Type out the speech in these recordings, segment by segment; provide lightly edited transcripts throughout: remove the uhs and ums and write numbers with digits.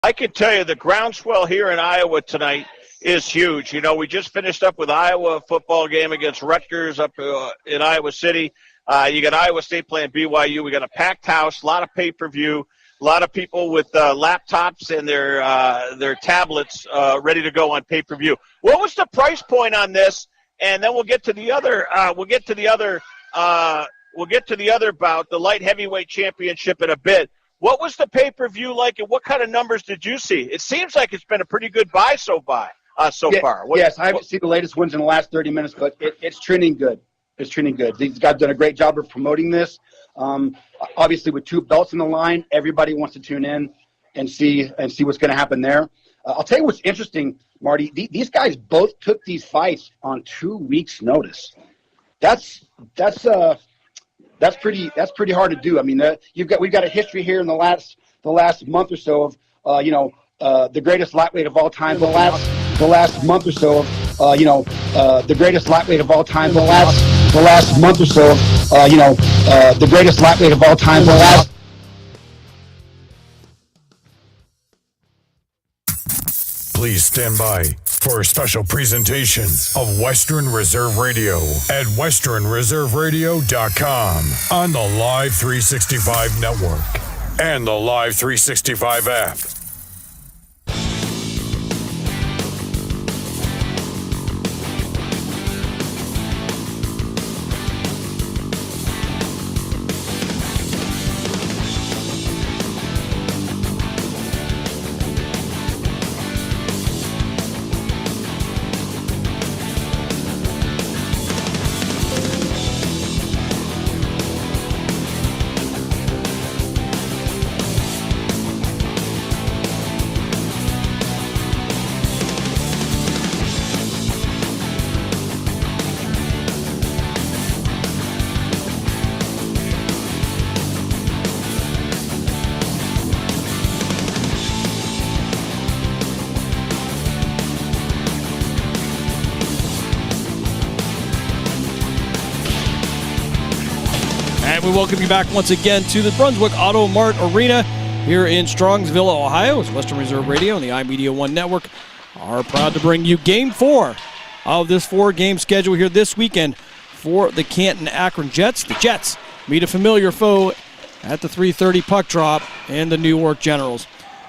I can tell you the groundswell here in Iowa tonight is huge. You know, we just finished up with Iowa football game against Rutgers up in Iowa City. You got Iowa State playing BYU. We got a packed house, a lot of pay-per-view, a lot of people with laptops and their tablets ready to go on pay-per-view. What was the price point on this? And then we'll get to the other. We'll get to the other bout, the light heavyweight championship, in a bit. What was the pay-per-view like, and what kind of numbers did you see? It seems like it's been a pretty good buy so far. Yes, I haven't seen the latest ones in the last 30 minutes, but it's trending good. It's trending good. These guys have done a great job of promoting this. Obviously, with 2 belts in the line, everybody wants to tune in and see what's going to happen there. I'll tell you what's interesting, Marty. These guys both took these fights on 2 weeks' notice. That's pretty hard to do. I mean, we've got a history here in the last month or so of the greatest lightweight of all time. The last month or so of the greatest lightweight of all time. The last month or so of the greatest lightweight of all time. Please stand by for a special presentation of Western Reserve Radio at westernreserveradio.com on the Live 365 network and the Live 365 app. We welcome you back once again to the Brunswick Auto Mart Arena here in Strongsville, Ohio. It's Western Reserve Radio and the iMedia One Network are proud to bring you Game 4 of this 4-game schedule here this weekend for the Canton-Akron Jets. The Jets meet a familiar foe at the 3:30 puck drop and the Newark Generals.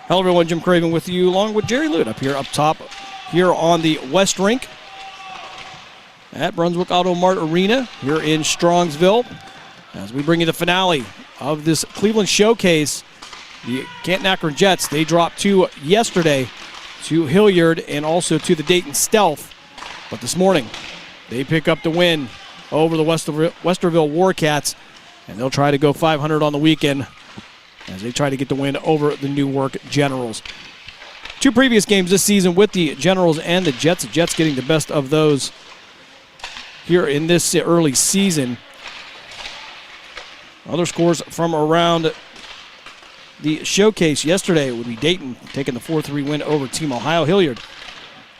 Hello, everyone. Jim Craven with you, along with Jerry Lute up top here on the West Rink at Brunswick Auto Mart Arena here in Strongsville. As we bring you the finale of this Cleveland Showcase, the Canton-Akron Jets, they dropped 2 yesterday to Hilliard and also to the Dayton Stealth. But this morning, they pick up the win over the Westerville Warcats, and they'll try to go 500 on the weekend as they try to get the win over the Newark Generals. 2 previous games this season with the Generals and the Jets getting the best of those here in this early season. Other scores from around the showcase yesterday would be Dayton taking the 4-3 win over Team Ohio. Hilliard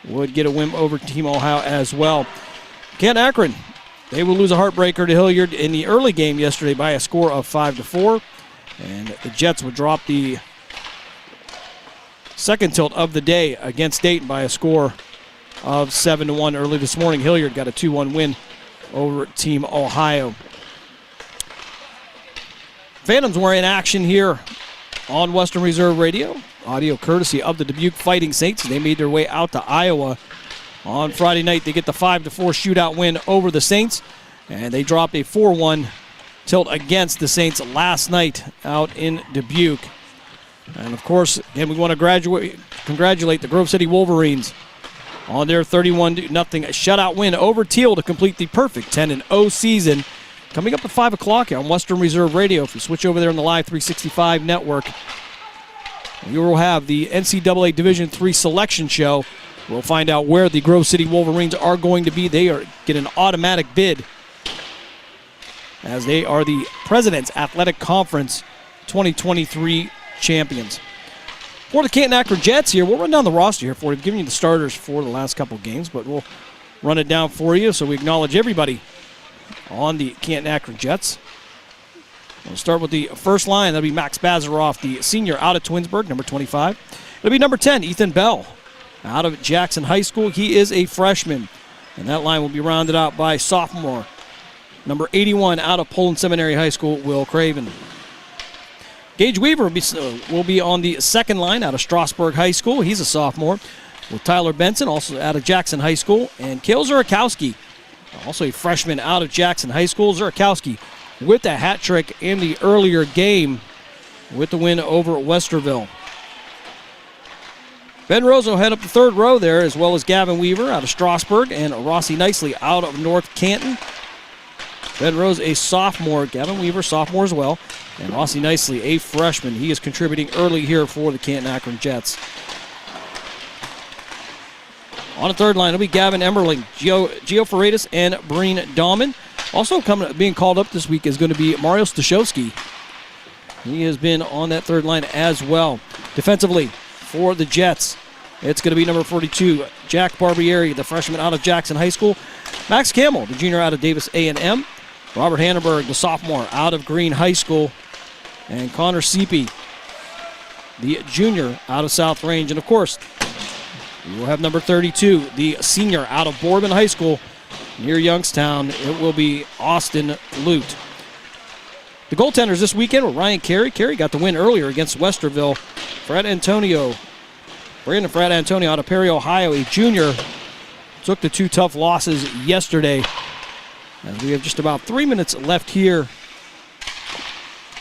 would get a win over Team Ohio as well. Canton-Akron, they will lose a heartbreaker to Hilliard in the early game yesterday by a score of 5-4. And the Jets would drop the second tilt of the day against Dayton by a score of 7-1 early this morning. Hilliard got a 2-1 win over Team Ohio. Phantoms were in action here on Western Reserve Radio. Audio courtesy of the Dubuque Fighting Saints. They made their way out to Iowa on Friday night. They get the 5-4 shootout win over the Saints, and they dropped a 4-1 tilt against the Saints last night out in Dubuque. And, of course, again, we want to congratulate the Grove City Wolverines on their 31-0 shutout win over Teal to complete the perfect 10-0 season. Coming up at 5 o'clock on Western Reserve Radio. If you switch over there on the Live 365 network, you will have the NCAA Division III selection show. We'll find out where the Grove City Wolverines are going to be. They get an automatic bid as they are the President's Athletic Conference 2023 champions. For the Canton-Akron Jets here, we'll run down the roster here for you. I've given you the starters for the last couple of games, but we'll run it down for you so we acknowledge everybody on the Canton-Akron Jets. We'll start with the first line. That'll be Max Bazaroff, the senior out of Twinsburg, number 25. It'll be number 10, Ethan Bell, out of Jackson High School. He is a freshman. And that line will be rounded out by sophomore, number 81, out of Poland Seminary High School, Will Craven. Gage Weaver will be on the second line out of Strasburg High School. He's a sophomore. With Tyler Benson, also out of Jackson High School. And Cale Zurakowski, also a freshman out of Jackson High School. Zurakowski with a hat trick in the earlier game with the win over Westerville. Ben Rose will head up the third row there, as well as Gavin Weaver out of Strasburg and Rossi Nicely out of North Canton. Ben Rose, a sophomore. Gavin Weaver, sophomore as well. And Rossi Nicely, a freshman. He is contributing early here for the Canton-Akron Jets. On the third line, it'll be Gavin Emberling, Gio Freitas, and Breen Dahman. Also being called up this week is going to be Mario Stashowski. He has been on that third line as well. Defensively, for the Jets, it's going to be number 42, Jack Barbieri, the freshman out of Jackson High School. Max Campbell, the junior out of Davis A&M. Robert Hannenberg, the sophomore out of Green High School. And Connor Seepy, the junior out of South Range. And, of course, we will have number 32, the senior out of Boardman High School near Youngstown. It will be Austin Lute. The goaltenders this weekend were Ryan Carey. Carey got the win earlier against Westerville. Brandon Fred Antonio out of Perry, Ohio, a junior, took the two tough losses yesterday. As we have just about 3 minutes left here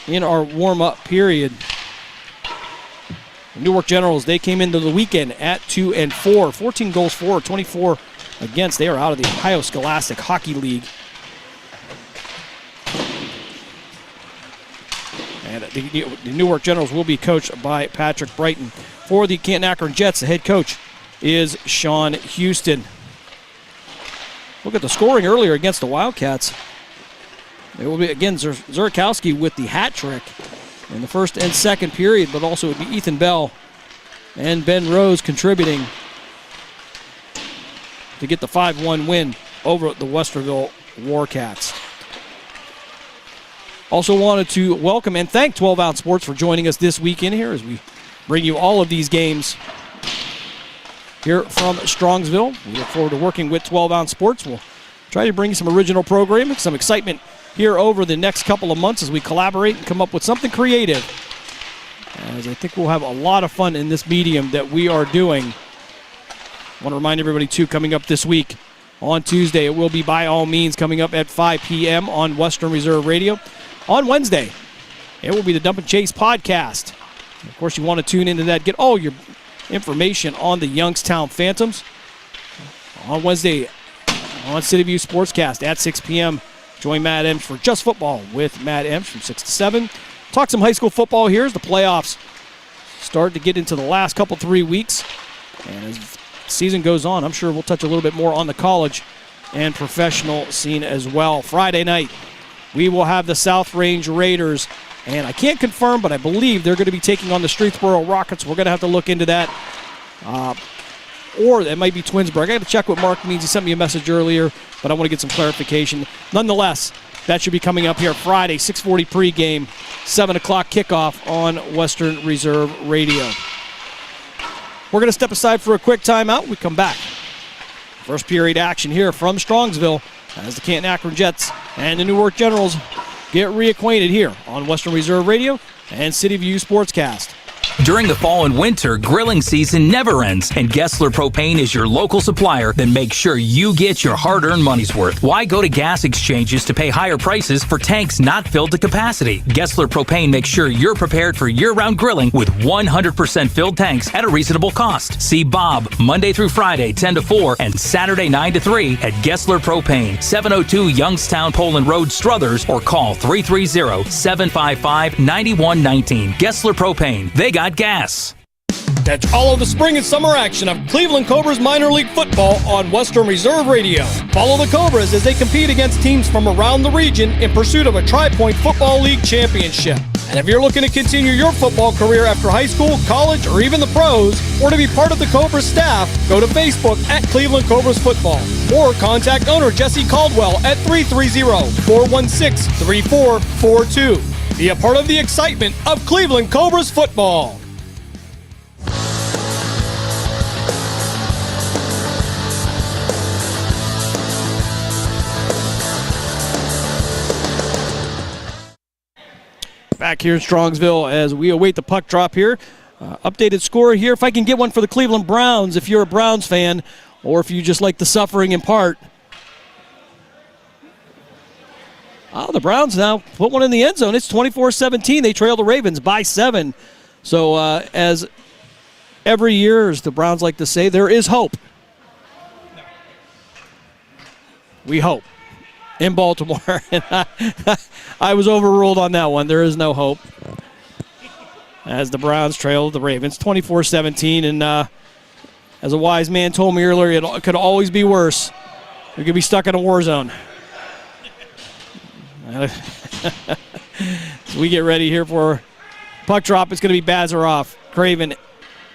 in our warm-up period. The Newark Generals, they came into the weekend at 2-4, 14 goals for, 24 against. They are out of the Ohio Scholastic Hockey League. And the Newark Generals will be coached by Patrick Brighton. For the Canton-Akron Jets, the head coach is Sean Houston. Look at the scoring earlier against the Wildcats. It will be, again, Zurakowski with the hat trick in the first and second period, but also it would be Ethan Bell and Ben Rose contributing to get the 5-1 win over the Westerville Warcats. Also wanted to welcome and thank 12 Ounce Sports for joining us this weekend here as we bring you all of these games here from Strongsville. We look forward to working with 12 Ounce Sports. We'll try to bring you some original programming, some excitement here over the next couple of months as we collaborate and come up with something creative. As I think we'll have a lot of fun in this medium that we are doing. I want to remind everybody, too, coming up this week on Tuesday, it will be By All Means coming up at 5 p.m. on Western Reserve Radio. On Wednesday, it will be the Dump and Chase podcast. Of course, you want to tune into that, get all your information on the Youngstown Phantoms. On Wednesday, on CityView Sportscast at 6 p.m., join Matt Emsch for Just Football with Matt Emsch from 6 to 7. Talk some high school football here as the playoffs start to get into the last 3 weeks. And as the season goes on, I'm sure we'll touch a little bit more on the college and professional scene as well. Friday night, we will have the South Range Raiders. And I can't confirm, but I believe they're going to be taking on the Streetsboro Rockets. We're going to have to look into that. Or that might be Twinsburg. I got to check what Mark means. He sent me a message earlier, but I want to get some clarification. Nonetheless, that should be coming up here Friday, 6:40 pregame, 7 o'clock kickoff on Western Reserve Radio. We're going to step aside for a quick timeout. We come back. First period action here from Strongsville as the Canton-Akron Jets and the Newark Generals get reacquainted here on Western Reserve Radio and CityView Sportscast. During the fall and winter, grilling season never ends, and Gessler Propane is your local supplier that makes sure you get your hard-earned money's worth. Why go to gas exchanges to pay higher prices for tanks not filled to capacity? Gessler Propane makes sure you're prepared for year-round grilling with 100% filled tanks at a reasonable cost. See Bob Monday through Friday, 10 to 4, and Saturday, 9 to 3 at Gessler Propane, 702 Youngstown Poland Road, Struthers, or call 330-755-9119. Gessler Propane. They got gas. Catch all of the spring and summer action of Cleveland Cobras minor league football on Western Reserve Radio. Follow the Cobras as they compete against teams from around the region in pursuit of a Tri-Point Football League championship. And if you're looking to continue your football career after high school, college, or even the pros, or to be part of the Cobras staff, go to Facebook at Cleveland Cobras Football or contact owner Jesse Caldwell at 330-416-3442. Be a part of the excitement of Cleveland Cobras football. back here in Strongsville as we await the puck drop here. Updated score here. If I can get one for the Cleveland Browns, if you're a Browns fan, or if you just like the suffering in part. Oh, the Browns now put one in the end zone. It's 24-17. They trail the Ravens by 7. So as every year, as the Browns like to say, there is hope. We hope. In Baltimore. And I was overruled on that one. There is no hope. As the Browns trail the Ravens 24-17. And as a wise man told me earlier, it could always be worse. We could be stuck in a war zone. So we get ready here for puck drop. It's going to be Bazaroff, Craven,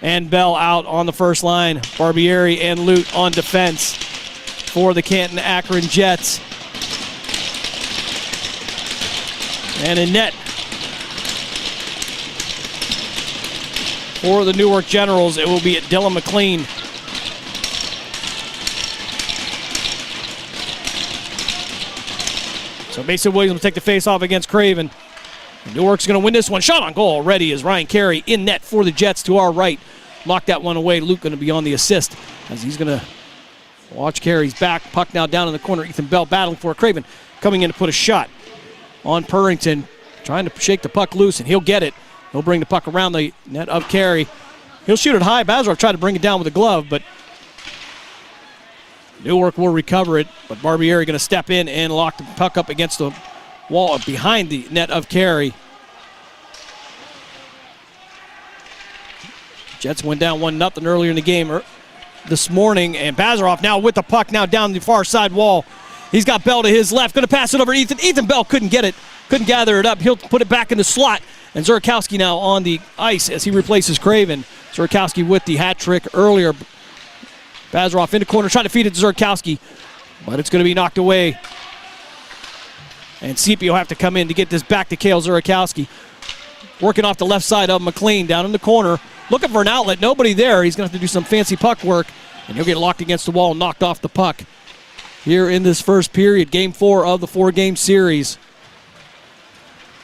and Bell out on the first line. Barbieri and Lute on defense for the Canton-Akron Jets. And in net for the Newark Generals, it will be Dylan McLean. So Mason Williams will take the face-off against Craven. Newark's going to win this one. Shot on goal already is Ryan Carey in net for the Jets to our right. Knocked that one away. Luke going to be on the assist as he's going to watch Carey's back. Puck now down in the corner. Ethan Bell battling for Craven. Coming in to put a shot on Purrington. Trying to shake the puck loose, and he'll get it. He'll bring the puck around the net of Carey. He'll shoot it high. Bazaroff tried to bring it down with a glove, but Newark will recover it. But Barbieri going to step in and lock the puck up against the wall behind the net of Carey. Jets went down 1-0 earlier in the game this morning, and Bazaroff now with the puck now down the far side wall. He's got Bell to his left, going to pass it over to Ethan. Ethan Bell couldn't get it, couldn't gather it up. He'll put it back in the slot, and Zurkowski now on the ice as he replaces Craven. Zurkowski with the hat trick earlier. Bazaroff in the corner, trying to feed it to Zurkowski, but it's going to be knocked away. And Seepy will have to come in to get this back to Kale Zurkowski. Working off the left side of McLean down in the corner. Looking for an outlet, nobody there. He's going to have to do some fancy puck work, and he'll get locked against the wall and knocked off the puck. Here in this first period, game 4 of the 4-game series.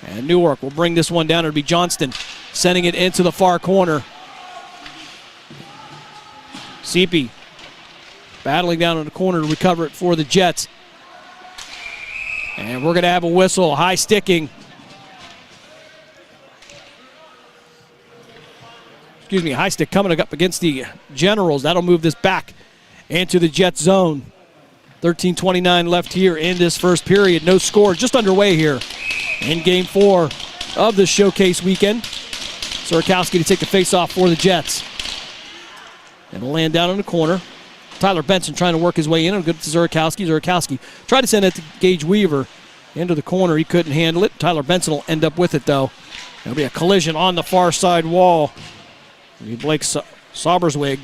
And Newark will bring this one down. It'll be Johnston sending it into the far corner. Seepy battling down in the corner to recover it for the Jets. And we're going to have a whistle, high sticking. High stick coming up against the Generals. That'll move this back into the Jet zone. 13:29 left here in this first period. No score, just underway here in game 4 of the showcase weekend. Zurkowski to take the face-off for the Jets. It'll land down in the corner. Tyler Benson trying to work his way in. It'll go to Zurkowski. Zurkowski tried to send it to Gage Weaver into the corner. He couldn't handle it. Tyler Benson will end up with it, though. There'll be a collision on the far side wall. It'll be Blake Sauberswig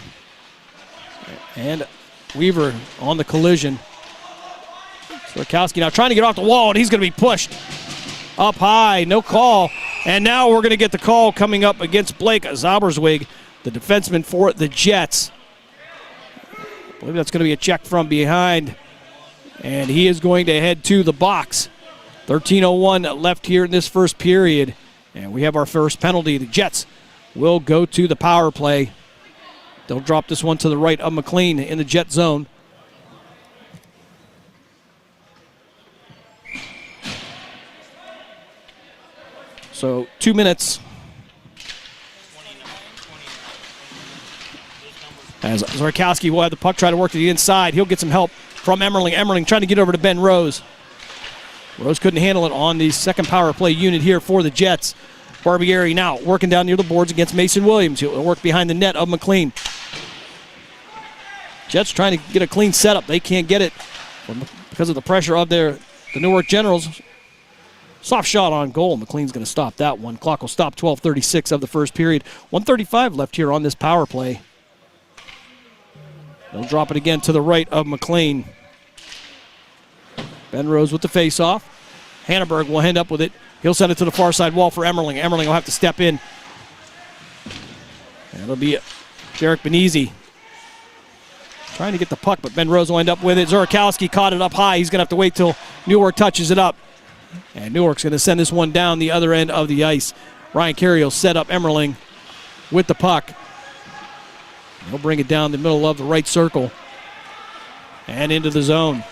and Weaver on the collision. Zurkowski now trying to get off the wall, and he's going to be pushed up high. No call. And now we're going to get the call coming up against Blake Sauberswig, the defenseman for the Jets. I believe that's going to be a check from behind. And he is going to head to the box. 13:01 left here in this first period. And we have our first penalty. The Jets will go to the power play. They'll drop this one to the right of McLean in the Jet zone. So 2 minutes. As Zurkowski will have the puck, try to work to the inside. He'll get some help from Emmerling. Emmerling trying to get over to Ben Rose. Rose couldn't handle it on the second power play unit here for the Jets. Barbieri now working down near the boards against Mason Williams. He'll work behind the net of McLean. Jets trying to get a clean setup. They can't get it because of the pressure of the Newark Generals. Soft shot on goal. McLean's going to stop that one. Clock will stop 12:36 of the first period. 1:35 left here on this power play. They'll drop it again to the right of McLean. Ben Rose with the face-off. Hanneberg will end up with it. He'll send it to the far side wall for Emmerling. Emmerling will have to step in. And it'll be Derek Benizzi trying to get the puck, but Ben Rose will end up with it. Zurkowski caught it up high. He's going to have to wait till Newark touches it up. And Newark's going to send this one down the other end of the ice. Ryan Carey will set up Emmerling with the puck. He'll bring it down the middle of the right circle and into the zone.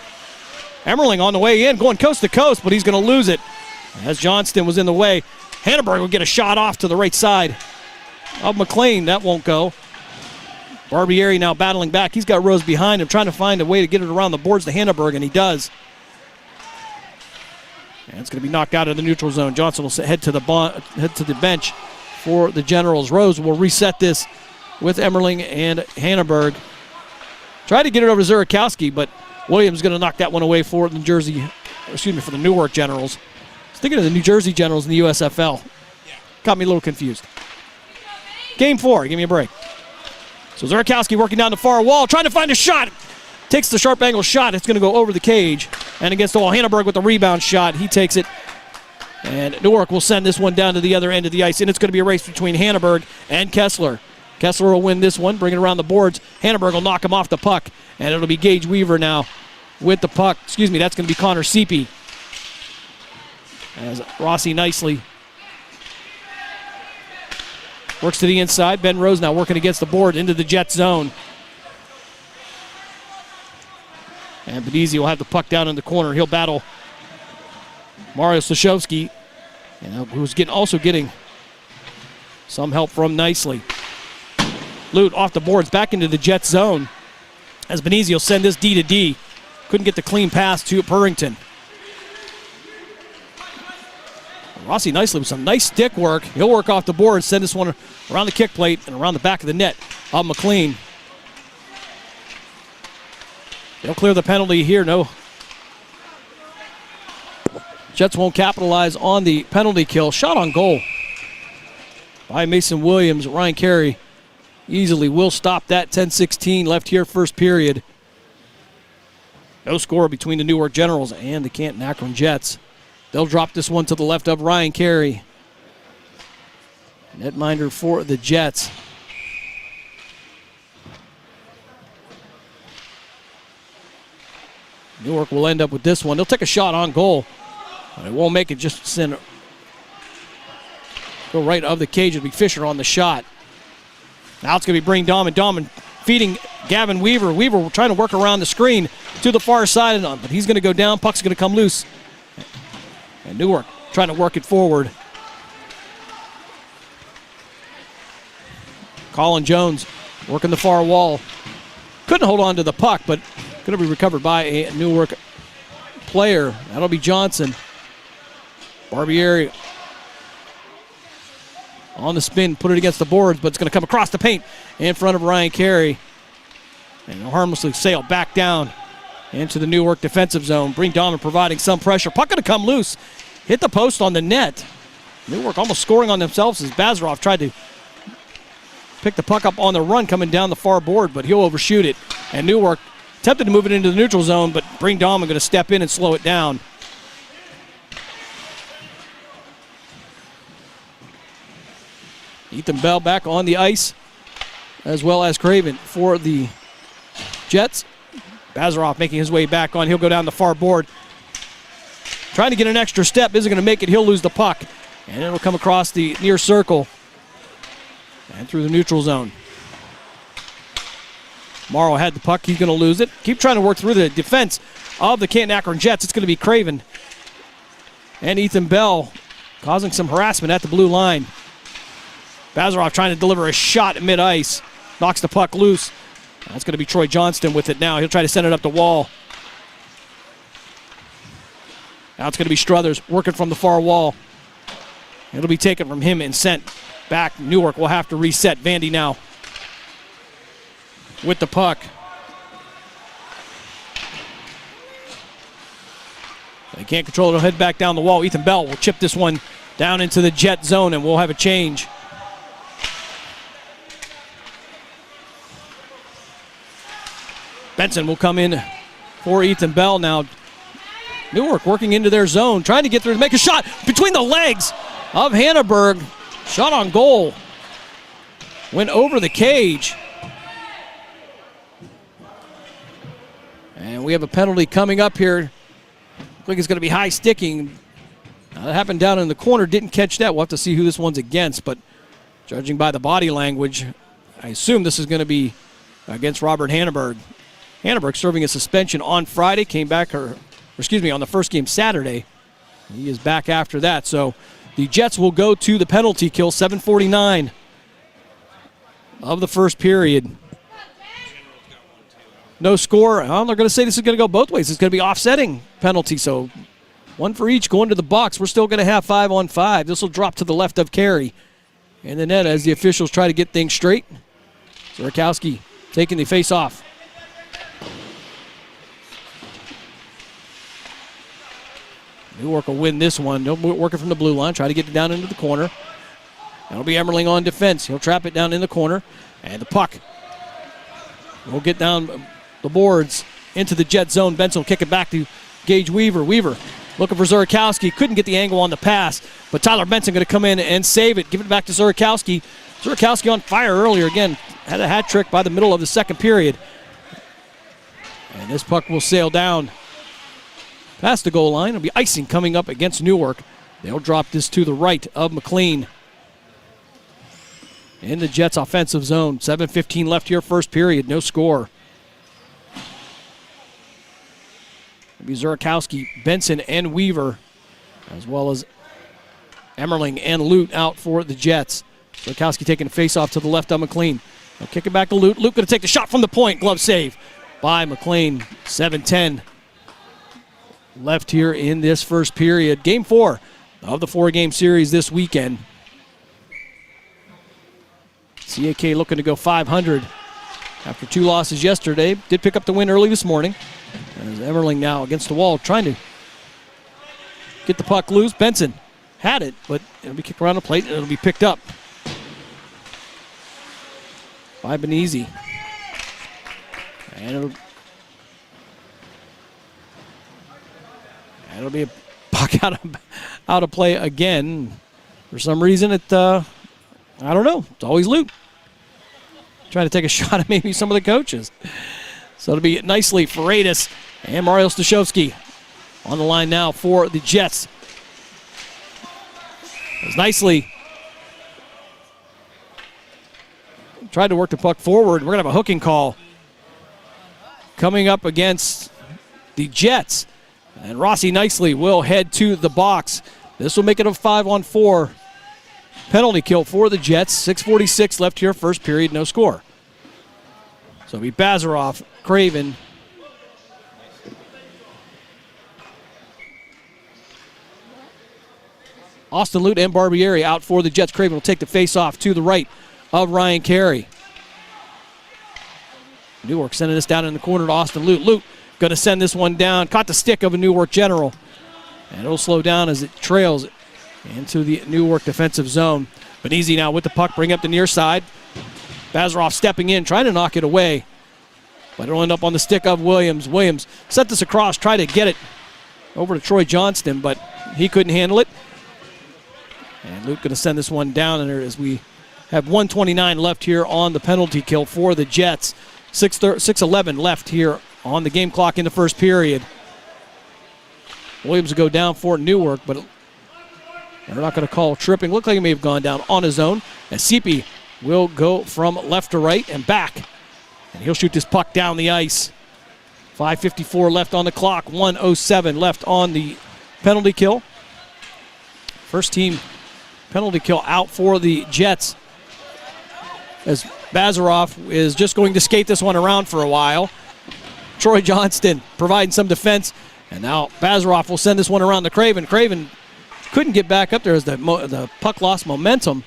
Emmerling on the way in, going coast to coast, but he's going to lose it as Johnston was in the way. Hanneberg will get a shot off to the right side of McLean. That won't go. Barbieri now battling back. He's got Rose behind him, trying to find a way to get it around the boards to Hanneberg, and he does. And it's going to be knocked out of the neutral zone. Johnson will head to the bench for the Generals. Rose will reset this with Emmerling and Hanneberg. Tried to get it over to Zurakowski, but Williams is going to knock that one away for the for the Newark Generals. I was thinking of the New Jersey Generals in the USFL. Got me a little confused. Game 4, give me a break. So Zurakowski working down the far wall, trying to find a shot. Takes the sharp angle shot. It's going to go over the cage. And against the wall, Hanneberg with the rebound shot. He takes it. And Newark will send this one down to the other end of the ice. And it's going to be a race between Hanneberg and Kessler. Kessler will win this one, bring it around the boards. Hanneberg will knock him off the puck. And it'll be Gage Weaver now with the puck. Excuse me, that's going to be Connor Seepy. As Rossi nicely works to the inside. Ben Rose now working against the board into the Jet zone. And Benizzi will have the puck down in the corner. He'll battle Mario Slashovsky, who's also getting some help from nicely. Lute off the boards, back into the Jet zone. As Benizzi will send this D to D. Couldn't get the clean pass to Purrington. Rossi nicely with some nice stick work. He'll work off the board, send this one around the kick plate and around the back of the net of McLean. They'll clear the penalty here. No. Jets won't capitalize on the penalty kill. Shot on goal by Mason Williams. Ryan Carey easily will stop that. 10-16 left here, first period. No score between the Newark Generals and the Canton-Akron Jets. They'll drop this one to the left of Ryan Carey. Netminder for the Jets. Newark will end up with this one. They'll take a shot on goal. But it won't make it, just send go right of the cage. It'll be Fisher on the shot. Now it's going to be Brain Dahman. Dahman feeding Gavin Weaver. Weaver trying to work around the screen to the far side, but he's going to go down. Puck's going to come loose. And Newark trying to work it forward. Colin Jones working the far wall. Couldn't hold on to the puck, but going to be recovered by a Newark player. That'll be Johnson. Barbieri on the spin, put it against the boards, but it's going to come across the paint in front of Ryan Carey. And he'll harmlessly sail back down into the Newark defensive zone. Breen Dahman providing some pressure. Puck going to come loose. Hit the post on the net. Newark almost scoring on themselves as Bazarov tried to pick the puck up on the run coming down the far board, but he'll overshoot it. And Newark attempted to move it into the neutral zone, but Breen Dahman going to step in and slow it down. Ethan Bell back on the ice, as well as Craven for the Jets. Bazarov making his way back on. He'll go down the far board. Trying to get an extra step. Isn't going to make it. He'll lose the puck. And it'll come across the near circle and through the neutral zone. Morrow had the puck. He's going to lose it. Keep trying to work through the defense of the Canton-Akron Jets. It's going to be Craven and Ethan Bell causing some harassment at the blue line. Bazarov trying to deliver a shot at mid-ice. Knocks the puck loose. That's going to be Troy Johnston with it now. He'll try to send it up the wall. Now it's going to be Struthers working from the far wall. It'll be taken from him and sent back. Newark will have to reset. Vandy now with the puck. They can't control it. He'll head back down the wall. Ethan Bell will chip this one down into the Jet zone, and we'll have a change. Benson will come in for Ethan Bell now. Newark working into their zone, trying to get through to make a shot between the legs of Hanneberg. Shot on goal. Went over the cage. And we have a penalty coming up here. Looks like it's going to be high sticking. That happened down in the corner. Didn't catch that. We'll have to see who this one's against. But judging by the body language, I assume this is going to be against Robert Hanneberg. Hanneberg serving a suspension on Friday. Came back, on the first game Saturday. He is back after that. So the Jets will go to the penalty kill. 7:49 of the first period. No score. They're going to say this is going to go both ways. It's going to be offsetting penalty, so one for each going to the box. We're still going to have 5-on-5. This will drop to the left of Carey. And the net as the officials try to get things straight. Zurkowski taking the face off. Newark will win this one. No working from the blue line. Try to get it down into the corner. That'll be Emmerling on defense. He'll trap it down in the corner. And the puck will get down the boards into the Jet zone. Benson will kick it back to Gage Weaver. Weaver looking for Zurkowski. Couldn't get the angle on the pass, but Tyler Benson going to come in and save it. Give it back to Zurkowski. Zurkowski on fire earlier. Again, had a hat trick by the middle of the second period. And this puck will sail down past the goal line. It'll be icing coming up against Newark. They'll drop this to the right of McLean. In the Jets' offensive zone. 7:15 left here, first period. No score. It'll be Zurkowski, Benson, and Weaver, as well as Emmerling and Lute out for the Jets. Zurkowski taking a face-off to the left of McLean. They'll kick it back to Lute. Lute going to take the shot from the point. Glove save by McLean. 7:10 left here in this first period. Game 4 of the 4-game series this weekend. CAK looking to go 500 after 2 losses yesterday. Did pick up the win early this morning. As Emmerling now against the wall trying to get the puck loose. Benson had it, but it'll be kicked around the plate and it'll be picked up by Benezi. And it'll be a puck out of play again. For some reason, I don't know. It's always Lute. Trying to take a shot at maybe some of the coaches. So it'll be nicely Freitas and Mario Stashowski on the line now for the Jets. As nicely tried to work the puck forward. We're going to have a hooking call coming up against the Jets. And Rossi nicely will head to the box. This will make it a 5-on-4 penalty kill for the Jets. 6:46 left here, first period, no score. So it'll be Bazarov, Craven, Austin Lute and Barbieri out for the Jets. Craven will take the face-off to the right of Ryan Carey. Newark sending this down in the corner to Austin Lute. Lute going to send this one down. Caught the stick of a Newark General. And it'll slow down as it trails into the Newark defensive zone. Benezi now with the puck, bring up the near side. Bazarov stepping in, trying to knock it away. But it'll end up on the stick of Williams. Williams sent this across, tried to get it over to Troy Johnston, but he couldn't handle it. And Luke going to send this one down there as we have 1:29 left here on the penalty kill for the Jets. 6:11 left here on the game clock in the first period. Williams will go down for Newark, but they're not going to call tripping. Looked like he may have gone down on his own. As Sipi will go from left to right and back. And he'll shoot this puck down the ice. 5:54 left on the clock. 1:07 left on the penalty kill. First team penalty kill out for the Jets. As Bazarov is just going to skate this one around for a while. Troy Johnston providing some defense. And now Bazarov will send this one around to Craven. Craven couldn't get back up there as the puck lost momentum.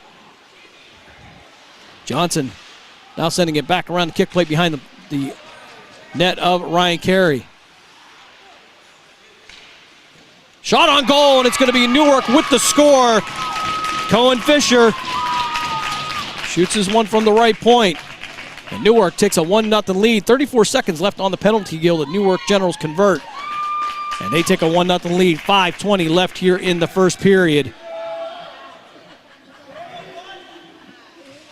Johnson now sending it back around the kick plate behind the net of Ryan Carey. Shot on goal, and it's going to be Newark with the score. Cohen Fisher shoots his one from the right point. And Newark takes a 1-0 lead. 34 seconds left on the penalty kill. The Newark Generals convert. And they take a 1-0 lead. 5:20 left here in the first period.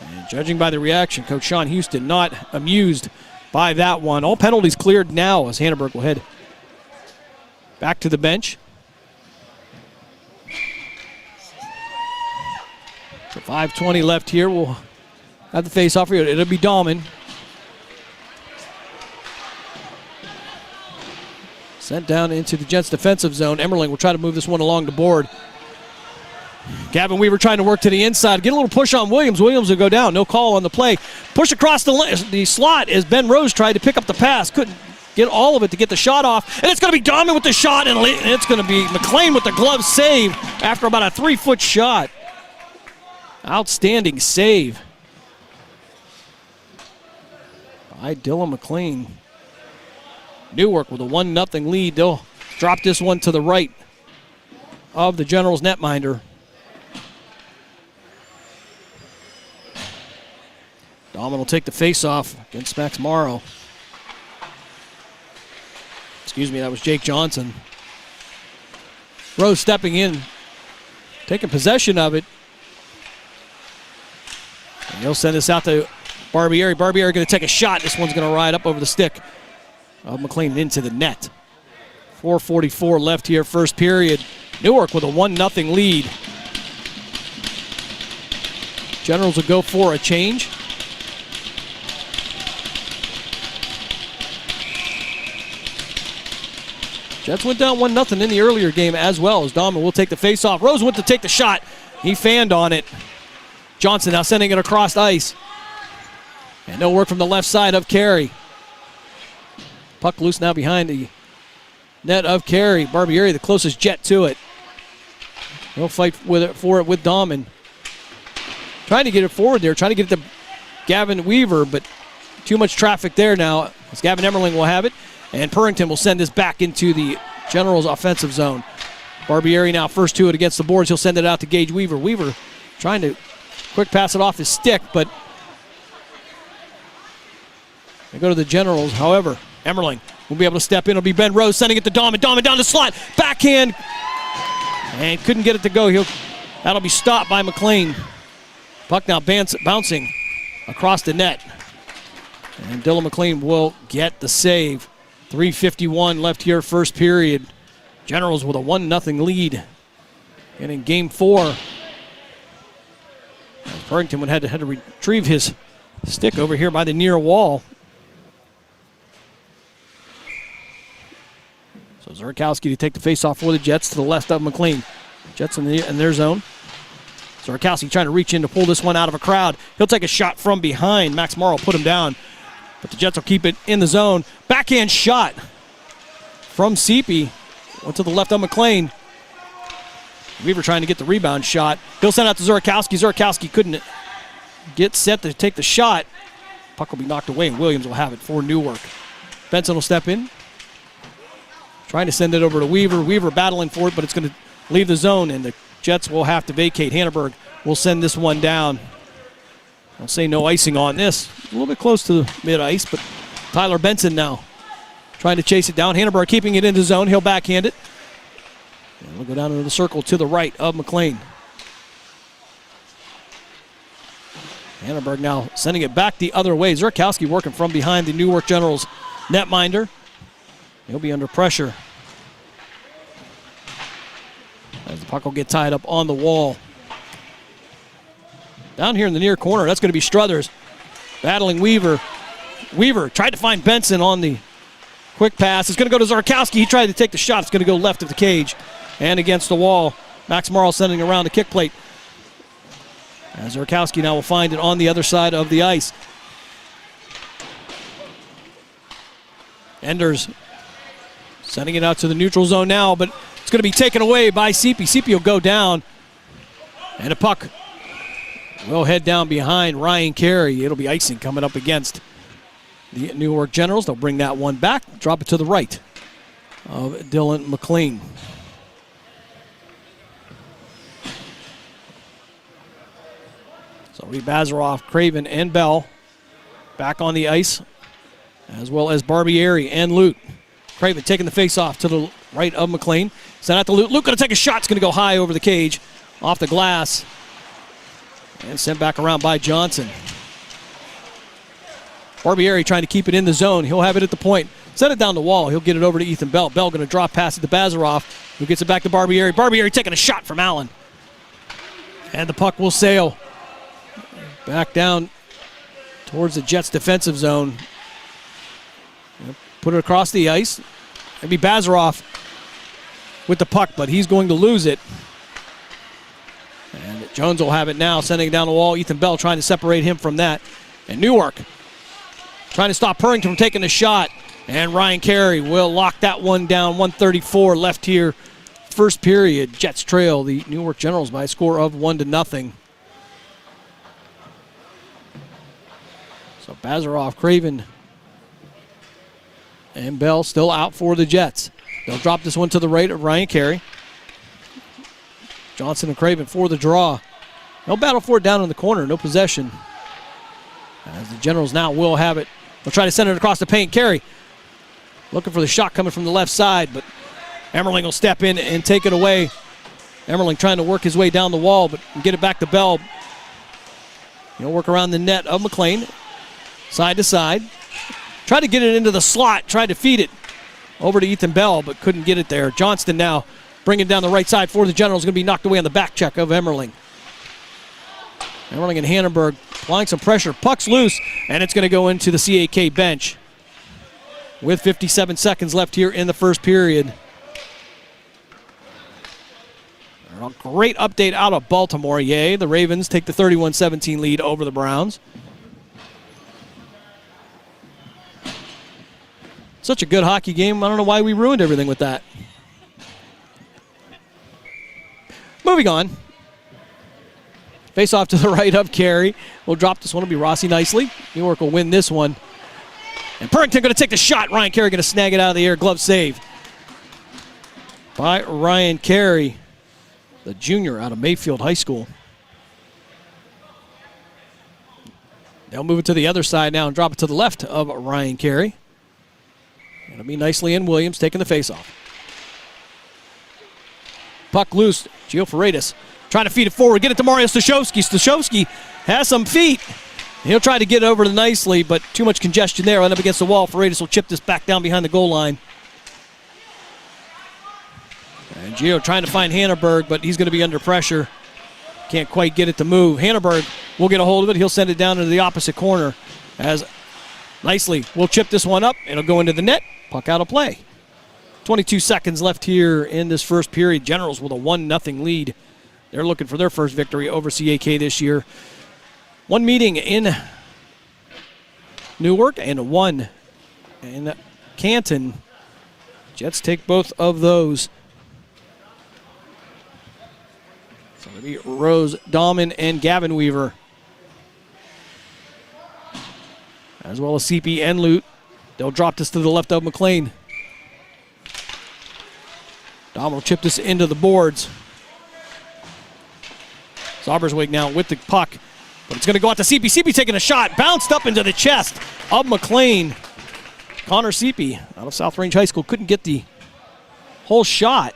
And judging by the reaction, Coach Sean Houston not amused by that one. All penalties cleared now as Hanneberg will head back to the bench. So 5:20 left here. We'll have the face-off here. It'll be Dahlman. Sent down into the Jets' defensive zone. Emmerling will try to move this one along the board. Gavin Weaver trying to work to the inside. Get a little push on Williams. Williams will go down. No call on the play. Push across the slot as Ben Rose tried to pick up the pass. Couldn't get all of it to get the shot off. And it's going to be Dahlman with the shot, and it's going to be McLean with the glove save after about a 3-foot shot. Outstanding save by Dylan McLean. Newark with a 1-0 lead. They'll drop this one to the right of the Generals netminder. Dahlman will take the face-off against Max Morrow. Excuse me, that was Jake Johnson. Rose stepping in, taking possession of it. And he'll send this out to Barbieri. Barbieri going to take a shot. This one's going to ride up over the stick of McLean into the net. 4:44 left here, first period. Newark with a 1-0 lead. Generals will go for a change. Jets went down 1-0 in the earlier game as well, as Dahlman will take the face-off. Rose went to take the shot. He fanned on it. Johnson now sending it across ice. And no work from the left side of Carey. Puck loose now behind the net of Carey. Barbieri, the closest Jet to it. He'll fight for it with Dahlman. Trying to get it forward there, trying to get it to Gavin Weaver, but too much traffic there now, as Gavin Emmerling will have it. And Purrington will send this back into the Generals' offensive zone. Barbieri now first to it against the boards. He'll send it out to Gage Weaver. Weaver trying to quick pass it off his stick, but they go to the Generals. However, Emmerling will be able to step in. It'll be Ben Rose sending it to Dahlman. Dahlman down the slot. Backhand. And couldn't get it to go. That'll be stopped by McLean. Puck now bouncing across the net. And Dylan McLean will get the save. 3:51 left here, first period. Generals with a 1-0 lead. And in game 4, Purrington would have to retrieve his stick over here by the near wall. So Zurkowski to take the faceoff for the Jets to the left of McLean. Jets in their zone. Zurkowski trying to reach in to pull this one out of a crowd. He'll take a shot from behind. Max Morrow will put him down. But the Jets will keep it in the zone. Backhand shot from Seepy. Went to the left of McLean. Weaver trying to get the rebound shot. He'll send out to Zurkowski. Zurkowski couldn't get set to take the shot. Puck will be knocked away, and Williams will have it for Newark. Benson will step in. Trying to send it over to Weaver. Weaver battling for it, but it's going to leave the zone, and the Jets will have to vacate. Hanneberg will send this one down. I'll say no icing on this. A little bit close to the mid-ice, but Tyler Benson now trying to chase it down. Hanneberg keeping it in the zone. He'll backhand it. And we'll go down into the circle to the right of McLean. Hanneberg now sending it back the other way. Zurkowski working from behind the Newark Generals netminder. He'll be under pressure as the puck will get tied up on the wall. Down here in the near corner, that's going to be Struthers battling Weaver. Weaver tried to find Benson on the quick pass. It's going to go to Zurkowski. He tried to take the shot. It's going to go left of the cage and against the wall. Max Morrow sending around the kick plate. And Zurkowski now will find it on the other side of the ice. Enders sending it out to the neutral zone now, but it's going to be taken away by Seepy. Seepy will go down, and a puck will head down behind Ryan Carey. It'll be icing coming up against the Newark Generals. They'll bring that one back, drop it to the right of Dylan McLean. So Reed Bazaroff, Craven, and Bell back on the ice, as well as Barbieri and Lute. Craven taking the face-off to the right of McLean. Sent out to Lute. Lute going to take a shot. It's going to go high over the cage, off the glass, and sent back around by Johnson. Barbieri trying to keep it in the zone. He'll have it at the point. Send it down the wall. He'll get it over to Ethan Bell. Bell going to drop pass it to Bazaroff, who gets it back to Barbieri. Barbieri taking a shot from Allen. And the puck will sail back down towards the Jets' defensive zone. Put it across the ice. Maybe Bazarov with the puck, but he's going to lose it. And Jones will have it now, sending it down the wall. Ethan Bell trying to separate him from that. And Newark trying to stop Purrington from taking the shot. And Ryan Carey will lock that one down. 1:34 left here. First period. Jets trail the Newark Generals by a score of 1-0. So Bazarov, Craven, and Bell still out for the Jets. They'll drop this one to the right of Ryan Carey. Johnson and Craven for the draw. No battle for it down in the corner. No possession. As the Generals now will have it. They'll try to send it across the paint. Carey looking for the shot coming from the left side, but Emmerling will step in and take it away. Emmerling trying to work his way down the wall, but get it back to Bell. He'll work around the net of McLean. Side to side. Tried to get it into the slot. Tried to feed it over to Ethan Bell, but couldn't get it there. Johnston now bringing it down the right side for the Generals. Going to be knocked away on the back check of Emmerling. Emmerling and Hannenberg applying some pressure. Puck's loose, and it's going to go into the CAK bench with 57 seconds left here in the first period. A great update out of Baltimore. Yay, the Ravens take the 31-17 lead over the Browns. Such a good hockey game. I don't know why we ruined everything with that. Moving on. Face off to the right of Carey. We'll drop this one. It'll be Rossi nicely. Newark will win this one. And Purrington going to take the shot. Ryan Carey going to snag it out of the air. Glove save by Ryan Carey, the junior out of Mayfield High School. They'll move it to the other side now and drop it to the left of Ryan Carey. It'll be nicely in. Williams taking the faceoff. Puck loose. Gio Freitas trying to feed it forward. Get it to Mario Stashowski. Stashowski has some feet. He'll try to get it over nicely, but too much congestion there. End up against the wall. Freitas will chip this back down behind the goal line. And Gio trying to find Hannenberg, but he's going to be under pressure. Can't quite get it to move. Hannenberg will get a hold of it. He'll send it down into the opposite corner as nicely we'll chip this one up. It'll go into the net. Puck out of play. 22 seconds left here in this first period. Generals with a 1-0 lead. They're looking for their first victory over CAK this year. One meeting in Newark and one in Canton. Jets take both of those. So it'll be Rose, Dahlman, and Gavin Weaver, as well as CP and Lute. They'll drop this to the left of McLean. Dahlman will chip this into the boards. Zauberswig now with the puck, but it's going to go out to CP. CP taking a shot, bounced up into the chest of McLean. Connor CP out of South Range High School couldn't get the whole shot.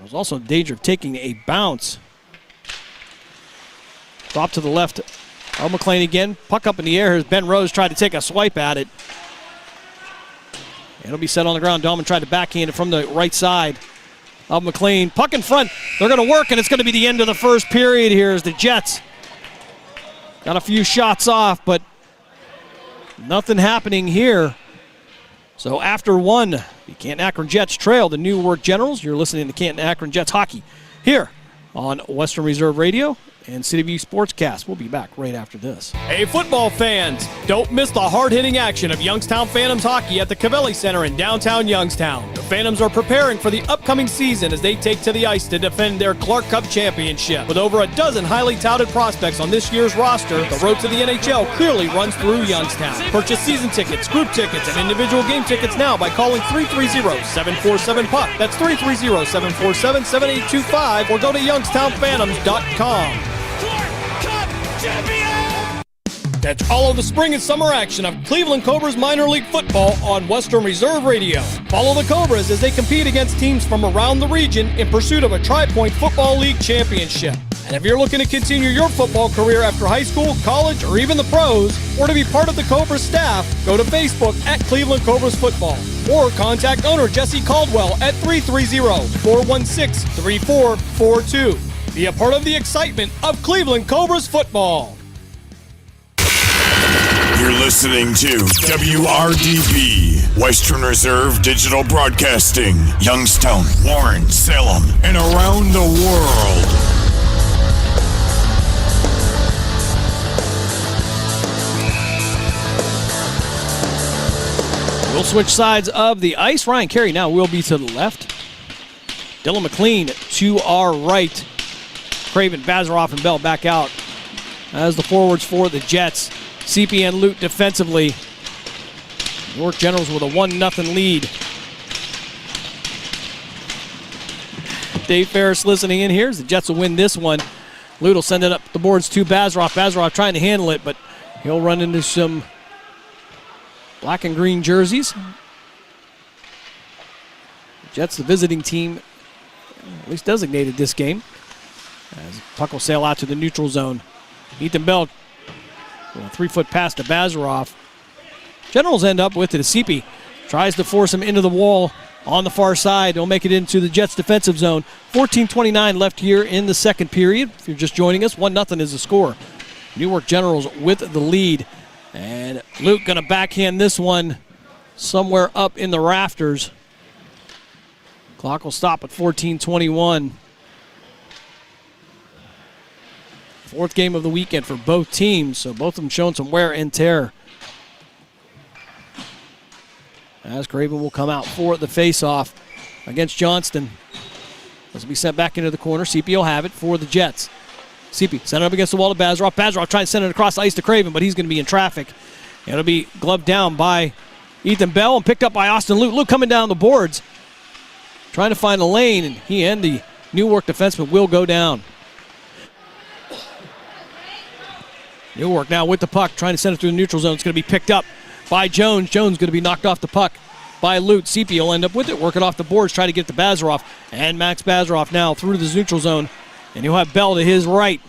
Was also in danger of taking a bounce. Drop to the left of McLean again. Puck up in the air as Ben Rose tried to take a swipe at it. It'll be set on the ground. Dahlman tried to backhand it from the right side of McLean. Puck in front. They're going to work, and it's going to be the end of the first period here as the Jets got a few shots off, but nothing happening here. So after one, the Canton-Akron Jets trail the Newark Generals. You're listening to Canton-Akron Jets hockey here on Western Reserve Radio and CityView Sportscast. We'll be back right after this. Hey, football fans, don't miss the hard-hitting action of Youngstown Phantoms hockey at the Cavelli Center in downtown Youngstown. The Phantoms are preparing for the upcoming season as they take to the ice to defend their Clark Cup championship. With over a dozen highly touted prospects on this year's roster, the road to the NHL clearly runs through Youngstown. Purchase season tickets, group tickets, and individual game tickets now by calling 330-747-PUCK. That's 330-747-7825 or go to youngstownphantoms.com. Catch all of the spring and summer action of Cleveland Cobras minor league football on Western Reserve Radio. Follow the Cobras as they compete against teams from around the region in pursuit of a Tri-Point Football League championship. And if you're looking to continue your football career after high school, college, or even the pros, or to be part of the Cobras staff, go to Facebook at Cleveland Cobras Football. Or contact owner Jesse Caldwell at 330-416-3442. Be a part of the excitement of Cleveland Cobras football. You're listening to WRDB, Western Reserve Digital Broadcasting, Youngstown, Warren, Salem, and around the world. We'll switch sides of the ice. Ryan Carey now will be to the left. Dylan McLean to our right. Craven, Bazaroff, and Bell back out as the forwards for the Jets. CP and Lute defensively. Newark Generals with a 1-0 lead. Dave Ferris listening in here as the Jets will win this one. Lute will send it up the boards to Bazaroff. Bazaroff trying to handle it, but he'll run into some black and green jerseys. Jets, the visiting team, at least designated this game. As puck will sail out to the neutral zone. Ethan Bell, a 3-foot pass to Bazaroff. Generals end up with it. Asipi tries to force him into the wall on the far side. He'll make it into the Jets' defensive zone. 14:29 left here in the second period. If you're just joining us, 1-0 is the score. Newark Generals with the lead. And Luke going to backhand this one somewhere up in the rafters. Clock will stop at 14:21. Fourth game of the weekend for both teams, so both of them showing some wear and tear. As Craven will come out for the face-off against Johnston. This will be sent back into the corner. CP will have it for the Jets. CP sent it up against the wall to Bazaroff. Bazaroff trying to send it across the ice to Craven, but he's going to be in traffic. It'll be gloved down by Ethan Bell and picked up by Austin Luke. Luke coming down the boards, trying to find a lane, and he and the Newark defenseman will go down. Newark now with the puck, trying to send it through the neutral zone. It's going to be picked up by Jones. Jones going to be knocked off the puck by Lute. CP will end up with it, working off the boards, try to get to Bazaroff. And Max Bazaroff now through the neutral zone. And he'll have Bell to his right.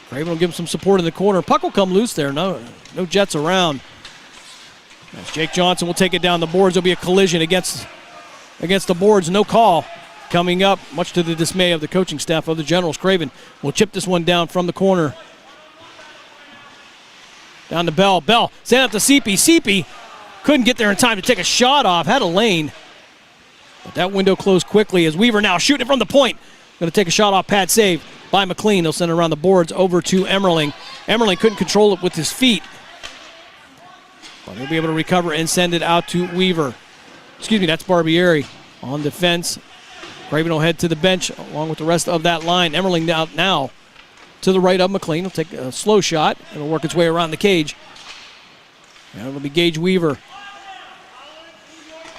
Craven will give him some support in the corner. Puck will come loose there. No Jets around. As Jake Johnson will take it down the boards. There'll be a collision against the boards. No call. Coming up, much to the dismay of the coaching staff of the Generals. Craven will chip this one down from the corner. Down to Bell. Bell sent out to CP. CP couldn't get there in time to take a shot off. Had a lane. But that window closed quickly as Weaver now shooting it from the point. Going to take a shot off. Pad save by McLean. He'll send it around the boards over to Emmerling. Emmerling couldn't control it with his feet. But he'll be able to recover and send it out to Weaver. Excuse me, that's Barbieri on defense. Craven will head to the bench along with the rest of that line. Emmerling out now to the right of McLean. He'll take a slow shot. It'll work its way around the cage. And it'll be Gage Weaver.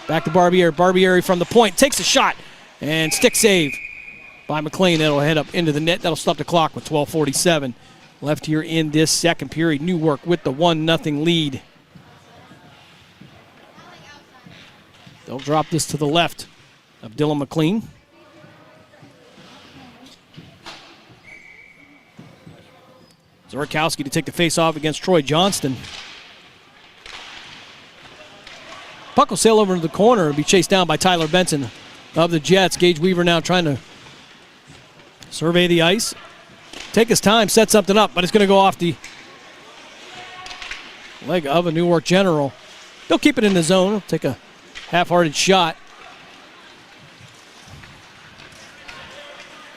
Back to Barbieri. Barbieri from the point. Takes a shot. And stick save by McLean. That'll head up into the net. That'll stop the clock with 12:47 left here in this second period. Newark with the 1-0 lead. They'll drop this to the left of Dylan McLean. Zorkowski to take the face-off against Troy Johnston. Puck will sail over to the corner and be chased down by Tyler Benson of the Jets. Gage Weaver now trying to survey the ice. Take his time, set something up, but it's going to go off the leg of a Newark General. They'll keep it in the zone. They'll take a half-hearted shot.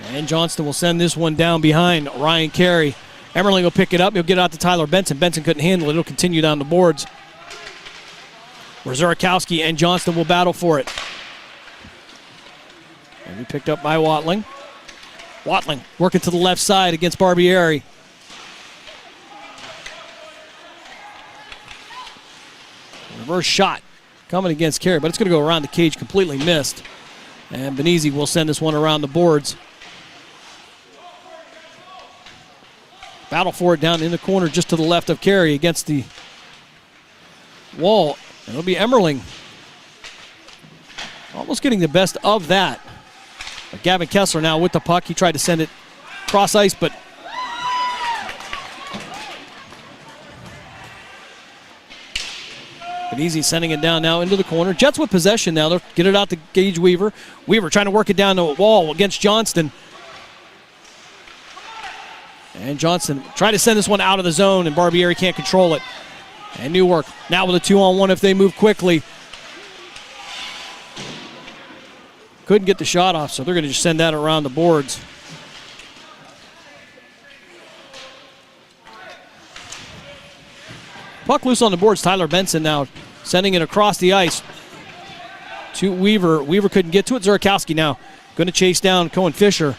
And Johnston will send this one down behind Ryan Carey. Emmerling will pick it up. He'll get it out to Tyler Benson. Benson couldn't handle it. It'll continue down the boards. Zorkowski and Johnston will battle for it. And he picked up by Watling. Watling working to the left side against Barbieri. Reverse shot coming against Carey, but it's going to go around the cage, completely missed. And Benizzi will send this one around the boards. Battle for it down in the corner just to the left of Carey against the wall. And it'll be Emmerling. Almost getting the best of that. But Gavin Kessler now with the puck. He tried to send it cross ice, but Easy sending it down now into the corner. Jets with possession now. They'll get it out to Gage Weaver. Weaver trying to work it down the wall against Johnston. And Johnston trying to send this one out of the zone, and Barbieri can't control it. And Newark now with a 2-on-1 if they move quickly. Couldn't get the shot off, so they're going to just send that around the boards. Puck loose on the boards. Tyler Benson now sending it across the ice to Weaver. Weaver couldn't get to it. Zurakowski now going to chase down Cohen Fisher.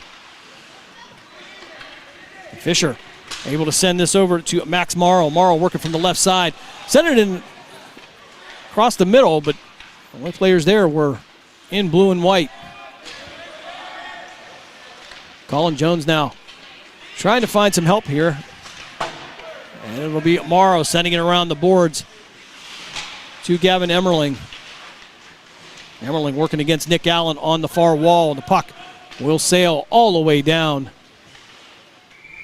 Fisher able to send this over to Max Morrow. Morrow working from the left side. Sent it in across the middle, but the only players there were in blue and white. Colin Jones now trying to find some help here. And it'll be Morrow sending it around the boards to Gavin Emmerling. Emmerling working against Nick Allen on the far wall. The puck will sail all the way down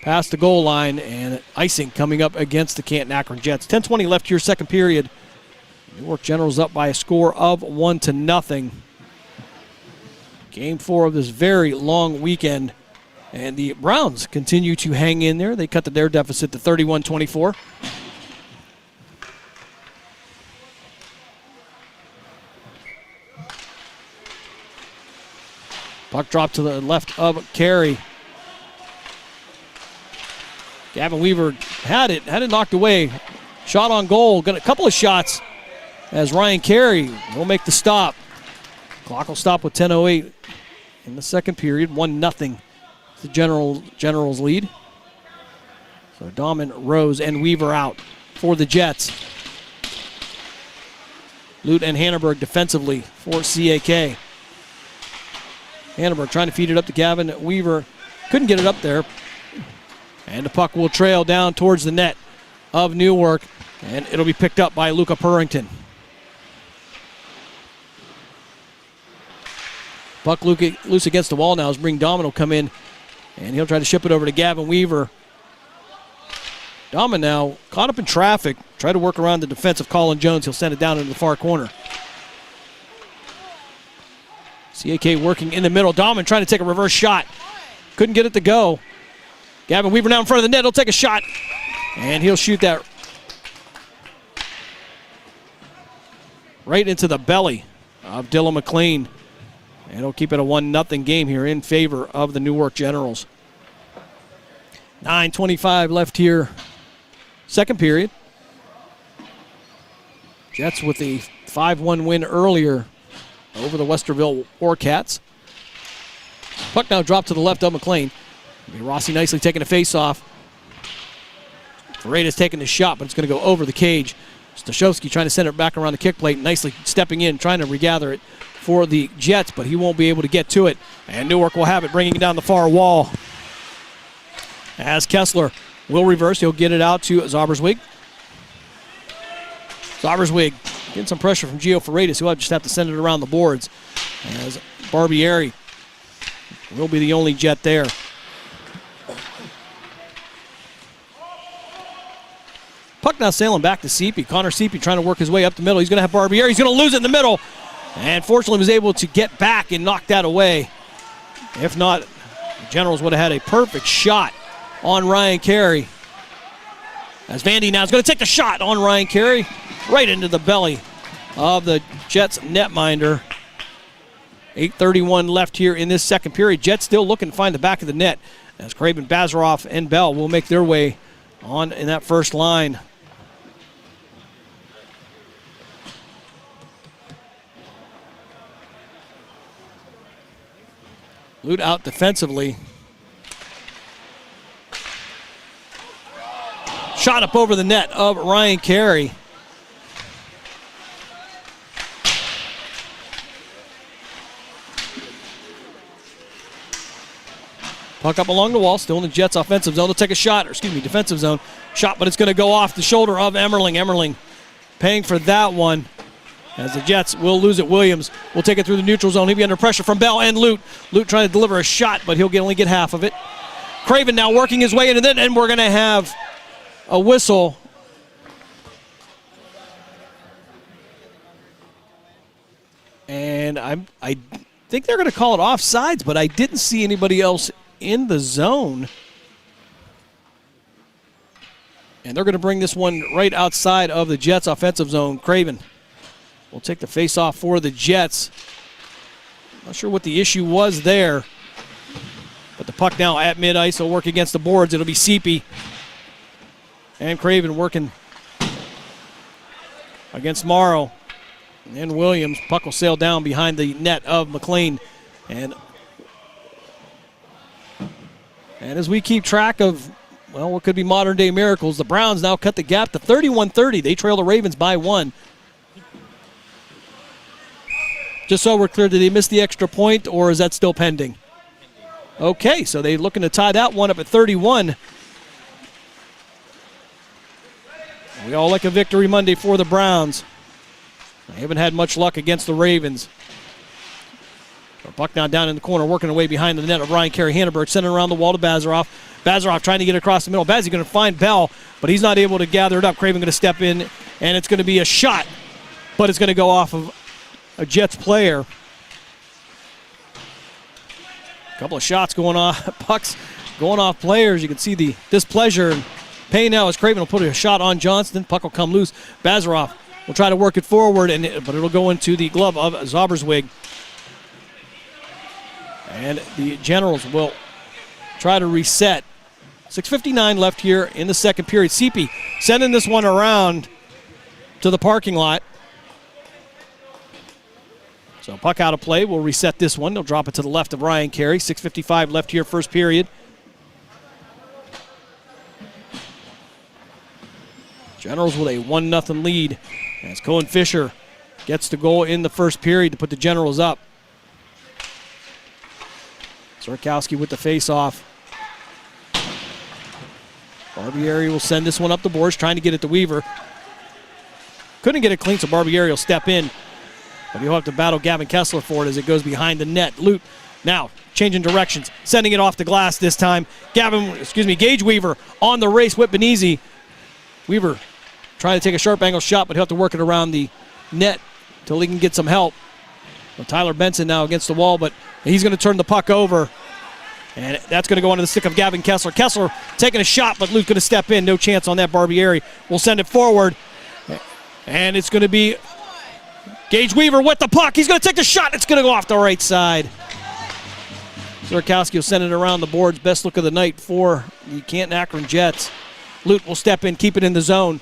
past the goal line, and icing coming up against the Canton-Akron Jets. 10:20 left here, second period. Newark Generals up by a score of 1-0. Game 4 of this very long weekend. And the Browns continue to hang in there. They cut their deficit to 31-24. Puck dropped to the left of Carey. Gavin Weaver had it knocked away. Shot on goal. Got a couple of shots as Ryan Carey will make the stop. Clock will stop with 10:08 in the second period. 1-0. The Generals lead. So Dahman, Rose, and Weaver out for the Jets. Lute and Hannenberg defensively for CAK. Hannenberg trying to feed it up to Gavin Weaver. Couldn't get it up there. And the puck will trail down towards the net of Newark. And it'll be picked up by Luca Purrington. Puck loose against the wall now as Ring Dahman will come in. And he'll try to ship it over to Gavin Weaver. Dahman now caught up in traffic. Try to work around the defense of Colin Jones. He'll send it down into the far corner. CAK working in the middle. Dahman trying to take a reverse shot. Couldn't get it to go. Gavin Weaver now in front of the net. He'll take a shot. And he'll shoot that right into the belly of Dylan McLean. And it'll keep it a 1-0 game here in favor of the Newark Generals. 9:25 left here, second period. Jets with a 5-1 win earlier over the Westerville Warcats. Puck now dropped to the left of McLean. Rossi nicely taking a face-off. Ferreira's taking the shot, but it's going to go over the cage. Stashowski trying to send it back around the kick plate, nicely stepping in, trying to regather it for the Jets, but he won't be able to get to it. And Newark will have it, bringing it down the far wall. As Kessler will reverse, he'll get it out to Zauberswig. Zauberswig getting some pressure from Gio Ferreiras, who will just have to send it around the boards. As Barbieri will be the only Jet there. Puck now sailing back to Seepy. Connor Seepy trying to work his way up the middle. He's going to have Barbieri. He's going to lose it in the middle. And fortunately was able to get back and knock that away. If not, the Generals would have had a perfect shot on Ryan Carey. As Vandy now is going to take the shot on Ryan Carey right into the belly of the Jets netminder. 8:31 left here in this second period. Jets still looking to find the back of the net as Craven, Bazaroff, and Bell will make their way on in that first line. Lute out defensively. Shot up over the net of Ryan Carey. Puck up along the wall, still in the Jets' offensive zone. They'll take a shot, defensive zone. Shot, but it's going to go off the shoulder of Emmerling. Emmerling paying for that one. As the Jets will lose it. Williams will take it through the neutral zone. He'll be under pressure from Bell and Lute. Lute trying to deliver a shot, but he'll only get half of it. Craven now working his way into it, and we're going to have a whistle And I think they're going to call it offsides, but I didn't see anybody else in the zone. And they're going to bring this one right outside of the Jets' offensive zone. Craven will take the face-off for the Jets. Not sure what the issue was there. But the puck now at mid-ice will work against the boards. It'll be Seepy. And Craven working against Morrow. And Williams. Puck will sail down behind the net of McLean. And as we keep track of, well, what could be modern-day miracles, the Browns now cut the gap to 31-30. They trail the Ravens by 1. Just so we're clear, did they miss the extra point, or is that still pending? Okay, so they're looking to tie that one up at 31. We all like a victory Monday for the Browns. They haven't had much luck against the Ravens. The puck now down in the corner, working away behind the net of Ryan Carey. Hanneberg sending around the wall to Bazaroff. Bazaroff trying to get across the middle. Bazzi's going to find Bell, but he's not able to gather it up. Craven going to step in, and it's going to be a shot, but it's going to go off of a Jets player. A couple of shots going off, pucks going off players. You can see the displeasure and pain now as Craven will put a shot on Johnston. Puck will come loose. Bazaroff will try to work it forward, but it'll go into the glove of Zauberswig. And the Generals will try to reset. 6:59 left here in the second period. Seepy sending this one around to the parking lot. So puck out of play. We'll reset this one. They'll drop it to the left of Ryan Carey. 6:55 left here, first period. Generals with a 1-0 lead as Cohen Fisher gets the goal in the first period to put the Generals up. Zerkowski with the face-off. Barbieri will send this one up the boards, trying to get it to Weaver. Couldn't get it clean, so Barbieri will step in. But he'll have to battle Gavin Kessler for it as it goes behind the net. Lute now changing directions, sending it off the glass this time. Gage Weaver on the race with Benizzi. Weaver trying to take a sharp angle shot, but he'll have to work it around the net until he can get some help. Well, Tyler Benson now against the wall, but he's going to turn the puck over. And that's going to go onto the stick of Gavin Kessler. Kessler taking a shot, but Luke's going to step in. No chance on that. Barbieri will send it forward. And it's going to be Gage Weaver with the puck. He's going to take the shot. It's going to go off the right side. Zerkowski will send it around the boards. Best look of the night for the Canton-Akron Jets. Lute will step in, keep it in the zone.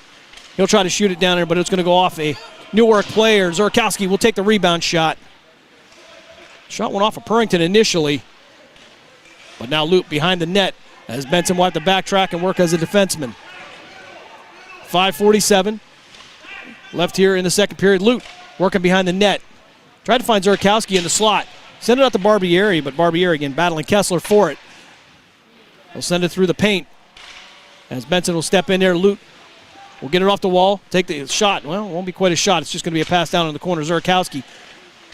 He'll try to shoot it down there, but it's going to go off a Newark player. Zerkowski will take the rebound shot. Shot went off of Purrington initially. But now Lute behind the net as Benson will have to backtrack and work as a defenseman. 5:47 left here in the second period. Lute working behind the net. Tried to find Zerkowski in the slot. Send it out to Barbieri, but Barbieri again battling Kessler for it. He'll send it through the paint. As Benson will step in there, Lute will get it off the wall, take the shot. Well, it won't be quite a shot. It's just going to be a pass down in the corner. Zerkowski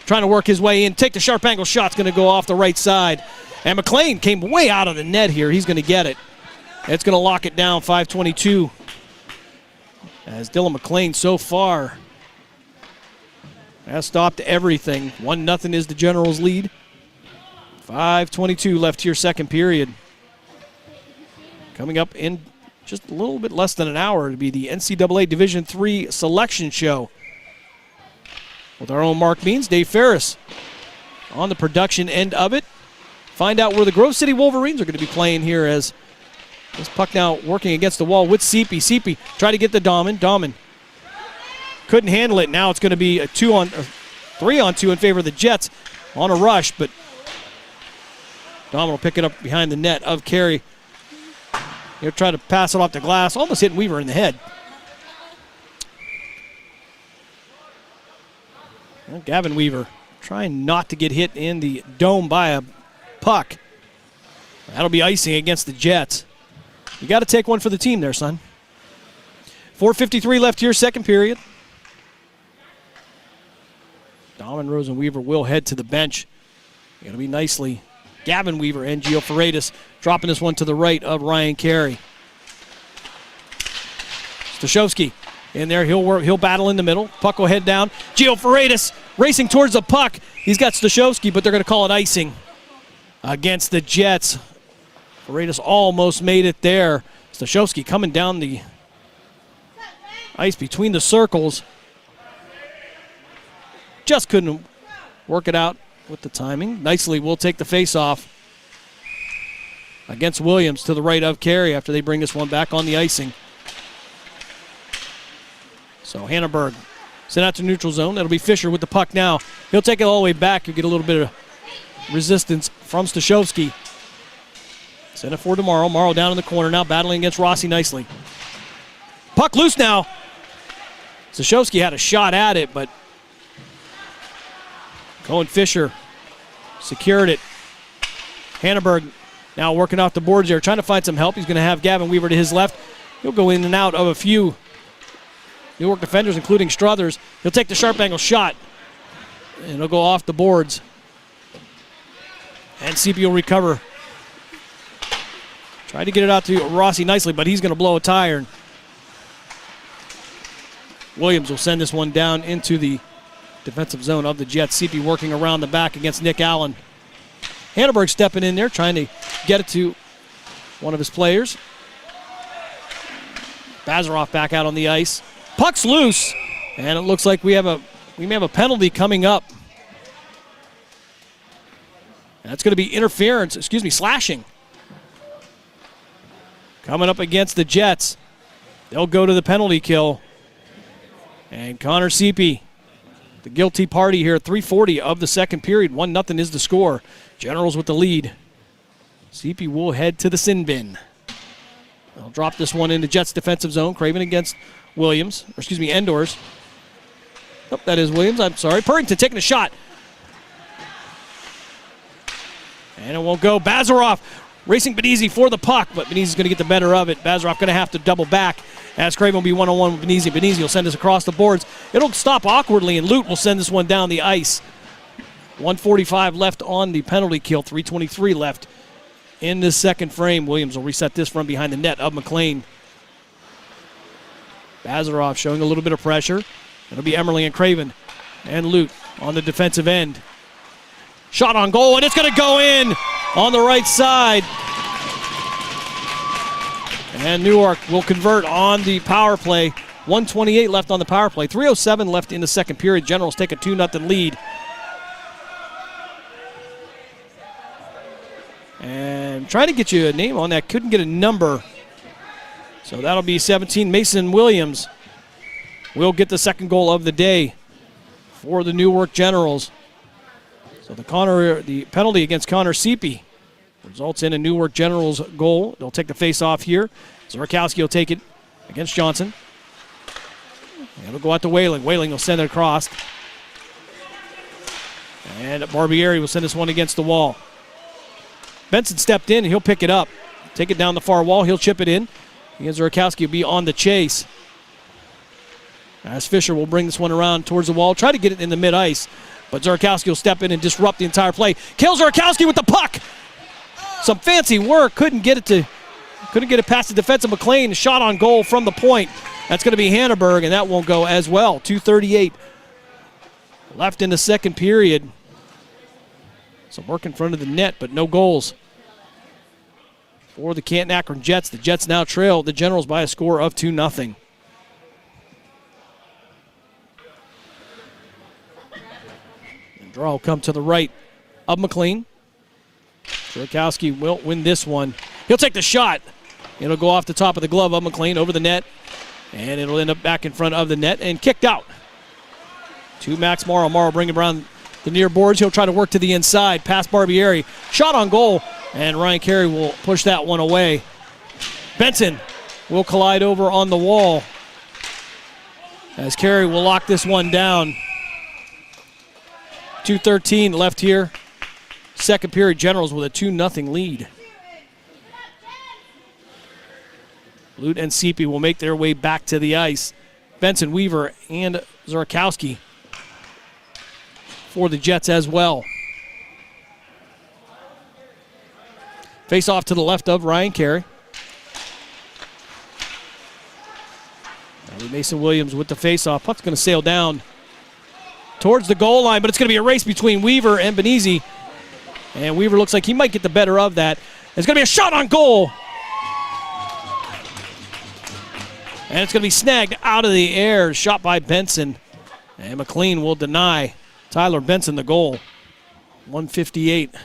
trying to work his way in. Take the sharp angle shot's going to go off the right side. And McLean came way out of the net here. He's going to get it. It's going to lock it down, 5:22. As Dylan McLean so far has stopped everything. 1-0 is the Generals' lead. 5:22 left here, second period. Coming up in just a little bit less than an hour to be the NCAA Division III selection show. With our own Mark Means, Dave Ferris on the production end of it. Find out where the Grove City Wolverines are going to be playing here as this puck now working against the wall with Seepy. Seepy try to get the Dahman. Dahman couldn't handle it. Now it's going to be a 3-on-2 in favor of the Jets on a rush, but Dahman will pick it up behind the net of Carey. He'll try to pass it off the glass, almost hitting Weaver in the head. Well, Gavin Weaver trying not to get hit in the dome by a puck. That'll be icing against the Jets. You got to take one for the team there, son. 4:53 left here, second period. Dahman, Rose, and Weaver will head to the bench. Going to be nicely Gavin Weaver and Gio Ferretis dropping this one to the right of Ryan Carey. Stashowski in there. He'll battle in the middle. Puck will head down. Gio Freitas racing towards the puck. He's got Stashowski, but they're going to call it icing against the Jets. Freitas almost made it there. Stashowski coming down the ice between the circles. Just couldn't work it out with the timing. Nicely, we'll take the face-off against Williams to the right of Carey after they bring this one back on the icing. So Hannenberg sent out to neutral zone. That'll be Fisher with the puck now. He'll take it all the way back. He'll get a little bit of resistance from Stashowski. Send it for tomorrow. Morrow down in the corner now, battling against Rossi nicely. Puck loose now. Stashowski had a shot at it, but Cohen Fisher secured it. Hannenberg now working off the boards there, trying to find some help. He's going to have Gavin Weaver to his left. He'll go in and out of a few Newark defenders, including Struthers. He'll take the sharp angle shot, and he'll go off the boards. And CP will recover. Tried to get it out to Rossi nicely, but he's going to blow a tire. Williams will send this one down into the defensive zone of the Jets. CP working around the back against Nick Allen. Hannenberg stepping in there, trying to get it to one of his players. Bazaroff back out on the ice. Puck's loose, and it looks like we may have a penalty coming up. That's going to be slashing. Coming up against the Jets. They'll go to the penalty kill. And Connor Seepy, the guilty party here at 3:40 of the second period. 1-0 is the score. Generals with the lead. Seepy will head to the sin bin. They'll drop this one into Jets defensive zone. Craven against Williams, Endors. Oh, that is Williams, I'm sorry. Purrington taking a shot. And it won't go. Bazaroff racing Benizzi for the puck, but Benizzi's going to get the better of it. Bazaroff going to have to double back as Craven will be one-on-one with Benizzi. Benizzi will send us across the boards. It'll stop awkwardly, and Lute will send this one down the ice. 1:45 left on the penalty kill. 3:23 left in this second frame. Williams will reset this from behind the net of McLean. Bazaroff showing a little bit of pressure. It'll be Emerly and Craven and Lute on the defensive end. Shot on goal, and it's going to go in on the right side. And Newark will convert on the power play. 1:28 left on the power play. 3:07 left in the second period. Generals take a 2-0 lead. And trying to get you a name on that. Couldn't get a number. So that'll be 17. Mason Williams will get the second goal of the day for the Newark Generals. So the penalty against Connor Seepy results in a Newark Generals goal. They'll take the face-off here. Zorkowski will take it against Johnson. And it'll go out to Whaling. Whaling will send it across. And Barbieri will send this one against the wall. Benson stepped in, and he'll pick it up. Take it down the far wall. He'll chip it in. Again, Zorkowski will be on the chase. As Fisher will bring this one around towards the wall. Try to get it in the mid-ice. But Zorkowski will step in and disrupt the entire play. Kills Zorkowski with the puck. Some fancy work. Couldn't get it past the defensive McLean. Shot on goal from the point. That's going to be Hannenberg, and that won't go as well. 2:38 left in the second period. Some work in front of the net, but no goals for the Canton-Akron Jets. The Jets now trail the Generals by a score of 2-0. And draw will come to the right of McLean. Zorkowski will win this one. He'll take the shot. It'll go off the top of the glove of McLean over the net, and it'll end up back in front of the net and kicked out. To Max Morrow. Morrow bringing around the near boards. He'll try to work to the inside. Past Barbieri. Shot on goal. And Ryan Carey will push that one away. Benson will collide over on the wall as Carey will lock this one down. 2:13 left here. Second period, Generals with a 2-0 lead. Lute and Seepy will make their way back to the ice. Benson, Weaver, and Zorkowski for the Jets as well. Face off to the left of Ryan Carey. Mason Williams with the face off. Puck's going to sail down towards the goal line, but it's going to be a race between Weaver and Benizi. And Weaver looks like he might get the better of that. There's going to be a shot on goal. And it's going to be snagged out of the air, shot by Benson. And McLean will deny Tyler Benson the goal. 1:58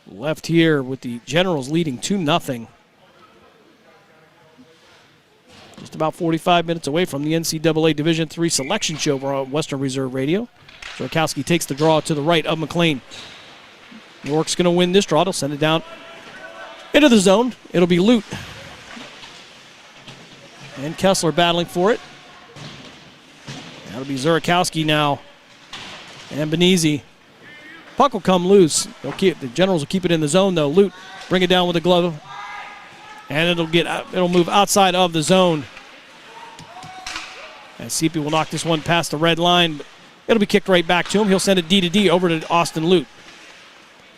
left here with the Generals leading 2-0. Just about 45 minutes away from the NCAA Division III selection show on Western Reserve Radio. Zorkowski takes the draw to the right of McLean. Newark's going to win this draw. They'll send it down into the zone. It'll be Lute and Kessler battling for it. That'll be Zorkowski now and Benizi. Puck will come loose. The Generals will keep it in the zone, though. Lute bring it down with a glove, and it'll move outside of the zone. And CP will knock this one past the red line, but it'll be kicked right back to him. He'll send it D to D over to Austin Lute.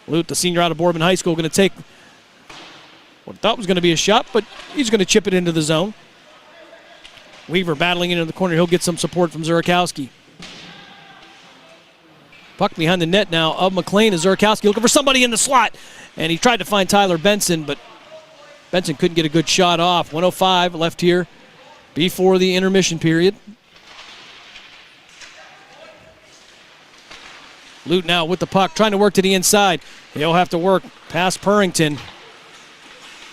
Lute, the senior out of Boardman High School, going to take what I thought was going to be a shot, but he's going to chip it into the zone. Weaver battling into the corner. He'll get some support from Zorkowski. Puck behind the net now of McLean as Zorkowski looking for somebody in the slot. And he tried to find Tyler Benson, but Benson couldn't get a good shot off. 1:05 left here before the intermission period. Lute now with the puck, trying to work to the inside. He'll have to work past Purrington.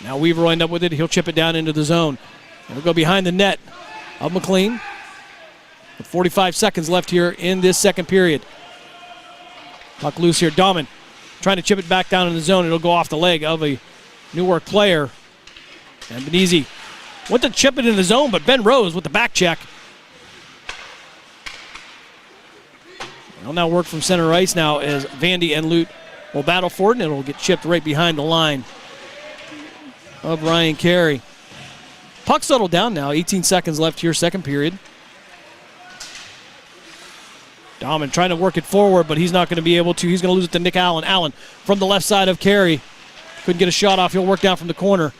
Now Weaver will end up with it. He'll chip it down into the zone. It'll go behind the net of McLean. With 45 seconds left here in this second period. Puck loose here. Dahman trying to chip it back down in the zone. It'll go off the leg of a Newark player. And Benizi went to chip it in the zone, but Ben Rose with the back check. They'll now work from center ice now as Vandy and Lute will battle for it, and it'll get chipped right behind the line of Ryan Carey. Puck settled down now. 18 seconds left here, second period. Dahman trying to work it forward, but he's not going to be able to. He's going to lose it to Nick Allen. Allen from the left side of Carey. Couldn't get a shot off. He'll work down from the corner.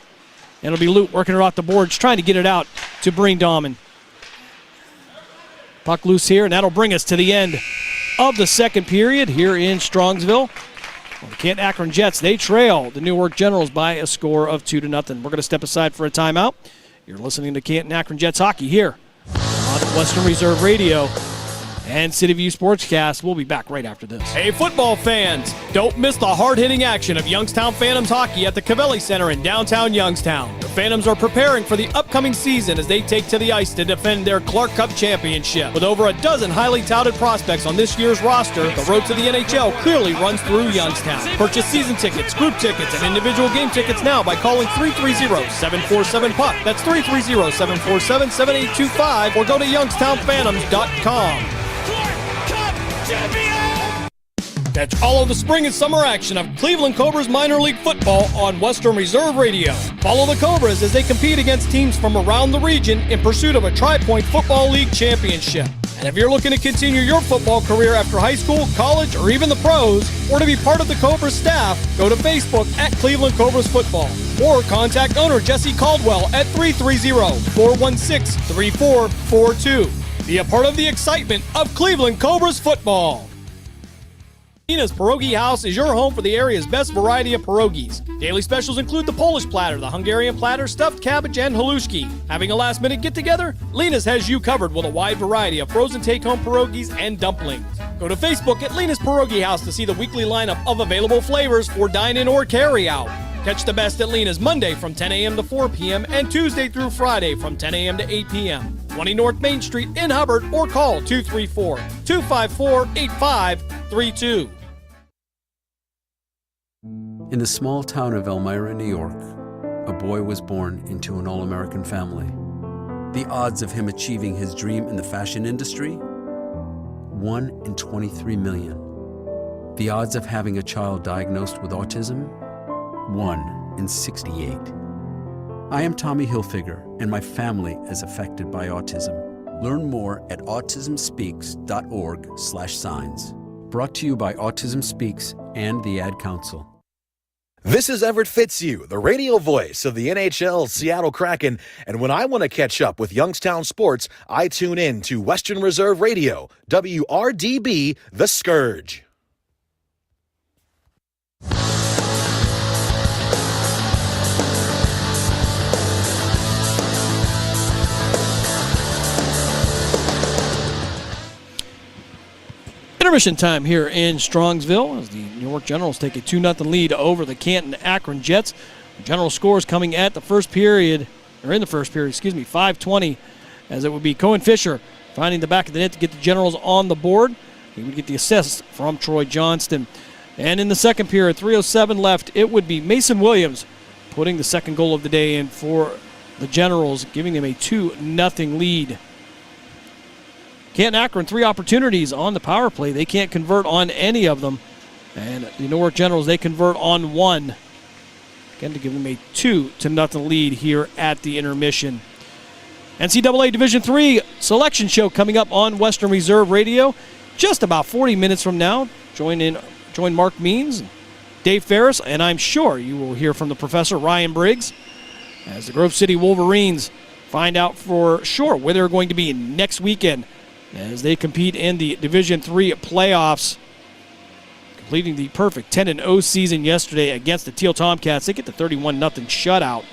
And it'll be Lute working it off the boards, trying to get it out to bring Dahman. Puck loose here, and that'll bring us to the end of the second period here in Strongsville. Well, the Canton-Akron Jets, they trail the Newark Generals by a score of 2-0. We're going to step aside for a timeout. You're listening to Canton-Akron Jets hockey here on Western Reserve Radio and CityView Sportscast. We'll be back right after this. Hey, football fans, don't miss the hard-hitting action of Youngstown Phantoms hockey at the Cavelli Center in downtown Youngstown. The Phantoms are preparing for the upcoming season as they take to the ice to defend their Clark Cup championship. With over a dozen highly touted prospects on this year's roster, the road to the NHL clearly runs through Youngstown. Purchase season tickets, group tickets, and individual game tickets now by calling 330-747-PUCK. That's 330-747-7825, or go to youngstownphantoms.com. Catch all of the spring and summer action of Cleveland Cobras minor league football on Western Reserve Radio. Follow the Cobras as they compete against teams from around the region in pursuit of a Tri-Point Football League championship. And if you're looking to continue your football career after high school, college, or even the pros, or to be part of the Cobras staff, go to Facebook at Cleveland Cobras Football, or contact owner Jesse Caldwell at 330-416-3442. Be a part of the excitement of Cleveland Cobras football. Nina's Pierogi House is your home for the area's best variety of pierogies. Daily specials include the Polish platter, the Hungarian platter, stuffed cabbage, and halushki. Having a last-minute get-together? Lena's has you covered with a wide variety of frozen take-home pierogies and dumplings. Go to Facebook at Lena's Pierogi House to see the weekly lineup of available flavors for dine-in or carry-out. Catch the best at Lena's Monday from 10 a.m. to 4 p.m. and Tuesday through Friday from 10 a.m. to 8 p.m. 20 North Main Street in Hubbard, or call 234-254-8532. In the small town of Elmira, New York, a boy was born into an all-American family. The odds of him achieving his dream in the fashion industry? 1 in 23 million. The odds of having a child diagnosed with autism? 1 in 68. I am Tommy Hilfiger, and my family is affected by autism. Learn more at autismspeaks.org/signs. Brought to you by Autism Speaks and the Ad Council. This is Everett Fitzhugh, the radio voice of the NHL Seattle Kraken, and when I want to catch up with Youngstown sports, I tune in to Western Reserve Radio, WRDB, The Scourge. Intermission time here in Strongsville as the Newark Generals take a 2-0 lead over the Canton-Akron Jets. The General scores coming at the first period, or in the first period, 5:20, as it would be Cohen Fisher finding the back of the net to get the Generals on the board. He would get the assist from Troy Johnston. And in the second period, 3:07 left, it would be Mason Williams putting the second goal of the day in for the Generals, giving them a 2-0 lead. Canton-Akron, 3 opportunities on the power play. They can't convert on any of them. And the Newark Generals, they convert on 1. Again, to give them a 2-0 lead here at the intermission. NCAA Division III selection show coming up on Western Reserve Radio just about 40 minutes from now. Join Mark Means, Dave Ferris, and I'm sure you will hear from the professor, Ryan Briggs, as the Grove City Wolverines find out for sure where they're going to be next weekend as they compete in the Division III playoffs, completing the perfect 10-0 season yesterday against the Teal Tomcats. They get the 31-0 shutout.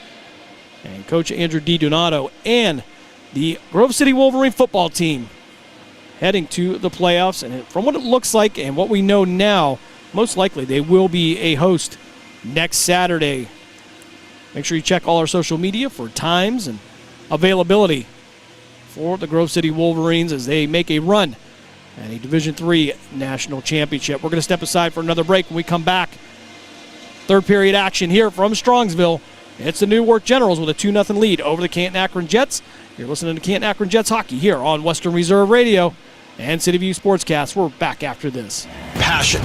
And Coach Andrew DiDonato and the Grove City Wolverine football team heading to the playoffs. And from what it looks like and what we know now, most likely they will be a host next Saturday. Make sure you check all our social media for times and availability for the Grove City Wolverines as they make a run at a Division III national championship. We're going to step aside for another break. When we come back, third period action here from Strongsville. It's the Newark Generals with a 2-0 lead over the Canton-Akron Jets. You're listening to Canton-Akron Jets hockey here on Western Reserve Radio and CityView Sportscast. We're back after this. Passion,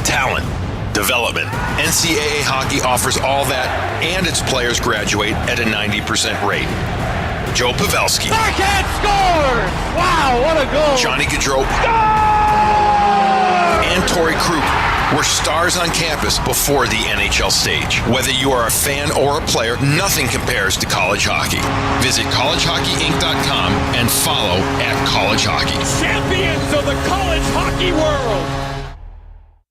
talent, development. NCAA hockey offers all that, and its players graduate at a 90% rate. Joe Pavelski. Backhand scores! Wow, what a goal! Johnny Gaudreau. And Torrey Krug were stars on campus before the NHL stage. Whether you are a fan or a player, nothing compares to college hockey. Visit collegehockeyinc.com and follow @collegehockey. Champions of the college hockey world!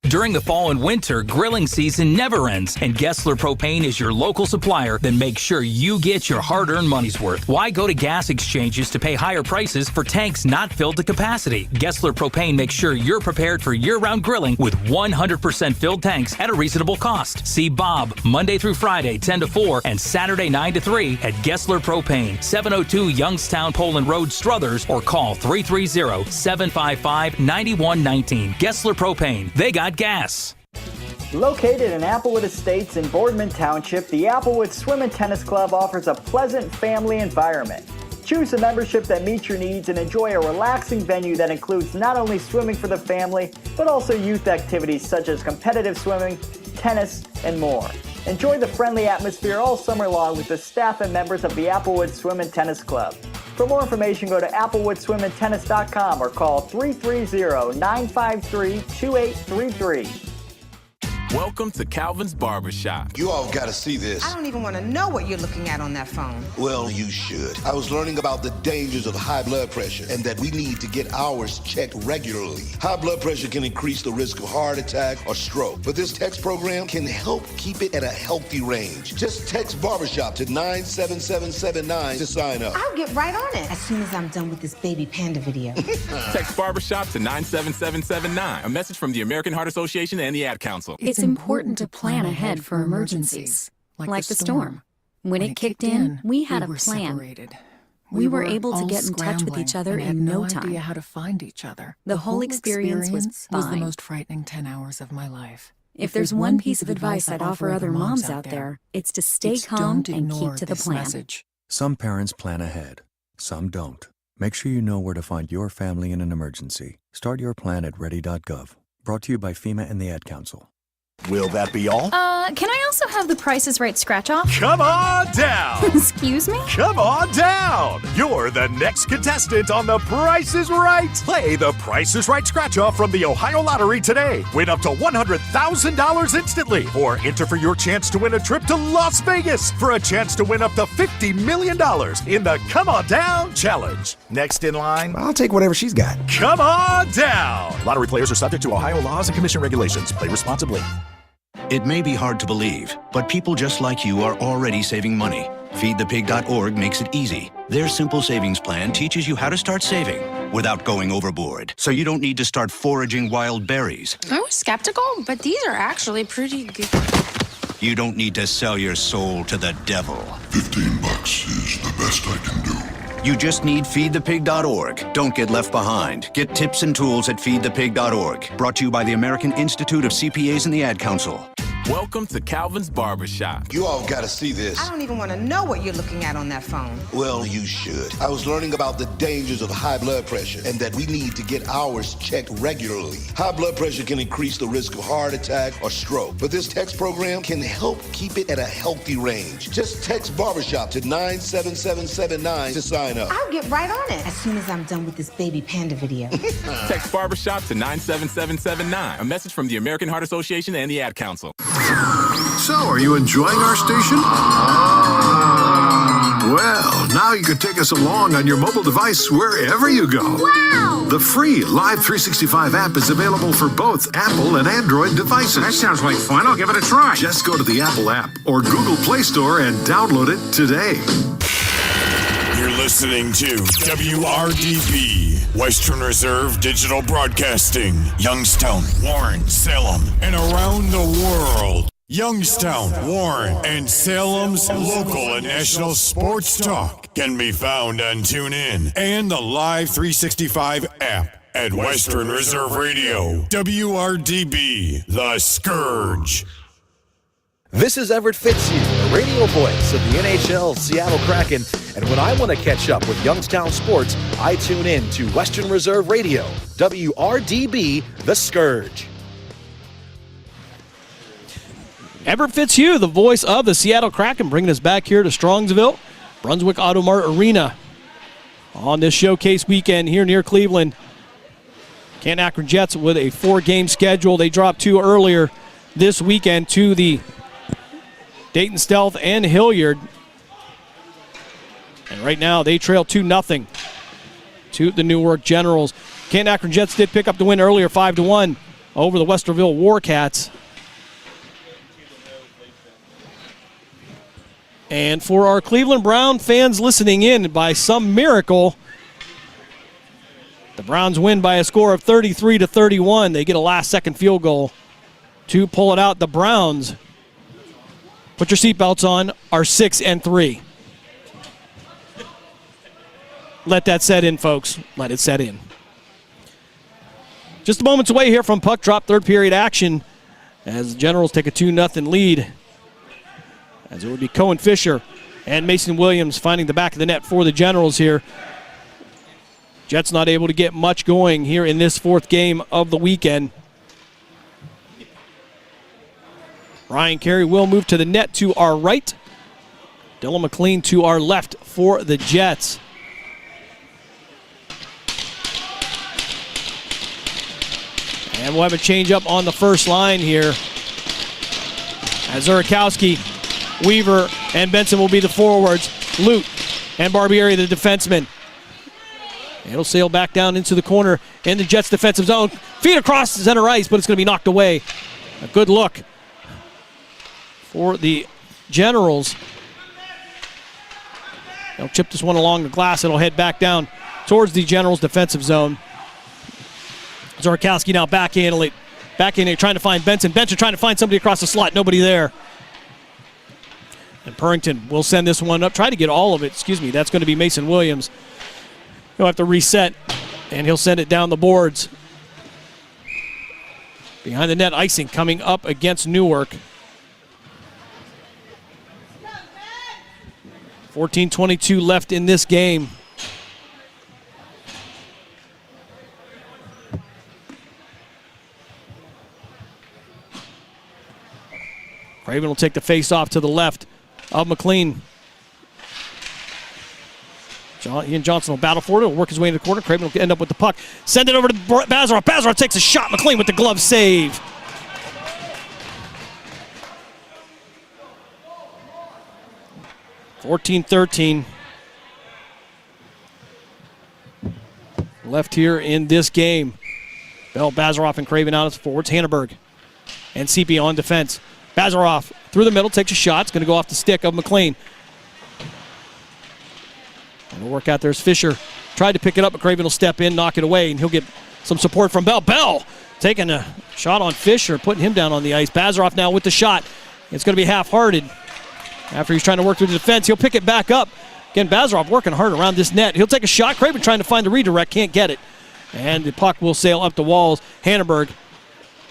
During the fall and winter, grilling season never ends, and Gessler Propane is your local supplier. Then make sure you get your hard-earned money's worth. Why go to gas exchanges to pay higher prices for tanks not filled to capacity? Gessler Propane makes sure you're prepared for year-round grilling with 100% filled tanks at a reasonable cost. See Bob Monday through Friday, 10 to 4, and Saturday, 9 to 3 at Gessler Propane, 702 Youngstown Poland Road, Struthers, or call 330-755-9119. Gessler Propane. They got gas. Located in Applewood Estates in Boardman Township, the Applewood Swim and Tennis Club offers a pleasant family environment. Choose a membership that meets your needs and enjoy a relaxing venue that includes not only swimming for the family, but also youth activities such as competitive swimming, tennis, and more. Enjoy the friendly atmosphere all summer long with the staff and members of the Applewood Swim and Tennis Club. For more information, go to applewoodswimandtennis.com or call 330-953-2833. Welcome to Calvin's Barbershop. You all gotta see this. I don't even want to know what you're looking at on that phone. Well, you should. I was learning about the dangers of high blood pressure and that we need to get ours checked regularly. High blood pressure can increase the risk of heart attack or stroke, but this text program can help keep it at a healthy range. Just text Barbershop to 97779 to sign up. I'll get right on it as soon as I'm done with this baby panda video. Text Barbershop to 97779. A message from the American Heart Association and the Ad Council. It's important to plan ahead for emergencies, like the storm. When it kicked in, we had a plan. Separated. We were able to get in touch with each other in no time. Idea how to find each other. The whole experience was fine. the most frightening 10 hours of my life. If there's one piece of advice I'd offer other moms out there, it's to stay calm and keep to the plan. Message. Some parents plan ahead, some don't. Make sure you know where to find your family in an emergency. Start your plan at ready.gov. Brought to you by FEMA and the Ad Council. Will that be all? Can I also have the Price is Right scratch off? Come on down! Excuse me? Come on down! You're the next contestant on The Price is Right! Play The Price is Right scratch-off from the Ohio Lottery today. Win up to $100,000 instantly. Or enter for your chance to win a trip to Las Vegas for a chance to win up to $50 million in the Come On Down Challenge. Next in line, I'll take whatever she's got. Come on down! Lottery players are subject to Ohio laws and commission regulations. Play responsibly. It may be hard to believe, but people just like you are already saving money. FeedThePig.org makes it easy. Their simple savings plan teaches you how to start saving without going overboard. So you don't need to start foraging wild berries. I was skeptical, but these are actually pretty good. You don't need to sell your soul to the devil. $15 is the best I can do. You just need FeedThePig.org. Don't get left behind. Get tips and tools at FeedThePig.org. Brought to you by the American Institute of CPAs and the Ad Council. Welcome to Calvin's Barbershop. You all gotta see this. I don't even want to know what you're looking at on that phone. Well, you should. I was learning about the dangers of high blood pressure and that we need to get ours checked regularly. High blood pressure can increase the risk of heart attack or stroke, but this text program can help keep it at a healthy range. Just text Barbershop to 97779 to sign up. I'll get right on it as soon as I'm done with this baby panda video. Text Barbershop to 97779. A message from the American Heart Association and the Ad Council. So, are you enjoying our station? Well, now you can take us along on your mobile device wherever you go. Wow! The free Live 365 app is available for both Apple and Android devices. That sounds like fun. I'll give it a try. Just go to the Apple app or Google Play Store and download it today. You're listening to WRDB, Western Reserve Digital Broadcasting, Youngstown, Warren, Salem, and around the world. Youngstown, Warren, and Salem's local and national sports talk can be found on TuneIn and the Live 365 app at Western Reserve Radio. WRDB, The Scourge. This is Everett Fitzhugh, the radio voice of the NHL Seattle Kraken, and when I want to catch up with Youngstown sports, I tune in to Western Reserve Radio, WRDB, The Scourge. Everett Fitzhugh, the voice of the Seattle Kraken, bringing us back here to Strongsville, Brunswick Auto Mart Arena on this showcase weekend here near Cleveland. Canton-Akron Jets with a 4-game schedule. They dropped 2 earlier this weekend to the Dayton Stealth and Hilliard. And right now they trail 2-0 to the Newark Generals. Canton-Akron Jets did pick up the win earlier, 5-1 over the Westerville Warcats. And for our Cleveland Brown fans listening in, by some miracle, the Browns win by a score of 33-31. They get a last-second field goal to pull it out. The Browns, put your seatbelts on, are 6-3. Let that set in, folks. Let it set in. Just a moments away here from puck drop, third period action, as the Generals take a 2-0 lead. As it would be Cohen Fisher and Mason Williams finding the back of the net for the Generals here. Jets not able to get much going here in this 4th game of the weekend. Ryan Carey will move to the net to our right. Dylan McLean to our left for the Jets. And we'll have a change up on the first line here. As Zurakowski, Weaver, and Benson will be the forwards. Lute and Barbieri the defensemen. It'll sail back down into the corner in the Jets' defensive zone. Feed across center ice, but it's going to be knocked away. A good look for the Generals. They'll chip this one along the glass. It'll head back down towards the Generals' defensive zone. Zurakowski now backhand it, trying to find Benson. Benson trying to find somebody across the slot. Nobody there. And Purrington will send this one up. Try to get all of it. That's going to be Mason Williams. He'll have to reset, and he'll send it down the boards. Behind the net, icing coming up against Newark. 14:22 left in this game. Craven will take the face-off to the left of McLean. Ian Johnson will battle for it. He'll work his way into the corner. Craven will end up with the puck. Send it over to Bazaroff. Bazaroff takes a shot. McLean with the glove save. (14-13). Left here in this game. Bell, Bazaroff, and Craven out as forwards. Hanneberg and CP on defense. Bazaroff through the middle, takes a shot. It's going to go off the stick of McLean. And we'll work out there's Fisher. Tried to pick it up, but Craven will step in, knock it away, and he'll get some support from Bell. Bell taking a shot on Fisher, putting him down on the ice. Bazaroff now with the shot. It's going to be half-hearted. After he's trying to work through the defense, he'll pick it back up. Again, Bazaroff working hard around this net. He'll take a shot. Craven trying to find the redirect, can't get it. And the puck will sail up the walls. Hanneberg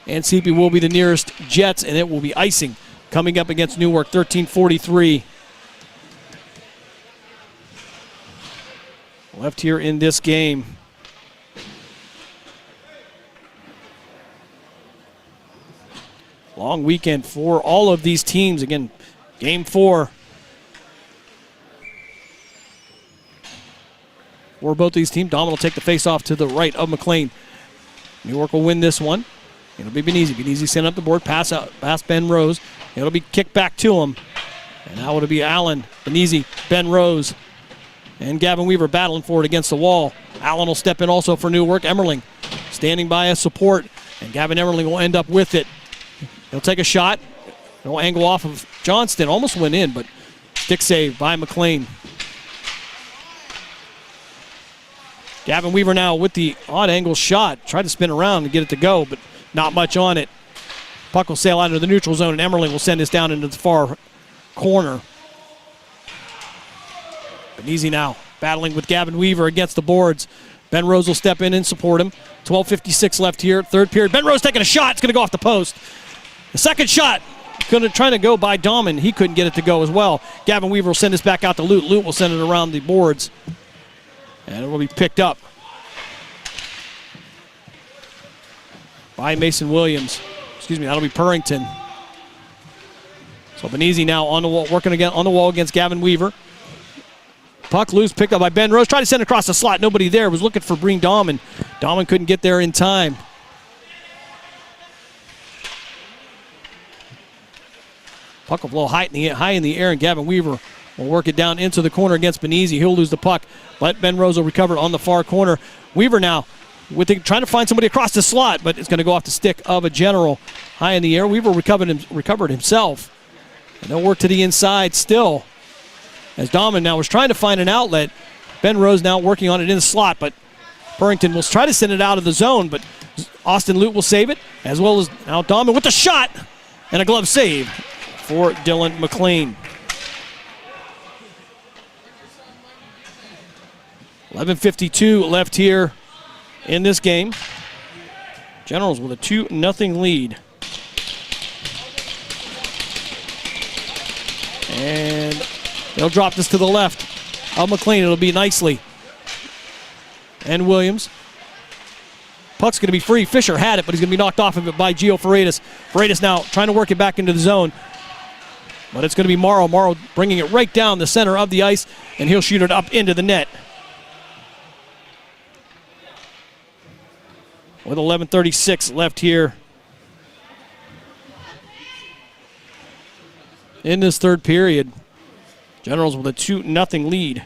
and CP will be the nearest Jets, and it will be icing coming up against Newark, 13:43. Left here in this game. Long weekend for all of these teams. Again, game 4. For both these teams, Dahman will take the face-off to the right of McLean. Newark will win this one. It'll be Benizzi. Benizzi sent up the board, pass out, past Ben Rose. It'll be kicked back to him. And now it'll be Allen, Benizzi, Ben Rose, and Gavin Weaver battling for it against the wall. Allen will step in also for Newark. Emmerling standing by as support, and Gavin Emmerling will end up with it. He'll take a shot. He'll angle off of Johnston. Almost went in, but stick save by McLean. Gavin Weaver now with the odd angle shot. Tried to spin around to get it to go, but not much on it. Puck will sail out into the neutral zone, and Emmerling will send this down into the far corner. Benizzi now battling with Gavin Weaver against the boards. Ben Rose will step in and support him. 12:56 left here, third period. Ben Rose taking a shot. It's going to go off the post. The second shot trying to go by Dahman. He couldn't get it to go as well. Gavin Weaver will send this back out to Lute. Lute will send it around the boards. And it will be picked up by Mason Williams. Excuse me, that'll be Purrington. So Benizzi now on the wall, working again on the wall against Gavin Weaver. Puck loose, picked up by Ben Rose. Tried to send it across the slot. Nobody there. Was looking for Breen Dahman. Dahman couldn't get there in time. Puck will blow high in the air, and Gavin Weaver will work it down into the corner against Benizzi. He'll lose the puck, but Ben Rose will recover it on the far corner. Weaver now trying to find somebody across the slot, but it's going to go off the stick of a general high in the air. Weaver recovered himself. And they'll work to the inside still. As Dahman now was trying to find an outlet. Ben Rose now working on it in the slot, but Purrington will try to send it out of the zone, but Austin Lute will save it, as well as now Dahman with the shot and a glove save for Dylan McLean. 11:52 left here in this game. Generals with a 2-0 lead. And they'll drop this to the left of McLean. It'll be Nicely and Williams. Puck's going to be free. Fisher had it, but he's going to be knocked off of it by Gio Freitas. Freitas now trying to work it back into the zone. But it's going to be Morrow. Morrow bringing it right down the center of the ice, and he'll shoot it up into the net. With 11:36 left here in this third period. Generals with a 2-0 lead.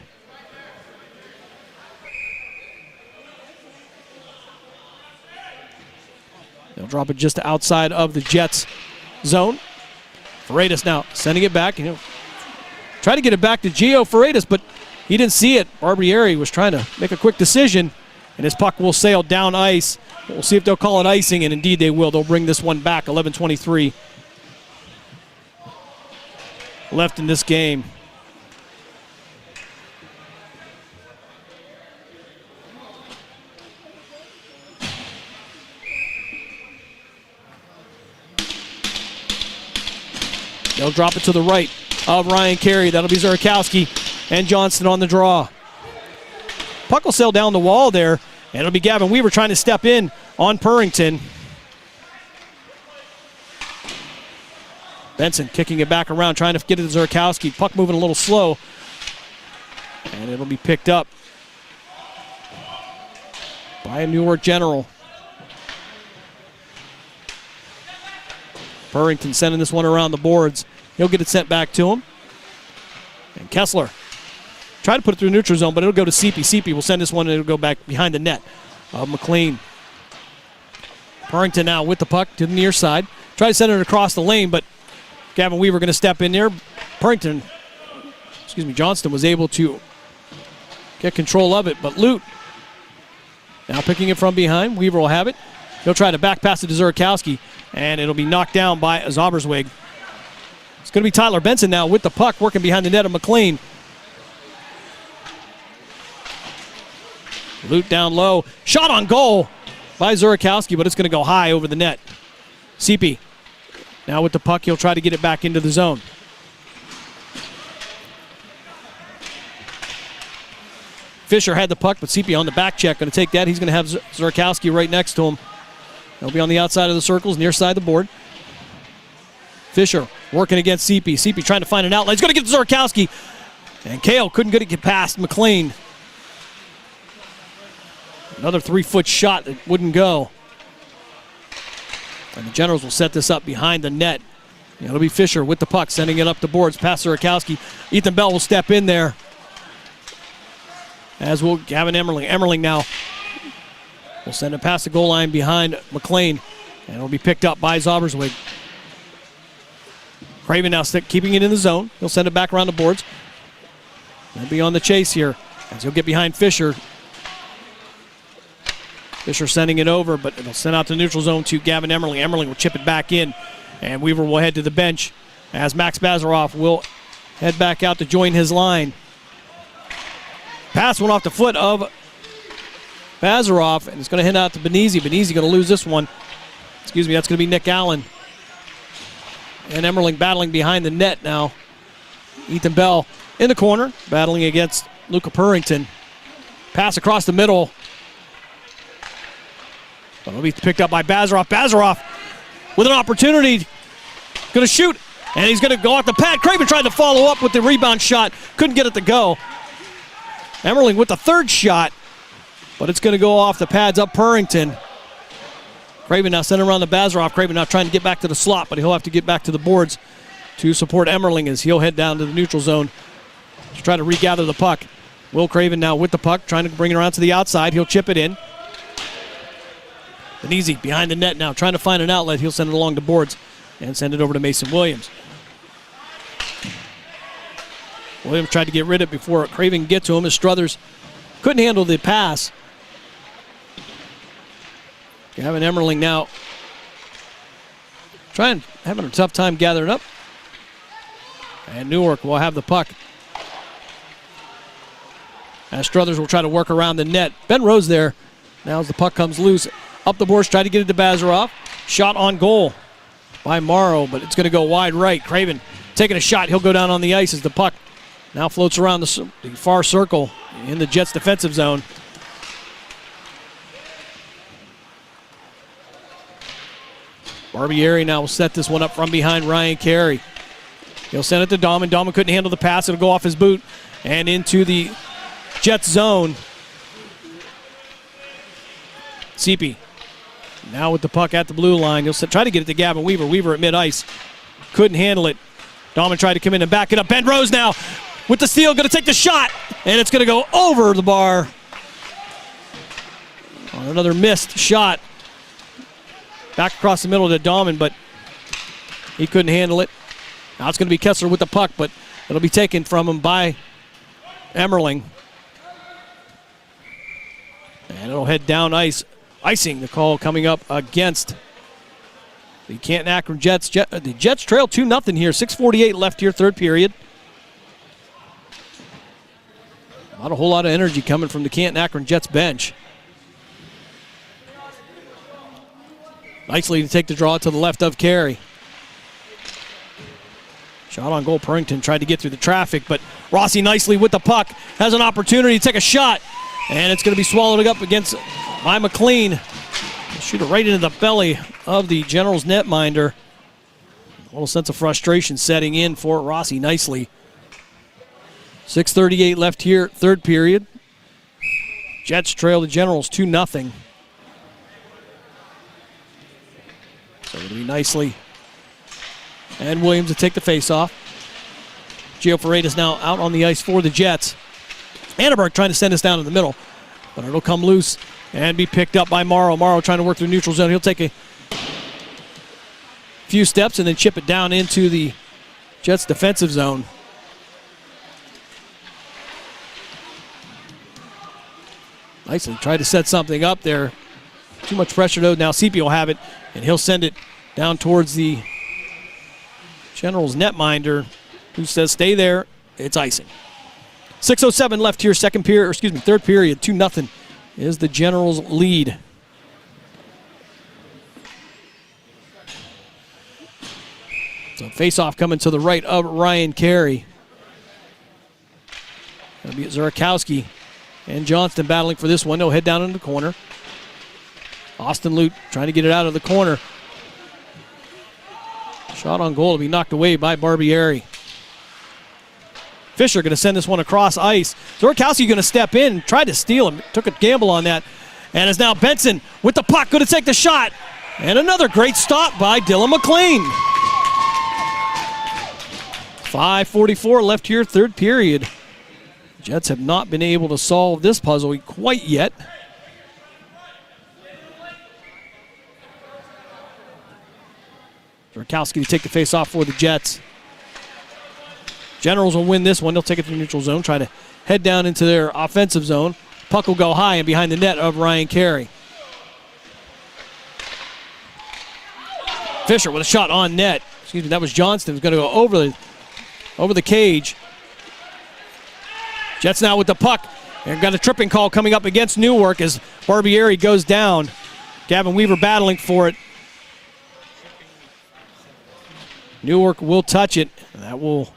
They'll drop it just outside of the Jets zone. Freitas now sending it back. Try to get it back to Gio Freitas, but he didn't see it. Barbieri was trying to make a quick decision, and his puck will sail down ice. We'll see if they'll call it icing, and indeed they will. They'll bring this one back. 11:23 left in this game. They'll drop it to the right of Ryan Carey. That'll be Zurkowski and Johnston on the draw. Puck will sail down the wall there, and it'll be Gavin Weaver trying to step in on Purrington. Benson kicking it back around, trying to get it to Zurkowski. Puck moving a little slow. And it'll be picked up by a Newark General. Purrington sending this one around the boards. He'll get it sent back to him. And Kessler tried to put it through neutral zone, but it'll go to Seepy. Seepy will send this one and it'll go back behind the net of McLean. Purrington now with the puck to the near side. Try to send it across the lane, but Gavin Weaver going to step in there. Johnston was able to get control of it, but Lute now picking it from behind. Weaver will have it. He'll try to back pass it to Zurkowski, and it'll be knocked down by Zauberswig. It's going to be Tyler Benson now with the puck, working behind the net of McLean. Lute down low. Shot on goal by Zurkowski, but it's going to go high over the net. Seepy now with the puck. He'll try to get it back into the zone. Fisher had the puck, but Seepy on the back check. Going to take that. He's going to have Zurkowski right next to him. He'll be on the outside of the circles, near side of the board. Fisher working against Seepy. Seepy trying to find an outlet. He's going to get to Zurkowski. And Kale couldn't get it past McLean. Another 3-foot shot that wouldn't go. And the Generals will set this up behind the net. It'll be Fisher with the puck, sending it up the boards past Zurkowski. Ethan Bell will step in there. As will Gavin Emmerling. Emmerling now will send it past the goal line behind McLean. And it'll be picked up by Zauberswig. Craven now keeping it in the zone. He'll send it back around the boards. He'll be on the chase here as he'll get behind Fisher. Fisher sending it over, but it'll send out to neutral zone to Gavin Emmerling. Emmerling will chip it back in, and Weaver will head to the bench as Max Bazaroff will head back out to join his line. Pass went off the foot of Bazaroff, and it's going to head out to Benezi. Benezi going to lose this one. That's going to be Nick Allen. And Emmerling battling behind the net now. Ethan Bell in the corner, battling against Luca Purrington. Pass across the middle. It'll be picked up by Bazaroff. Bazaroff with an opportunity. Going to shoot, and he's going to go off the pad. Craven tried to follow up with the rebound shot. Couldn't get it to go. Emmerling with the third shot, but it's going to go off the pads up Purrington. Craven now sending around the Bazaroff. Craven now trying to get back to the slot, but he'll have to get back to the boards to support Emmerling as he'll head down to the neutral zone to try to regather the puck. Will Craven now with the puck, trying to bring it around to the outside. He'll chip it in. Benezi behind the net now, trying to find an outlet. He'll send it along the boards and send it over to Mason Williams. Williams tried to get rid of it before Craven could get to him as Struthers couldn't handle the pass. Gavin Emmerling now having a tough time gathering up. And Newark will have the puck. As Struthers will try to work around the net. Ben Rose there. Now as the puck comes loose. Up the boards, try to get it to Bazaroff. Shot on goal by Morrow, but it's going to go wide right. Craven taking a shot. He'll go down on the ice as the puck now floats around the far circle in the Jets' defensive zone. Barbieri now will set this one up from behind Ryan Carey. He'll send it to Dahman. Dahman couldn't handle the pass. It'll go off his boot and into the Jets zone. Seepy now with the puck at the blue line. He'll try to get it to Gavin Weaver. Weaver at mid-ice. Couldn't handle it. Dahman tried to come in and back it up. Ben Rose now with the steal. Going to take the shot. And it's going to go over the bar. On another missed shot. Back across the middle to Dahman, but he couldn't handle it. Now it's going to be Kessler with the puck, but it'll be taken from him by Emmerling. And it'll head down ice. Icing the call coming up against the Canton-Akron Jets. The Jets trail 2-0 here. 6:48 left here, third period. Not a whole lot of energy coming from the Canton-Akron Jets bench. Nicely to take the draw to the left of Carey. Shot on goal. Purrington tried to get through the traffic, but Rossi nicely with the puck. Has an opportunity to take a shot. And it's going to be swallowed up against by McLean. Shoot it right into the belly of the Generals netminder. A little sense of frustration setting in for Rossi nicely. 6:38 left here, third period. Jets trail the Generals 2-0. So it'll be nicely. And Williams to take the face-off. Gio Ferreira's now out on the ice for the Jets. Annenberg trying to send us down in the middle, but it'll come loose and be picked up by Morrow. Morrow trying to work through neutral zone. He'll take a few steps and then chip it down into the Jets defensive zone. Nicely tried to set something up there. Too much pressure though. Now CP will have it, and he'll send it down towards the Generals netminder, who says stay there. It's icing. 6:07 left here, third period. 2-0 is the Generals' lead. So face-off coming to the right of Ryan Carey. That'll be Zurakowski and Johnston battling for this one. They'll head down in the corner. Austin Lute trying to get it out of the corner. Shot on goal to be knocked away by Barbieri. Fisher going to send this one across ice. Zurakowski going to step in, tried to steal him, took a gamble on that. And is now Benson with the puck, going to take the shot. And another great stop by Dylan McLean. 5:44 left here, third period. Jets have not been able to solve this puzzle quite yet. Zurakowski to take the face off for the Jets. Generals will win this one. They'll take it to the neutral zone, try to head down into their offensive zone. Puck will go high and behind the net of Ryan Carey. Fisher with a shot on net. Excuse me, that was Johnston. Who's going to go over the cage. Jets now with the puck. They've got a tripping call coming up against Newark as Barbieri goes down. Gavin Weaver battling for it. Newark will touch it. That will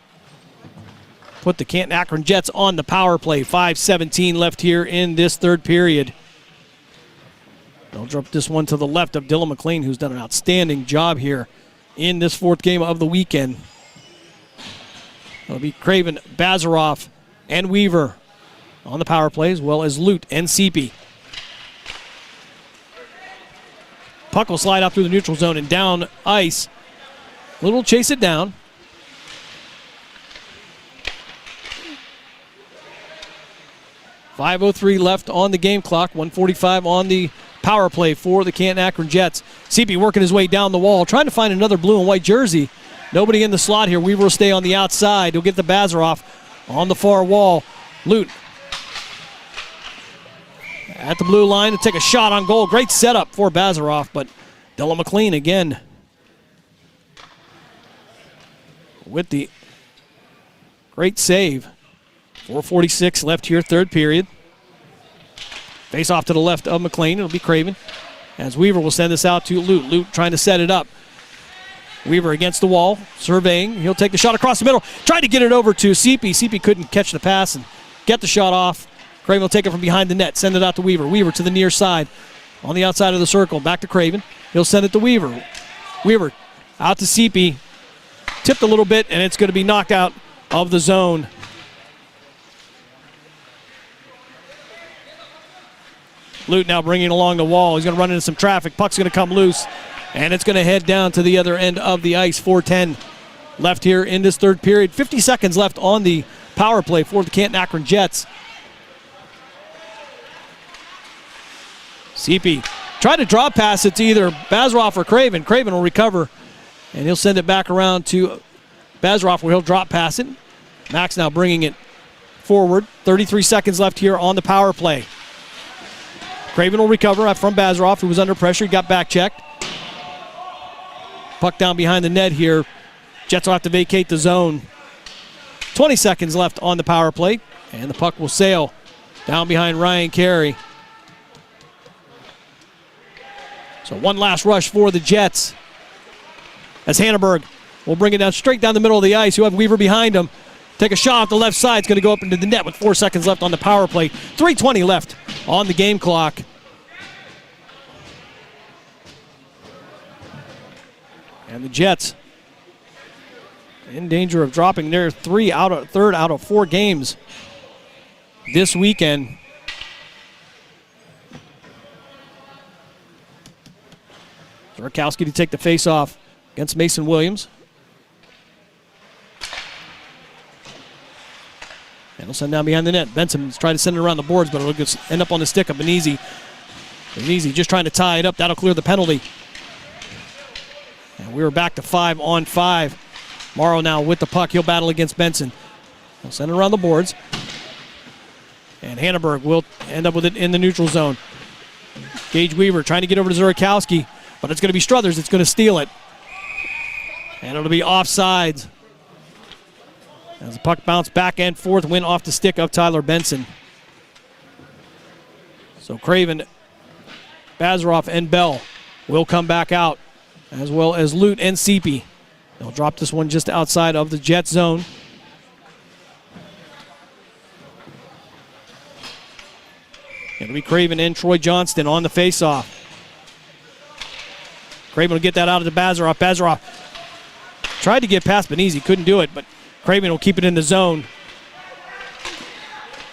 put the Canton-Akron Jets on the power play. 5:17 left here in this third period. They'll drop this one to the left of Dylan McLean, who's done an outstanding job here in this fourth game of the weekend. It'll be Craven, Bazaroff, and Weaver on the power play, as well as Lute and Seepy. Puck will slide out through the neutral zone and down ice. Little chase it down. .503 left on the game clock. 1:45 on the power play for the Canton-Akron Jets. Seepy working his way down the wall, trying to find another blue and white jersey. Nobody in the slot here. Weaver will stay on the outside. He'll get the Bazaroff on the far wall. Lute at the blue line to take a shot on goal. Great setup for Bazaroff, but Dylan McLean again with the great save. 4:46 left here, third period. Face off to the left of McLean. It'll be Craven as Weaver will send this out to Lute. Lute trying to set it up. Weaver against the wall, surveying. He'll take the shot across the middle. Tried to get it over to Seepy. Seepy couldn't catch the pass and get the shot off. Craven will take it from behind the net, send it out to Weaver. Weaver to the near side on the outside of the circle. Back to Craven. He'll send it to Weaver. Weaver out to Seepy. Tipped a little bit, and it's going to be knocked out of the zone. Lute now bringing along the wall. He's going to run into some traffic. Puck's going to come loose, and it's going to head down to the other end of the ice. 4:10 left here in this third period. 50 seconds left on the power play for the Canton-Akron Jets. CP tried to draw pass it to either Bazaroff or Craven. Craven will recover, and he'll send it back around to Bazaroff where he'll drop pass it. Max now bringing it forward. 33 seconds left here on the power play. Craven will recover from Bazaroff, who was under pressure. He got back checked. Puck down behind the net here. Jets will have to vacate the zone. 20 seconds left on the power play, and the puck will sail down behind Ryan Carey. So one last rush for the Jets as Hanneberg will bring it down straight down the middle of the ice. You have Weaver behind him. Take a shot off the left side. It's going to go up into the net with 4 seconds left on the power play. 3:20 left on the game clock. And the Jets in danger of dropping their third out of 4 games this weekend. Zorkowski to take the face-off against Mason Williams. And he'll send down behind the net. Benson's trying to send it around the boards, but it'll just end up on the stick of Benezi. Benezi just trying to tie it up. That'll clear the penalty. And we were back to 5-on-5. Morrow now with the puck. He'll battle against Benson. He'll send it around the boards. And Hanneberg will end up with it in the neutral zone. Gage Weaver trying to get over to Zorkowski, but it's going to be Struthers that's going to steal it. And it'll be offsides. As the puck bounced back and forth, went off the stick of Tyler Benson. So Craven, Bazaroff, and Bell will come back out, as well as Lute and Seepy. They'll drop this one just outside of the Jet zone. It'll be Craven and Troy Johnston on the faceoff. Craven will get that out of the Bazaroff. Bazaroff tried to get past Benezi, couldn't do it, but Craven will keep it in the zone.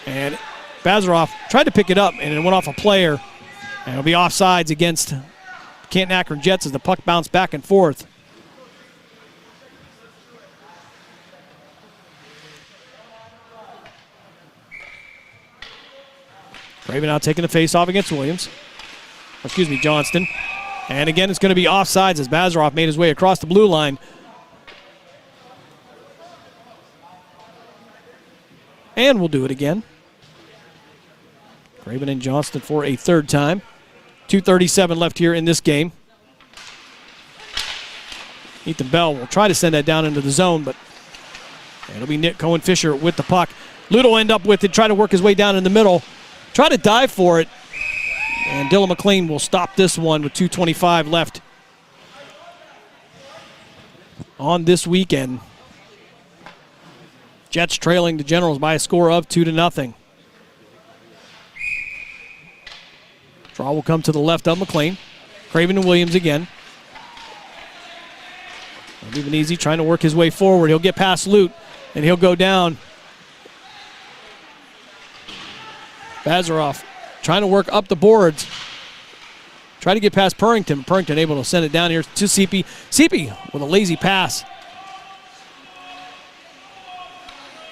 And Bazaroff tried to pick it up, and it went off a player. And it'll be offsides against Canton-Akron Jets as the puck bounced back and forth. Craven now taking the face-off against Williams. Johnston. And again, it's going to be offsides as Bazaroff made his way across the blue line. And we'll do it again. Craven and Johnston for a third time. 2:37 left here in this game. Ethan Bell will try to send that down into the zone, but it'll be Nick Cohen-Fisher with the puck. Lute will end up with it, try to work his way down in the middle. Try to dive for it. And Dylan McLean will stop this one with 2:25 left on this weekend. Jets trailing the Generals by a score of 2-0. Draw will come to the left of McLean. Craven and Williams again. It'll be easy trying to work his way forward. He'll get past Lute, and he'll go down. Bazaroff trying to work up the boards. Try to get past Purrington. Purrington able to send it down here to Seepy. Seepy with a lazy pass.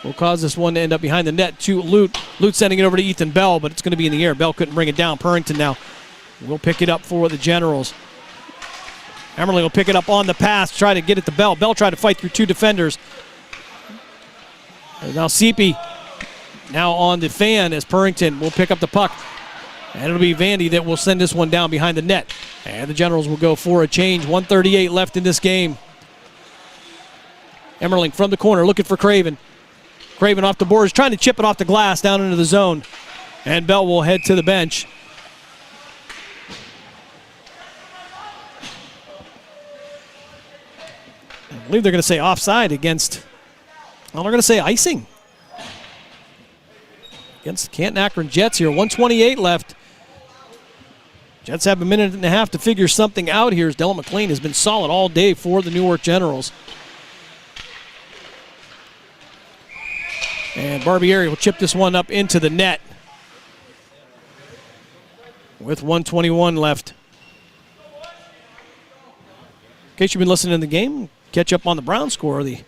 Will cause this one to end up behind the net to Lute. Lute sending it over to Ethan Bell, but it's going to be in the air. Bell couldn't bring it down. Purrington now will pick it up for the Generals. Emmerling will pick it up on the pass, try to get it to Bell. Bell tried to fight through 2 defenders. And now Seepy now on the fan as Purrington will pick up the puck. And it'll be Vandy that will send this one down behind the net. And the Generals will go for a change. 1:38 left in this game. Emmerling from the corner looking for Craven. Craven off the boards, trying to chip it off the glass down into the zone. And Bell will head to the bench. I believe they're going to say offside against, well, they're going to say icing against Canton-Akron Jets here. 1:28 left. Jets have a minute and a half to figure something out here as Dylan McLean has been solid all day for the Newark Generals. And Barbieri will chip this one up into the net with 1:21 left. In case you've been listening to the game, catch up on the Browns score. The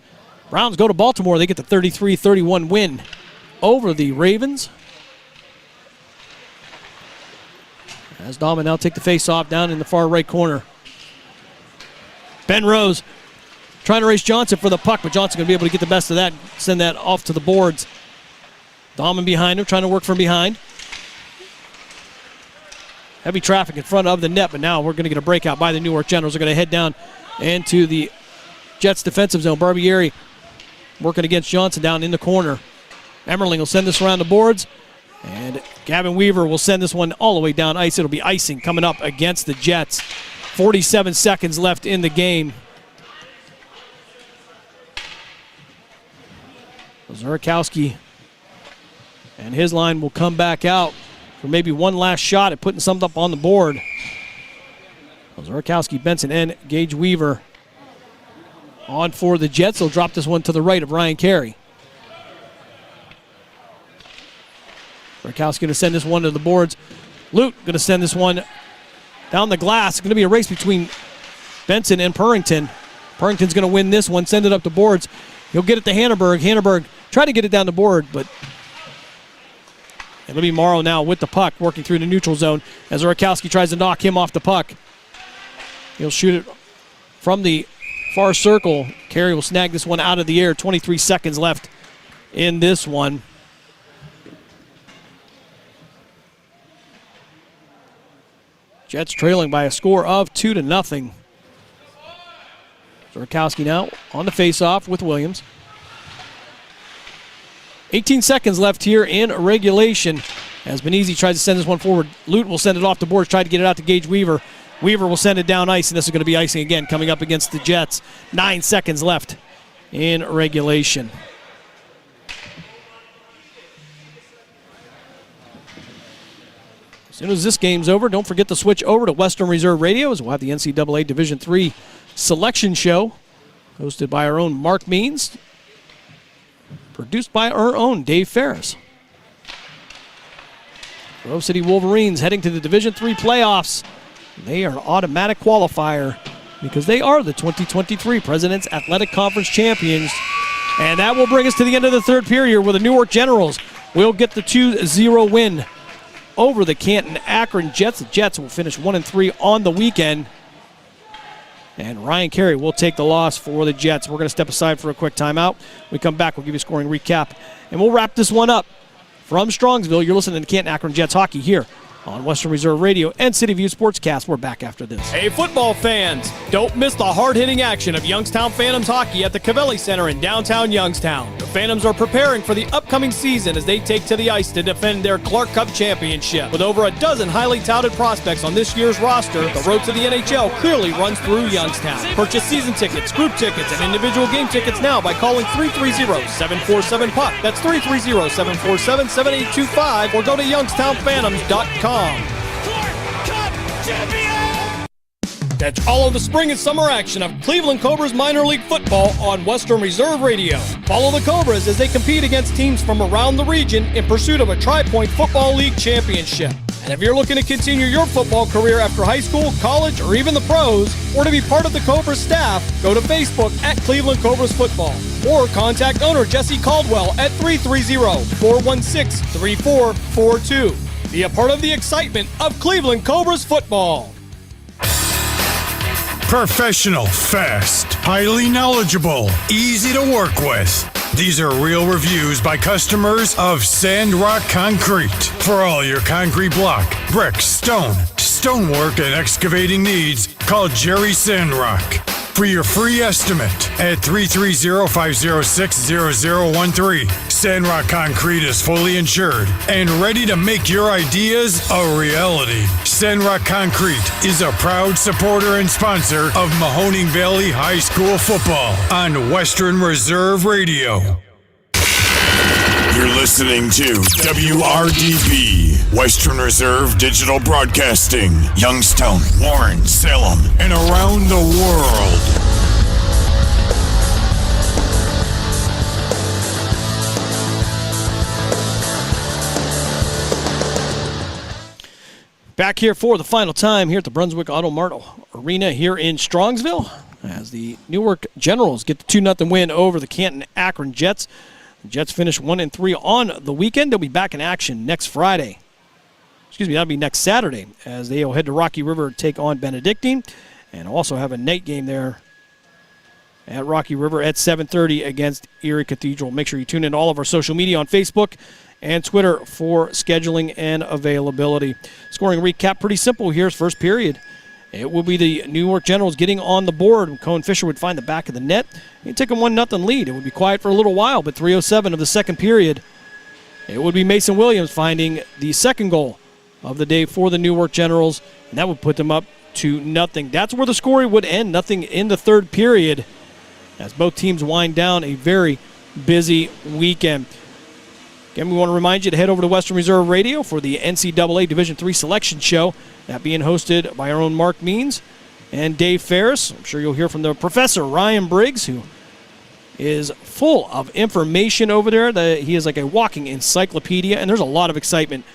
Browns go to Baltimore. They get the 33-31 win over the Ravens. As Dahman now take the face-off down in the far right corner. Ben Rose trying to race Johnson for the puck, but Johnson going to be able to get the best of that, send that off to the boards. Dahman behind him, trying to work from behind. Heavy traffic in front of the net, but now we're going to get a breakout by the Newark Generals. They're going to head down into the Jets defensive zone. Barbieri working against Johnson down in the corner. Emmerling will send this around the boards, and Gavin Weaver will send this one all the way down ice. It'll be icing coming up against the Jets. 47 seconds left in the game. Zorkowski and his line will come back out for maybe one last shot at putting something up on the board. Zorkowski, Benson, and Gage Weaver on for the Jets. They'll drop this one to the right of Ryan Carey. Rakowski going to send this one to the boards. Lute going to send this one down the glass. It's going to be a race between Benson and Purrington. Purrington's going to win this one, send it up the boards. He'll get it to Hannenberg. Hannenberg tried to get it down the board, but it'll be Morrow now with the puck, working through the neutral zone as Rakowski tries to knock him off the puck. He'll shoot it from the far circle. Carey will snag this one out of the air. 23 seconds left in this one. Jets trailing by a score of 2-0. Rakowski now on the faceoff with Williams. 18 seconds left here in regulation as Benizzi tries to send this one forward. Lute will send it off the boards, try to get it out to Gage Weaver. Weaver will send it down ice, and this is going to be icing again coming up against the Jets. 9 seconds left in regulation. As soon as this game's over, don't forget to switch over to Western Reserve Radio as we'll have the NCAA Division III selection show hosted by our own Mark Means, produced by our own Dave Ferris. Grove City Wolverines heading to the Division III playoffs. They are an automatic qualifier because they are the 2023 President's Athletic Conference champions. And that will bring us to the end of the third period where the Newark Generals will get the 2-0 win over the Canton-Akron Jets. The Jets will finish 1-3 on the weekend. And Ryan Carey will take the loss for the Jets. We're going to step aside for a quick timeout. When we come back, we'll give you a scoring recap. And we'll wrap this one up. From Strongsville, you're listening to Canton-Akron Jets hockey here on Western Reserve Radio and CityView Sportscast. We're back after this. Hey, football fans, don't miss the hard-hitting action of Youngstown Phantoms hockey at the Cavelli Center in downtown Youngstown. The Phantoms are preparing for the upcoming season as they take to the ice to defend their Clark Cup championship. With over a dozen highly touted prospects on this year's roster, the road to the NHL clearly runs through Youngstown. Purchase season tickets, group tickets, and individual game tickets now by calling 330-747-PUCK. That's 330-747-7825 or go to youngstownphantoms.com. Catch all of the spring and summer action of Cleveland Cobras minor league football on Western Reserve Radio. Follow the Cobras as they compete against teams from around the region in pursuit of a Tri-Point Football League championship. And if you're looking to continue your football career after high school, college, or even the pros, or to be part of the Cobras staff, go to Facebook at Cleveland Cobras Football or contact owner Jesse Caldwell at 330-416-3442. Be a part of the excitement of Cleveland Cobras football. Professional, fast, highly knowledgeable, easy to work with. These are real reviews by customers of Sandrock Concrete. For all your concrete block, brick, stone, stonework, and excavating needs, call Jerry Sandrock. For your free estimate at 330-506-0013. Sandrock Concrete is fully insured and ready to make your ideas a reality. Sandrock Concrete is a proud supporter and sponsor of Mahoning Valley High School football on Western Reserve Radio. You're listening to WRDB, Western Reserve Digital Broadcasting, Youngstown, Warren, Salem, and around the world. Back here for the final time here at the Brunswick Auto Mart Arena here in Strongsville as the Newark Generals get the 2-0 win over the Canton-Akron Jets. The Jets finish 1-3 on the weekend. They'll be back in action next Friday. That'll be next Saturday as they'll head to Rocky River to take on Benedictine and also have a night game there at Rocky River at 7:30 against Erie Cathedral. Make sure you tune in to all of our social media on Facebook and Twitter for scheduling and availability. Scoring recap, pretty simple here. First period, it will be the Newark Generals getting on the board. Cohen Fisher would find the back of the net. He'd take a 1-0 lead. It would be quiet for a little while, but 3:07 of the second period, it would be Mason Williams finding the second goal of the day for the Newark Generals, and that would put them up 2-0. That's where the scoring would end. Nothing in the third period as both teams wind down a very busy weekend. Again, we want to remind you to head over to Western Reserve Radio for the NCAA Division III selection show. That being hosted by our own Mark Means and Dave Ferris. I'm sure you'll hear from the professor, Ryan Briggs, who is full of information over there. He is like a walking encyclopedia, and there's a lot of excitement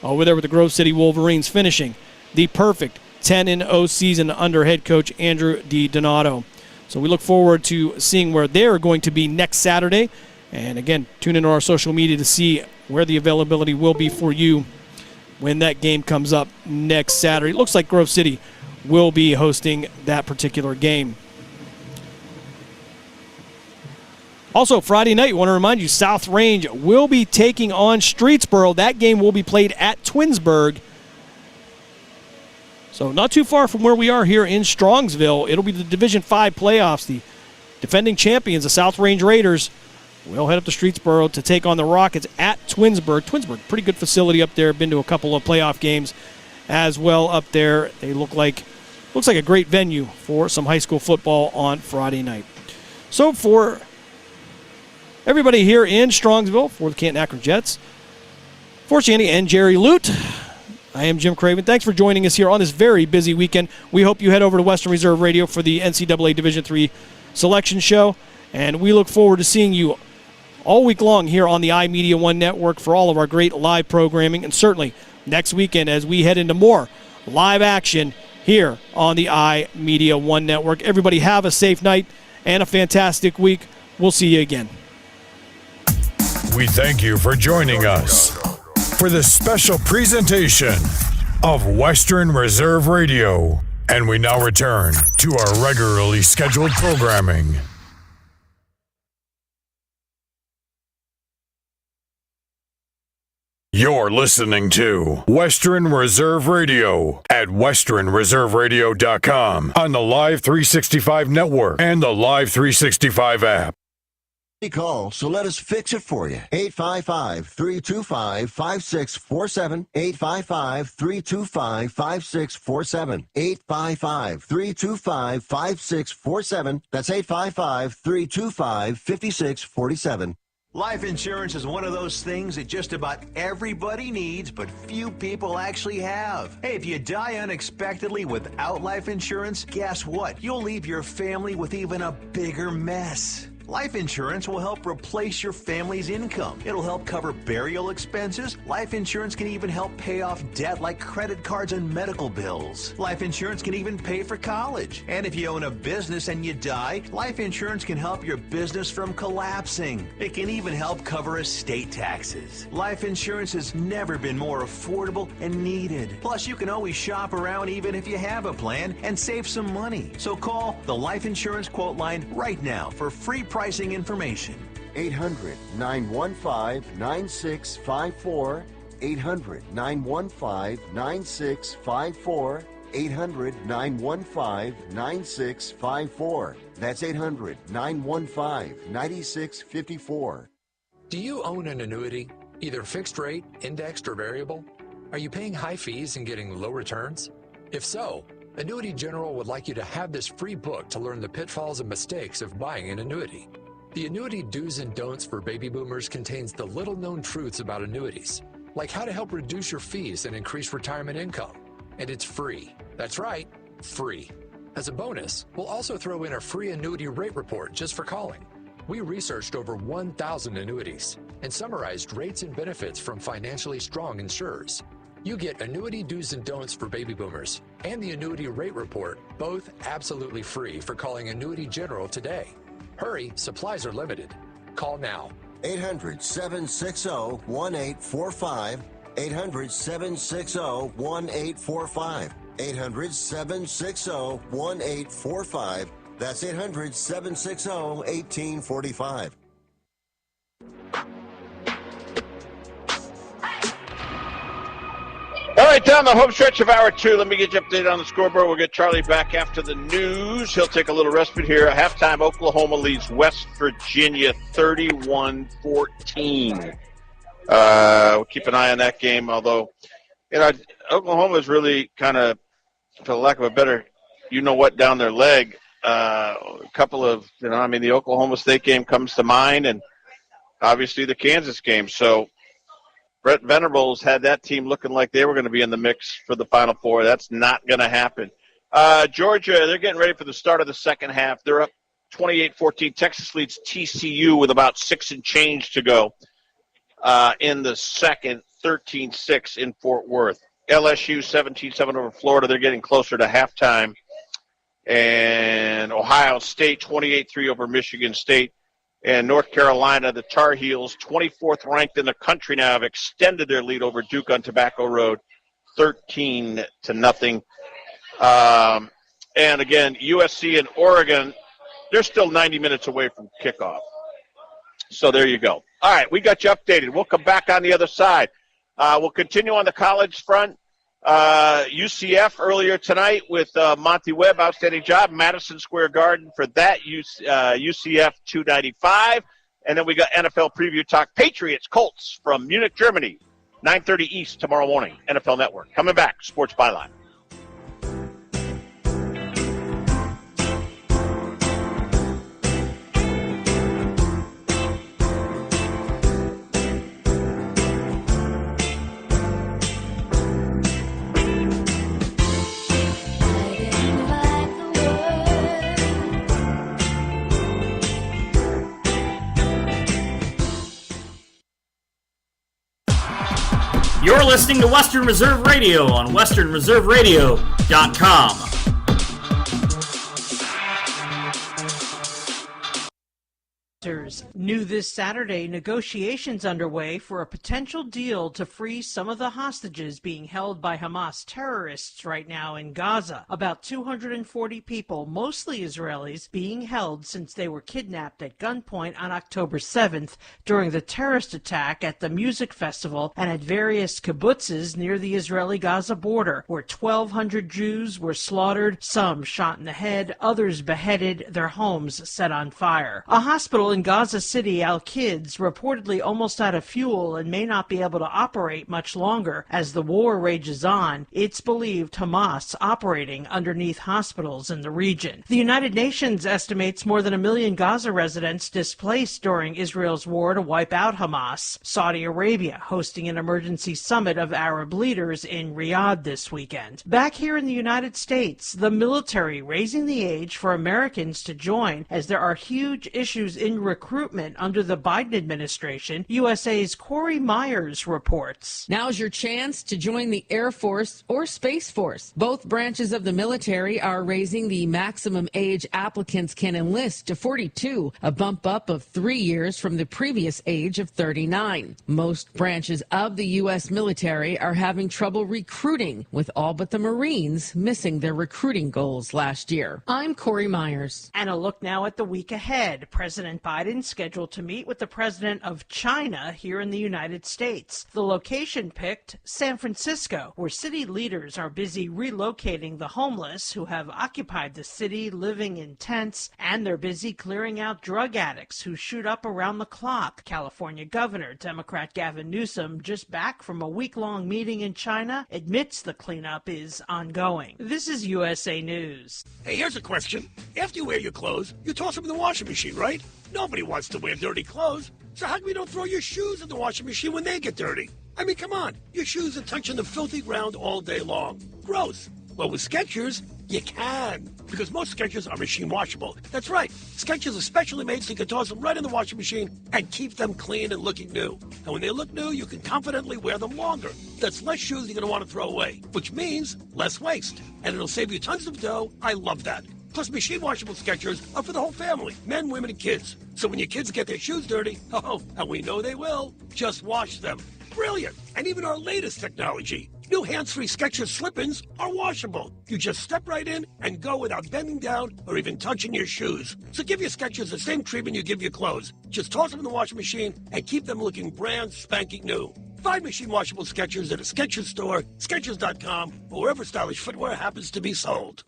over there with the Grove City Wolverines finishing the perfect 10-0 season under head coach Andrew DiDonato. So we look forward to seeing where they're going to be next Saturday. And again, tune into our social media to see where the availability will be for you when that game comes up next Saturday. It looks like Grove City will be hosting that particular game. Also, Friday night, I want to remind you, South Range will be taking on Streetsboro. That game will be played at Twinsburg. So not too far from where we are here in Strongsville. It'll be the Division V playoffs. The defending champions, the South Range Raiders, will head up to Streetsboro to take on the Rockets at Twinsburg. Twinsburg, pretty good facility up there. Been to a couple of playoff games as well up there. They looks like a great venue for some high school football on Friday night. So for everybody here in Strongsville, for the Canton-Akron Jets, for Shandy and Jerry Lute, I am Jim Craven. Thanks for joining us here on this very busy weekend. We hope you head over to Western Reserve Radio for the NCAA Division III selection show, and we look forward to seeing you all week long here on the iMedia One Network for all of our great live programming, and certainly next weekend as we head into more live action here on the iMedia One Network. Everybody have a safe night and a fantastic week. We'll see you again. We thank you for joining us for this special presentation of Western Reserve Radio. And we now return to our regularly scheduled programming. You're listening to Western Reserve Radio at westernreserveradio.com on the Live 365 network and the Live 365 app. Call, so let us fix it for you. 855-325-5647. 855-325-5647. 855-325-5647. That's 855-325-5647. Life insurance is one of those things that just about everybody needs, but few people actually have. Hey, if you die unexpectedly without life insurance, guess what? You'll leave your family with even a bigger mess. Life insurance will help replace your family's income. It'll help cover burial expenses. Life insurance can even help pay off debt like credit cards and medical bills. Life insurance can even pay for college. And if you own a business and you die, life insurance can help your business from collapsing. It can even help cover estate taxes. Life insurance has never been more affordable and needed. Plus, you can always shop around even if you have a plan and save some money. So call the Life Insurance Quote Line right now for free pricing information. 800-915-9654. 800-915-9654. 800-915-9654. That's 800-915-9654. Do you own an annuity, either fixed rate, indexed, or variable? Are you paying high fees and getting low returns? If so, Annuity General would like you to have this free book to learn the pitfalls and mistakes of buying an annuity. The Annuity Do's and Don'ts for Baby Boomers contains the little-known truths about annuities, like how to help reduce your fees and increase retirement income. And it's free. That's right, free. As a bonus, we'll also throw in a free annuity rate report just for calling. We researched over 1,000 annuities and summarized rates and benefits from financially strong insurers. You get Annuity Do's and Don'ts for Baby Boomers and the Annuity Rate Report, both absolutely free for calling Annuity General today. Hurry, supplies are limited. Call now. 800-760-1845. 800-760-1845. 800-760-1845. That's 800-760-1845. All right, down the home stretch of hour two. Let me get you updated on the scoreboard. We'll get Charlie back after the news. He'll take a little respite here. At halftime, Oklahoma leads West Virginia 31-14. We'll keep an eye on that game, although, Oklahoma is really kind of, for lack of a better, down their leg. A couple of, the Oklahoma State game comes to mind, and obviously the Kansas game. So Brett Venables had that team looking like they were going to be in the mix for the Final Four. That's not going to happen. Georgia, they're getting ready for the start of the second half. They're up 28-14. Texas leads TCU with about 6 and change to go in the second, 13-6 in Fort Worth. LSU 17-7 over Florida. They're getting closer to halftime. And Ohio State 28-3 over Michigan State. And North Carolina, the Tar Heels, 24th ranked in the country now, have extended their lead over Duke on Tobacco Road, 13-0. And again, USC and Oregon, they're still 90 minutes away from kickoff. So there you go. All right, we got you updated. We'll come back on the other side. We'll continue on the college front. UCF earlier tonight with Monty Webb, outstanding job. Madison Square Garden for that, UCF 295. And then we got NFL preview talk. Patriots, Colts from Munich, Germany, 9:30 East tomorrow morning. NFL Network. Coming back, Sports Byline. You're listening to Western Reserve Radio on westernreserveradio.com. New this Saturday, negotiations underway for a potential deal to free some of the hostages being held by Hamas terrorists right now in Gaza. About 240 people, mostly Israelis, being held since they were kidnapped at gunpoint on October 7th during the terrorist attack at the music festival and at various kibbutzes near the Israeli-Gaza border, where 1,200 Jews were slaughtered, some shot in the head, others beheaded, their homes set on fire. A hospital in Gaza City, Al-Quds, reportedly almost out of fuel and may not be able to operate much longer as the war rages on. It's believed Hamas operating underneath hospitals in the region. The United Nations estimates more than 1 million Gaza residents displaced during Israel's war to wipe out Hamas. Saudi Arabia hosting an emergency summit of Arab leaders in Riyadh this weekend. Back here in the United States, the military raising the age for Americans to join as there are huge issues in recruitment under the Biden administration. USA's Corey Myers reports. Now's your chance to join the Air Force or Space Force. Both branches of the military are raising the maximum age applicants can enlist to 42, a bump up of 3 years from the previous age of 39. Most branches of the U.S. military are having trouble recruiting, with all but the Marines missing their recruiting goals last year. I'm Corey Myers. And a look now at the week ahead. President Biden scheduled to meet with the president of China here in the United States. The location picked, San Francisco, where city leaders are busy relocating the homeless who have occupied the city, living in tents, and they're busy clearing out drug addicts who shoot up around the clock. California Governor Democrat Gavin Newsom, just back from a week-long meeting in China, admits the cleanup is ongoing. This is USA News. Hey, here's a question. After you wear your clothes, you toss them in the washing machine, right? Nobody wants to wear dirty clothes. So how come you don't throw your shoes in the washing machine when they get dirty? I mean, come on. Your shoes are touching the filthy ground all day long. Gross. Well, with Skechers, you can. Because most Skechers are machine washable. That's right. Skechers are specially made so you can toss them right in the washing machine and keep them clean and looking new. And when they look new, you can confidently wear them longer. That's less shoes you're going to want to throw away, which means less waste. And it'll save you tons of dough. I love that. Plus, machine washable Skechers are for the whole family, men, women, and kids. So when your kids get their shoes dirty, and we know they will, just wash them. Brilliant. And even our latest technology, new hands-free Skechers slip-ins are washable. You just step right in and go without bending down or even touching your shoes. So give your Skechers the same treatment you give your clothes. Just toss them in the washing machine and keep them looking brand spanking new. Find machine washable Skechers at a Skechers store, Skechers.com, or wherever stylish footwear happens to be sold.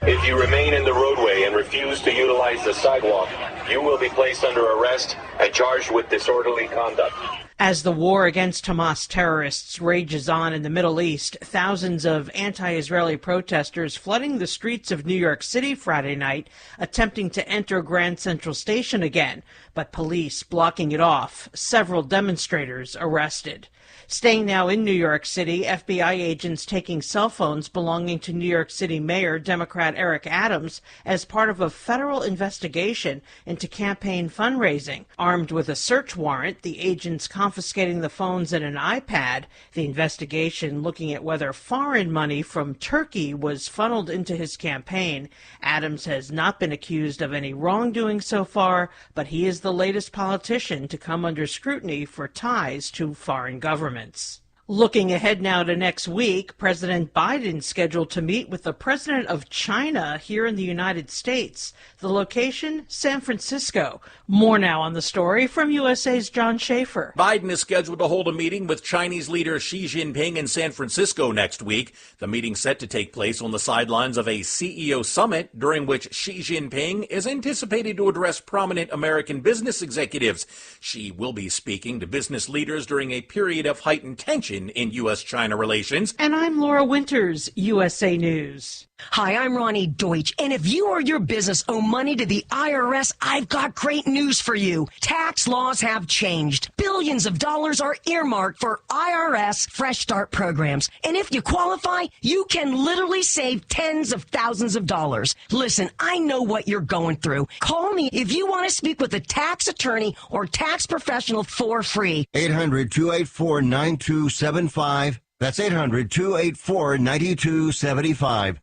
If you remain in the roadway and refuse to utilize the sidewalk, you will be placed under arrest and charged with disorderly conduct. As the war against Hamas terrorists rages on in the Middle East, thousands of anti-Israeli protesters flooding the streets of New York City Friday night, attempting to enter Grand Central Station again, but police blocking it off. Several demonstrators arrested. Staying now in New York City, FBI agents taking cell phones belonging to New York City Mayor Democrat Eric Adams as part of a federal investigation into campaign fundraising. Armed with a search warrant, the agents confiscating the phones and an iPad. The investigation looking at whether foreign money from Turkey was funneled into his campaign. Adams has not been accused of any wrongdoing so far, but he is the latest politician to come under scrutiny for ties to foreign governments. Looking ahead now to next week, President Biden scheduled to meet with the president of China here in the United States. The location, San Francisco. More now on the story from USA's John Schaefer. Biden is scheduled to hold a meeting with Chinese leader Xi Jinping in San Francisco next week. The meeting set to take place on the sidelines of a CEO summit during which Xi Jinping is anticipated to address prominent American business executives. Xi will be speaking to business leaders during a period of heightened tension in U.S.-China relations. And I'm Laura Winters, USA News. Hi, I'm Ronnie Deutsch, and if you or your business owe money to the IRS, I've got great news for you. Tax laws have changed. Billions of dollars are earmarked for IRS Fresh Start programs, and if you qualify, you can literally save tens of thousands of dollars. Listen, I know what you're going through. Call me if you want to speak with a tax attorney or tax professional for free. 800-284-9275. That's 800-284-9275.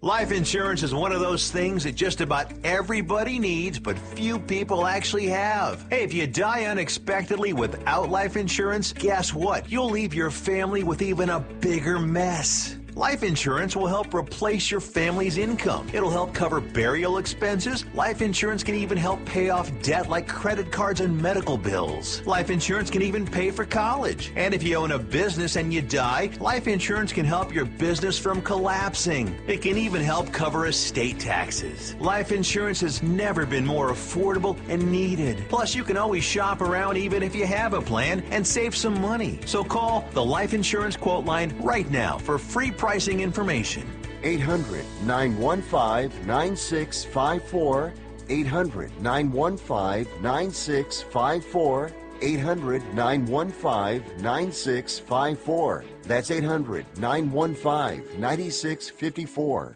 Life insurance is one of those things that just about everybody needs, but few people actually have. Hey, if you die unexpectedly without life insurance, guess what? You'll leave your family with even a bigger mess. Life insurance will help replace your family's income. It'll help cover burial expenses. Life insurance can even help pay off debt like credit cards and medical bills. Life insurance can even pay for college. And if you own a business and you die, life insurance can help your business from collapsing. It can even help cover estate taxes. Life insurance has never been more affordable and needed. Plus, you can always shop around even if you have a plan and save some money. So call the Life Insurance Quote Line right now for free pricing information. 800-915-9654. 800-915-9654. 800-915-9654. That's 800-915-9654.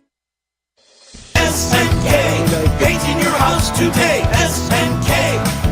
SNK, painting your house today. SNK,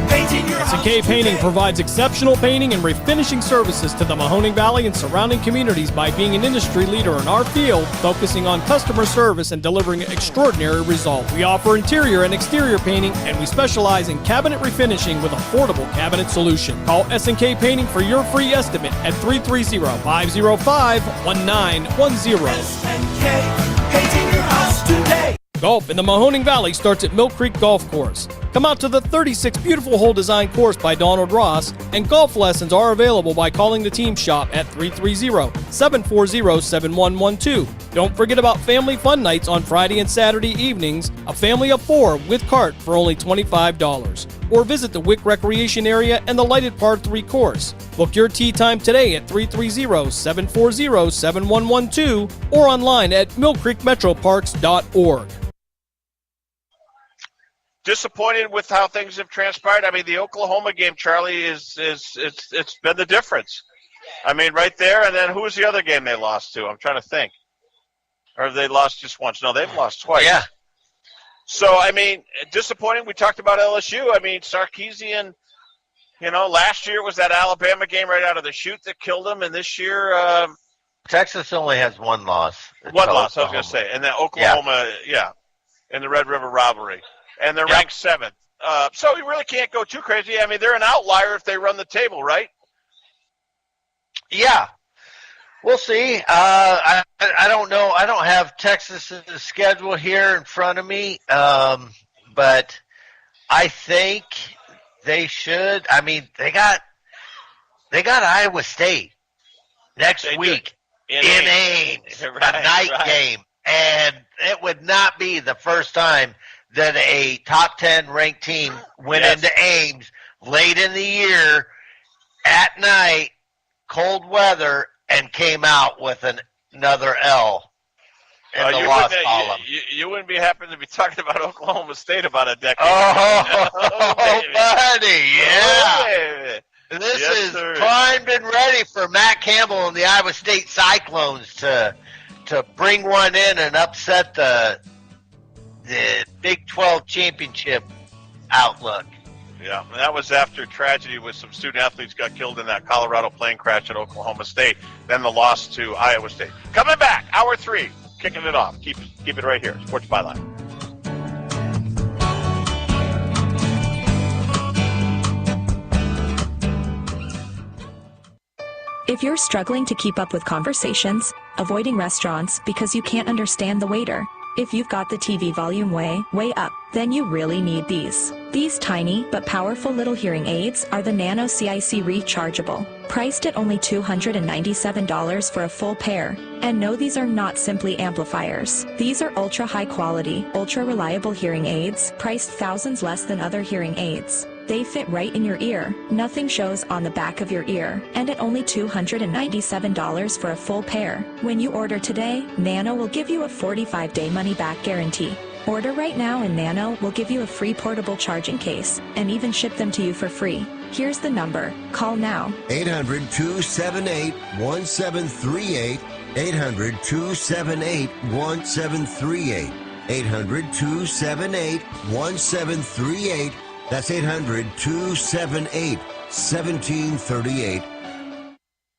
painting your house SNK Painting provides exceptional painting and refinishing services to the Mahoning Valley and surrounding communities by being an industry leader in our field, focusing on customer service and delivering extraordinary results. We offer interior and exterior painting, and we specialize in cabinet refinishing with affordable cabinet solution. Call SNK Painting for your free estimate at 330-505-1910. SNK, painting your house today. Golf in the Mahoning Valley starts at Mill Creek Golf Course. Come out to the 36 beautiful hole design course by Donald Ross, and golf lessons are available by calling the team shop at 330-740-7112. Don't forget about family fun nights on Friday and Saturday evenings, a family of 4 with cart for only $25. Or visit the Wick Recreation Area and the lighted Par 3 course. Book your tee time today at 330-740-7112 or online at millcreekmetroparks.org. Disappointed with how things have transpired. I mean, the Oklahoma game, Charlie, it's been the difference. I mean, right there, and then who was the other game they lost to? I'm trying to think. Or they lost just once? No, they've lost twice. Yeah. So, I mean, disappointing. We talked about LSU. I mean, Sarkisian, last year was that Alabama game right out of the chute that killed him, and this year Texas only has one loss. One loss, I was going to say. And then Oklahoma, in the Red River rivalry. And they're ranked 7th. So we really can't go too crazy. I mean, they're an outlier if they run the table, right? Yeah. We'll see. I don't know. I don't have Texas' schedule here in front of me, but I think they should. I mean, they got Iowa State next week in Ames, a night game, and it would not be the first time that a top 10 ranked team went into Ames late in the year at night, cold weather, and came out with another L. in the loss column. You wouldn't be happy to be talking about Oklahoma State about a decade. Oh, buddy, yeah. This Yes, is sir. primed and ready for Matt Campbell and the Iowa State Cyclones to bring one in and upset the Big 12 championship outlook. Yeah, and that was after tragedy with some student athletes got killed in that Colorado plane crash at Oklahoma State. Then the loss to Iowa State. Coming back, hour 3, kicking it off. Keep it right here. Sports Byline. If you're struggling to keep up with conversations, avoiding restaurants because you can't understand the waiter, if you've got the TV volume way up, then you really need these. These tiny but powerful little hearing aids are the Nano CIC Rechargeable, priced at only $297 for a full pair. And no, these are not simply amplifiers. These are ultra high quality, ultra reliable hearing aids, priced thousands less than other hearing aids. They fit right in your ear, nothing shows on the back of your ear, and at only $297 for a full pair. When you order today, Nano will give you a 45-day money-back guarantee. Order right now and Nano will give you a free portable charging case, and even ship them to you for free. Here's the number. Call now. 800-278-1738. 800-278-1738. 800-278-1738. That's 800-278-1738.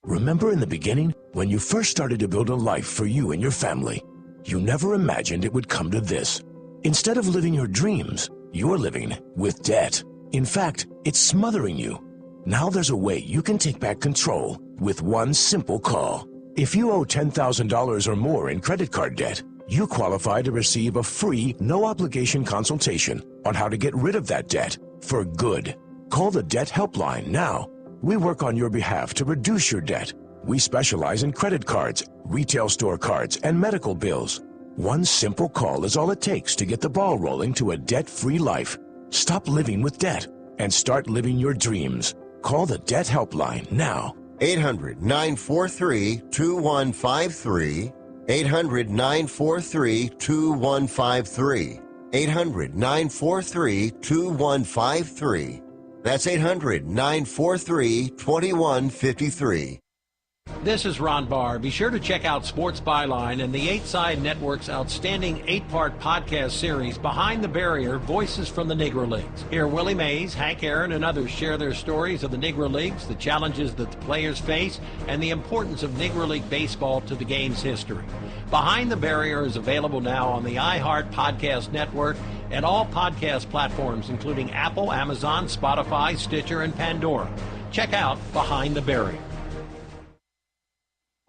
Remember in the beginning, when you first started to build a life for you and your family, you never imagined it would come to this. Instead of living your dreams, you're living with debt. In fact, it's smothering you. Now there's a way you can take back control with one simple call. If you owe $10,000 or more in credit card debt, you qualify to receive a free, no-obligation consultation on how to get rid of that debt for good. Call the Debt Helpline now. We work on your behalf to reduce your debt. We specialize in credit cards, retail store cards, and medical bills. One simple call is all it takes to get the ball rolling to a debt-free life. Stop living with debt and start living your dreams. Call the Debt Helpline now. 800-943-2153. 800-943-2153. 800-943-2153. That's 800-943-2153. This is Ron Barr. Be sure to check out Sports Byline and the 8 Side Network's outstanding 8-part podcast series, Behind the Barrier, Voices from the Negro Leagues. Hear Willie Mays, Hank Aaron, and others share their stories of the Negro Leagues, the challenges that the players face, and the importance of Negro League baseball to the game's history. Behind the Barrier is available now on the iHeart Podcast Network and all podcast platforms, including Apple, Amazon, Spotify, Stitcher, and Pandora. Check out Behind the Barrier.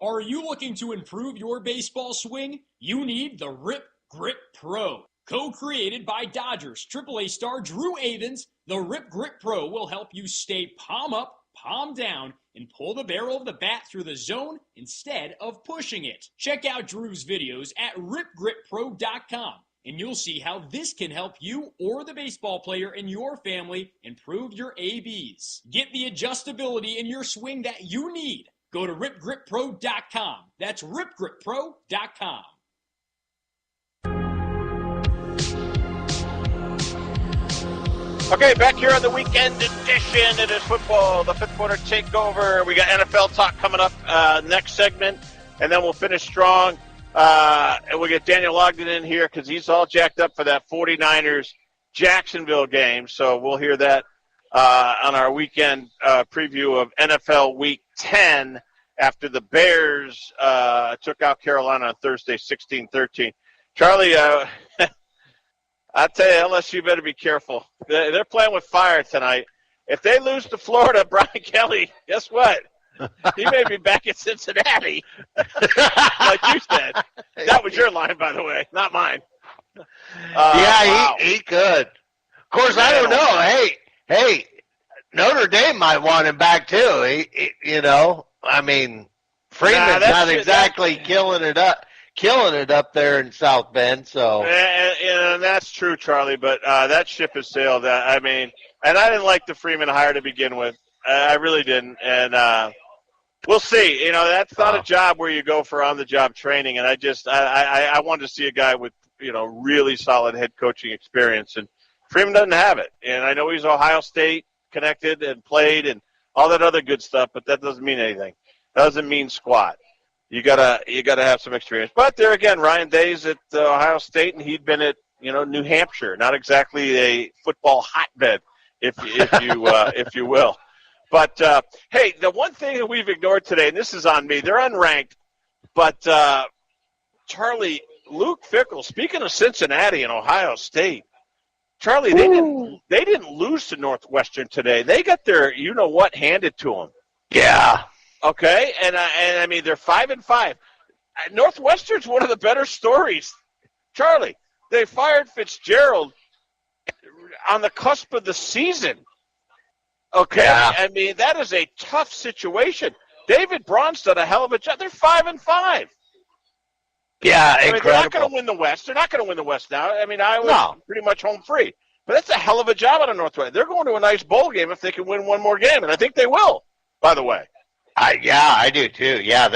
Are you looking to improve your baseball swing? You need the Rip Grip Pro. Co-created by Dodgers AAA star Drew Avans, the Rip Grip Pro will help you stay palm up, palm down, and pull the barrel of the bat through the zone instead of pushing it. Check out Drew's videos at ripgrippro.com, and you'll see how this can help you or the baseball player in your family improve your ABs. Get the adjustability in your swing that you need. Go to ripgrippro.com. That's ripgrippro.com. Okay, back here on the weekend edition. It is football, the fifth quarter takeover. We got NFL talk coming up next segment, and then we'll finish strong. And we'll get Daniel Ogden in here because he's all jacked up for that 49ers Jacksonville game. So we'll hear that on our weekend preview of NFL Week 10 after the Bears took out Carolina on Thursday 16-13. Charlie, I tell you, LSU better be careful. They're playing with fire tonight. If they lose to Florida, Brian Kelly, guess what? He may be back in Cincinnati, like you said. That was your line, by the way, not mine. Wow. he could. Of course, I don't know. Hey, Notre Dame might want him back too. I mean, Freeman's not exactly killing it up there in South Bend. So, and that's true, Charlie. But that ship has sailed. I mean, and I didn't like the Freeman hire to begin with. I really didn't. And We'll see. That's not a job where you go for on-the-job training, and I wanted to see a guy with, really solid head coaching experience, and Freeman doesn't have it. And I know he's Ohio State connected and played and all that other good stuff, but that doesn't mean anything. Doesn't mean squat. You gotta have some experience. But there again, Ryan Day's at Ohio State, and he'd been at New Hampshire, not exactly a football hotbed, if you will. But hey, the one thing that we've ignored today, and this is on me, they're unranked, but Charlie, Luke Fickell, speaking of Cincinnati and Ohio State, Charlie, they didn't lose to Northwestern today. They got their you-know-what handed to them. Yeah. Okay, and I mean, they're 5-5. Northwestern's one of the better stories. Charlie, they fired Fitzgerald on the cusp of the season. Okay, yeah. I mean, that is a tough situation. David Braun's done a hell of a job. They're 5-5. Yeah, I mean, incredible. they're not going to win the West. They're not going to win the West now. I mean, I was pretty much home free. But that's a hell of a job out of Northwestern. They're going to a nice bowl game if they can win one more game, and I think they will, by the way. I do too. Yeah,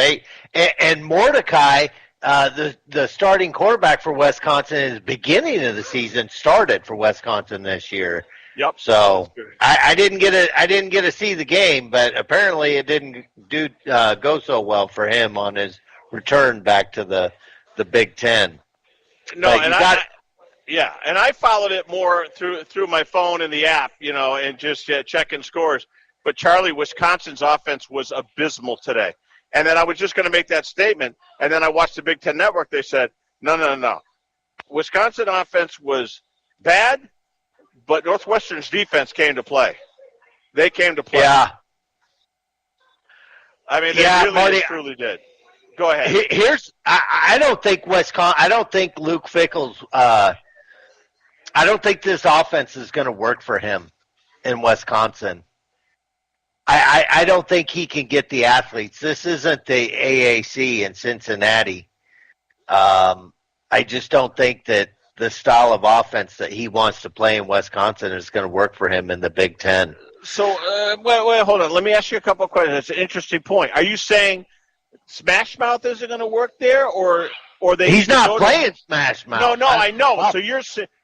and Mordecai, the starting quarterback for Wisconsin, is beginning of the season started for Wisconsin this year. Yep. So I didn't get to see the game, but apparently it didn't go so well for him on his return back to the Big Ten. No, and I followed it more through my phone and the app, and just checking scores. But Charlie, Wisconsin's offense was abysmal today. And then I was just going to make that statement, and then I watched the Big Ten Network. They said, no. Wisconsin offense was bad, but Northwestern's defense came to play. They came to play. Yeah. I mean, they truly did. Go ahead. I don't think Luke Fickell's I don't think this offense is going to work for him in Wisconsin. I don't think he can get the athletes. This isn't the AAC in Cincinnati. I just don't think that the style of offense that he wants to play in Wisconsin is going to work for him in the Big Ten. So, wait, hold on. Let me ask you a couple of questions. It's an interesting point. Are you saying Smash Mouth isn't going to work there, or they? He's not playing Smash Mouth. No, I know. So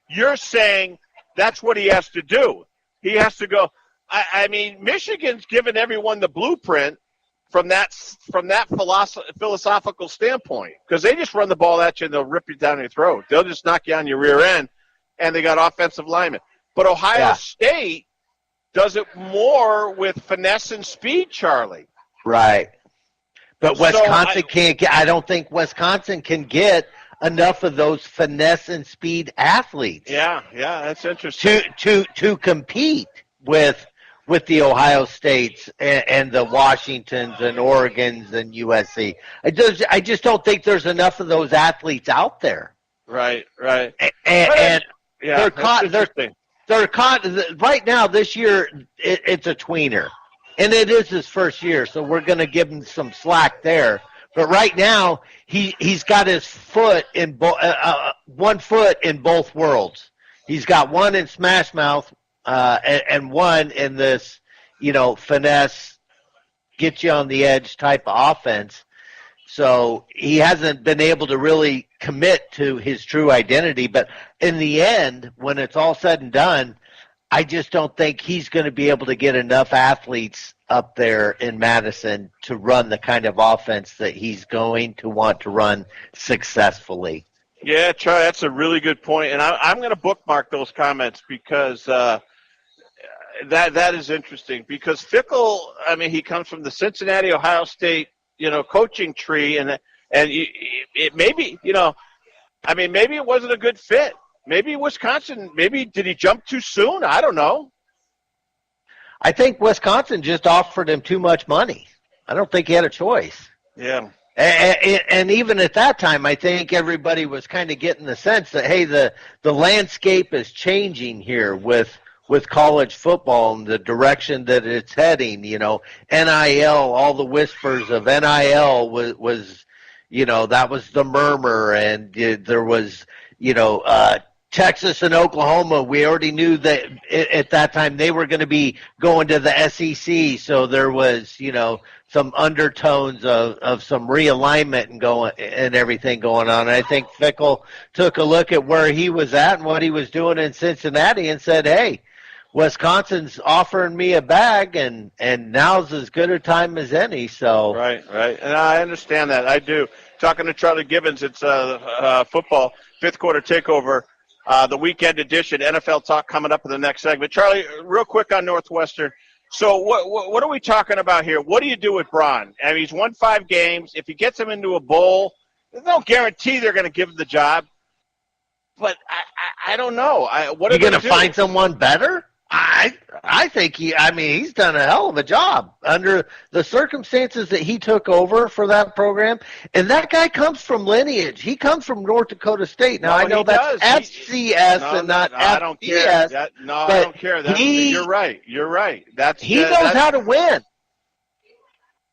you're saying that's what he has to do. He has to go. I mean, Michigan's given everyone the blueprint from that philosophical standpoint, because they just run the ball at you and they'll rip you down your throat. They'll just knock you on your rear end, and they got offensive linemen. But Ohio State does it more with finesse and speed, Charlie. Right. But Wisconsin can't get. I don't think Wisconsin can get enough of those finesse and speed athletes. Yeah, that's interesting. To compete with the Ohio States and the Washingtons and Oregons and USC. I just don't think there's enough of those athletes out there. Right. And they're caught right now. This year, it's a tweener, and it is his first year, so we're going to give him some slack there. But right now, he's got his foot in one foot in both worlds. He's got one in Smash Mouth. And one in this, finesse, get you on the edge type of offense. So he hasn't been able to really commit to his true identity. But in the end, when it's all said and done, I just don't think he's going to be able to get enough athletes up there in Madison to run the kind of offense that he's going to want to run successfully. Yeah, Charlie, that's a really good point. And I'm going to bookmark those comments because that is interesting. Because Fickell, I mean, he comes from the Cincinnati, Ohio State, coaching tree, and it maybe, maybe it wasn't a good fit. Maybe Wisconsin, did he jump too soon? I don't know. I think Wisconsin just offered him too much money. I don't think he had a choice. Yeah. And even at that time, I think everybody was kind of getting the sense that, hey, the landscape is changing here with college football and the direction that it's heading. NIL, all the whispers of NIL was that was the murmur, and there was Texas and Oklahoma, we already knew that at that time they were going to be going to the SEC, so there was, some undertones of some realignment and everything going on. And I think Fickle took a look at where he was at and what he was doing in Cincinnati and said, hey, Wisconsin's offering me a bag, and now's as good a time as any. So right, and I understand that. I do. Talking to Charlie Gibbons, it's football fifth quarter takeover, the weekend edition. NFL talk coming up in the next segment. Charlie, real quick on Northwestern. So what are we talking about here? What do you do with Braun? I mean, he's won 5 games. If he gets him into a bowl, there's no guarantee they're going to give him the job. But I don't know. What are you going to do? Find someone better? I think he's done a hell of a job under the circumstances that he took over for that program. And that guy comes from lineage. He comes from North Dakota State. Now, I know that's FCS and not FBS. I don't care. I don't care. You're right. He knows how to win.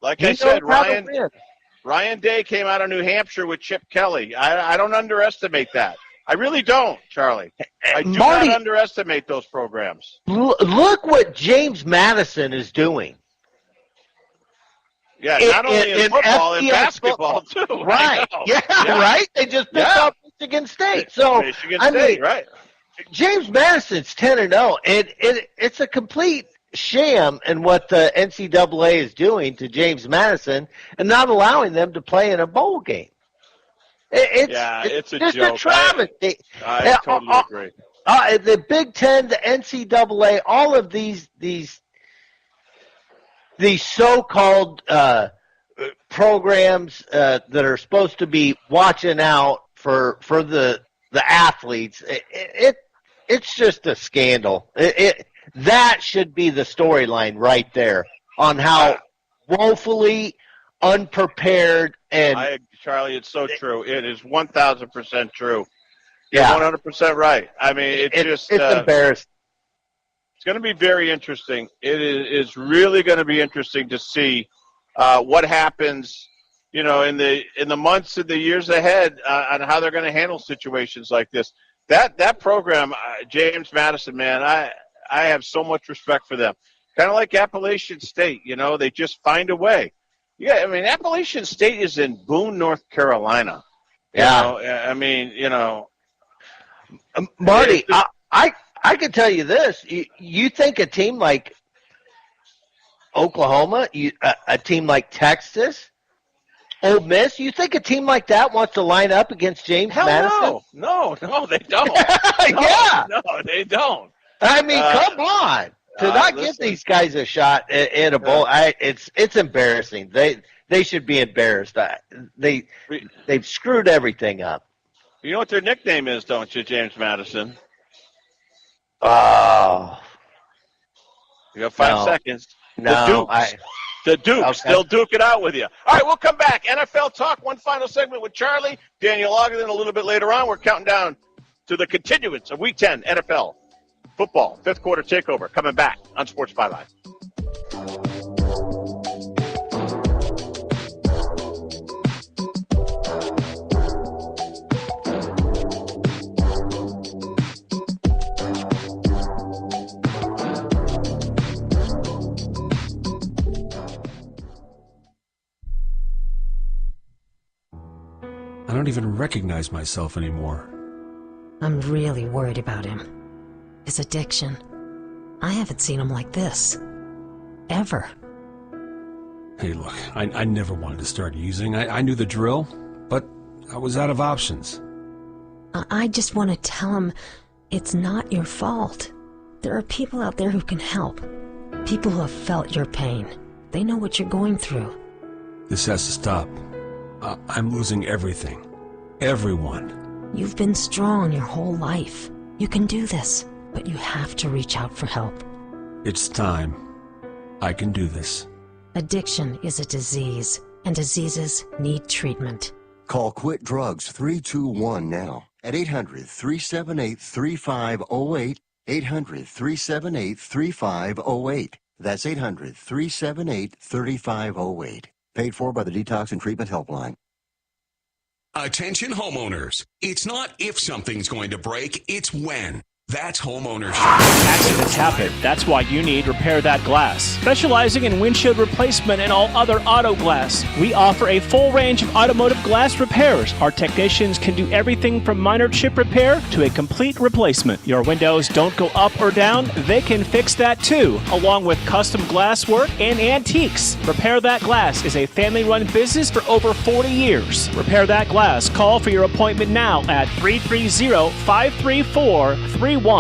Like I said, Ryan Day came out of New Hampshire with Chip Kelly. I don't underestimate that. I really don't, Charlie. I do not underestimate those programs. Look what James Madison is doing. Yeah, not only in football, in basketball, too. Right. Yeah, right? They just picked up Michigan State. So, right. James Madison's 10-0, and it's a complete sham in what the NCAA is doing to James Madison and not allowing them to play in a bowl game. It's a just joke. a travesty. I totally agree. The Big Ten, the NCAA, all of these so-called programs that are supposed to be watching out for the athletes, it's just a scandal. That should be the storyline right there on how woefully unprepared and. Charlie, it's so true. It is 1,000% true. Yeah. You're 100% right. I mean, it's embarrassing. It's going to be very interesting. It is really going to be interesting to see what happens, in the months and the years ahead on how they're going to handle situations like this. That program, James Madison, man, I have so much respect for them. Kind of like Appalachian State, they just find a way. Yeah, I mean, Appalachian State is in Boone, North Carolina. Marty, I can tell you this. You think a team like Oklahoma, a team like Texas, Ole Miss, you think a team like that wants to line up against James Madison? No, they don't. No, they don't. I mean, come on. To not give these guys a shot in a bowl, it's embarrassing. They should be embarrassed. They've screwed everything up. You know what their nickname is, don't you, James Madison? Oh. You got 5 seconds. No. The Dukes. Okay. They'll duke it out with you. All right, we'll come back. NFL Talk, one final segment with Charlie. Daniel Ogden a little bit later on. We're counting down to the continuance of Week 10 NFL football, fifth quarter takeover, coming back on Sports Byline. I don't even recognize myself anymore. I'm really worried about him. His addiction. I haven't seen him like this. Ever. Hey, look, I never wanted to start using. I knew the drill, but I was out of options. I just want to tell him it's not your fault. There are people out there who can help. People who have felt your pain. They know what you're going through. This has to stop. I'm losing everything. Everyone. You've been strong your whole life. You can do this, but you have to reach out for help. It's time. I can do this. Addiction is a disease, and diseases need treatment. Call Quit Drugs 321 now at 800-378-3508, 800-378-3508. That's 800-378-3508. Paid for by the Detox and Treatment Helpline. Attention homeowners. It's not if something's going to break, it's when. That's homeownership. Accidents happen. That's why you need Repair That Glass. Specializing in windshield replacement and all other auto glass, we offer a full range of automotive glass repairs. Our technicians can do everything from minor chip repair to a complete replacement. Your windows don't go up or down, they can fix that too, along with custom glass work and antiques. Repair That Glass is a family-run business for over 40 years. Repair That Glass. Call for your appointment now at 330-534-3192. Sandrock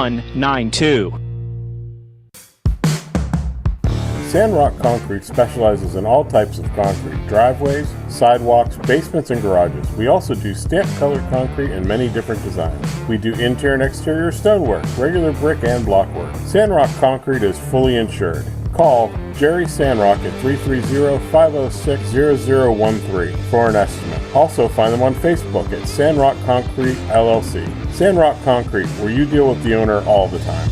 Concrete specializes in all types of concrete, driveways, sidewalks, basements, and garages. We also do stamp-colored concrete in many different designs. We do interior and exterior stonework, regular brick and block work. Sandrock Concrete is fully insured. Call Jerry Sandrock at 330-506-0013 for an estimate. Also find them on Facebook at Sandrock Concrete LLC. Sandrock Concrete, where you deal with the owner all the time.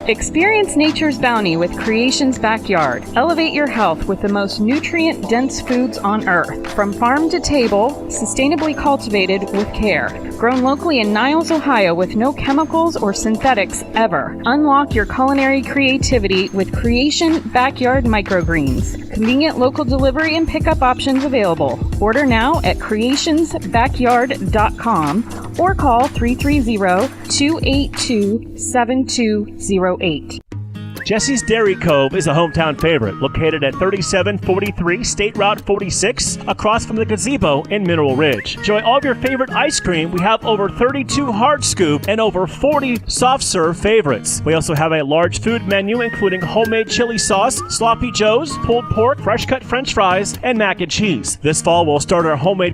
Experience nature's bounty with Creation's Backyard. Elevate your health with the most nutrient-dense foods on earth. From farm to table, sustainably cultivated with care. Grown locally in Niles, Ohio with no chemicals or synthetics ever. Unlock your culinary creativity with Creation Backyard Microgreens. Convenient local delivery and pickup options available. Order now at creationsbackyard.com or call 330-282-7208. Jesse's Dairy Cove is a hometown favorite, located at 3743 State Route 46, across from the gazebo in Mineral Ridge. Enjoy all of your favorite ice cream. We have over 32 hard scoop and over 40 soft serve favorites. We also have a large food menu, including homemade chili sauce, sloppy joes, pulled pork, fresh cut French fries, and mac and cheese. This fall, we'll start our homemade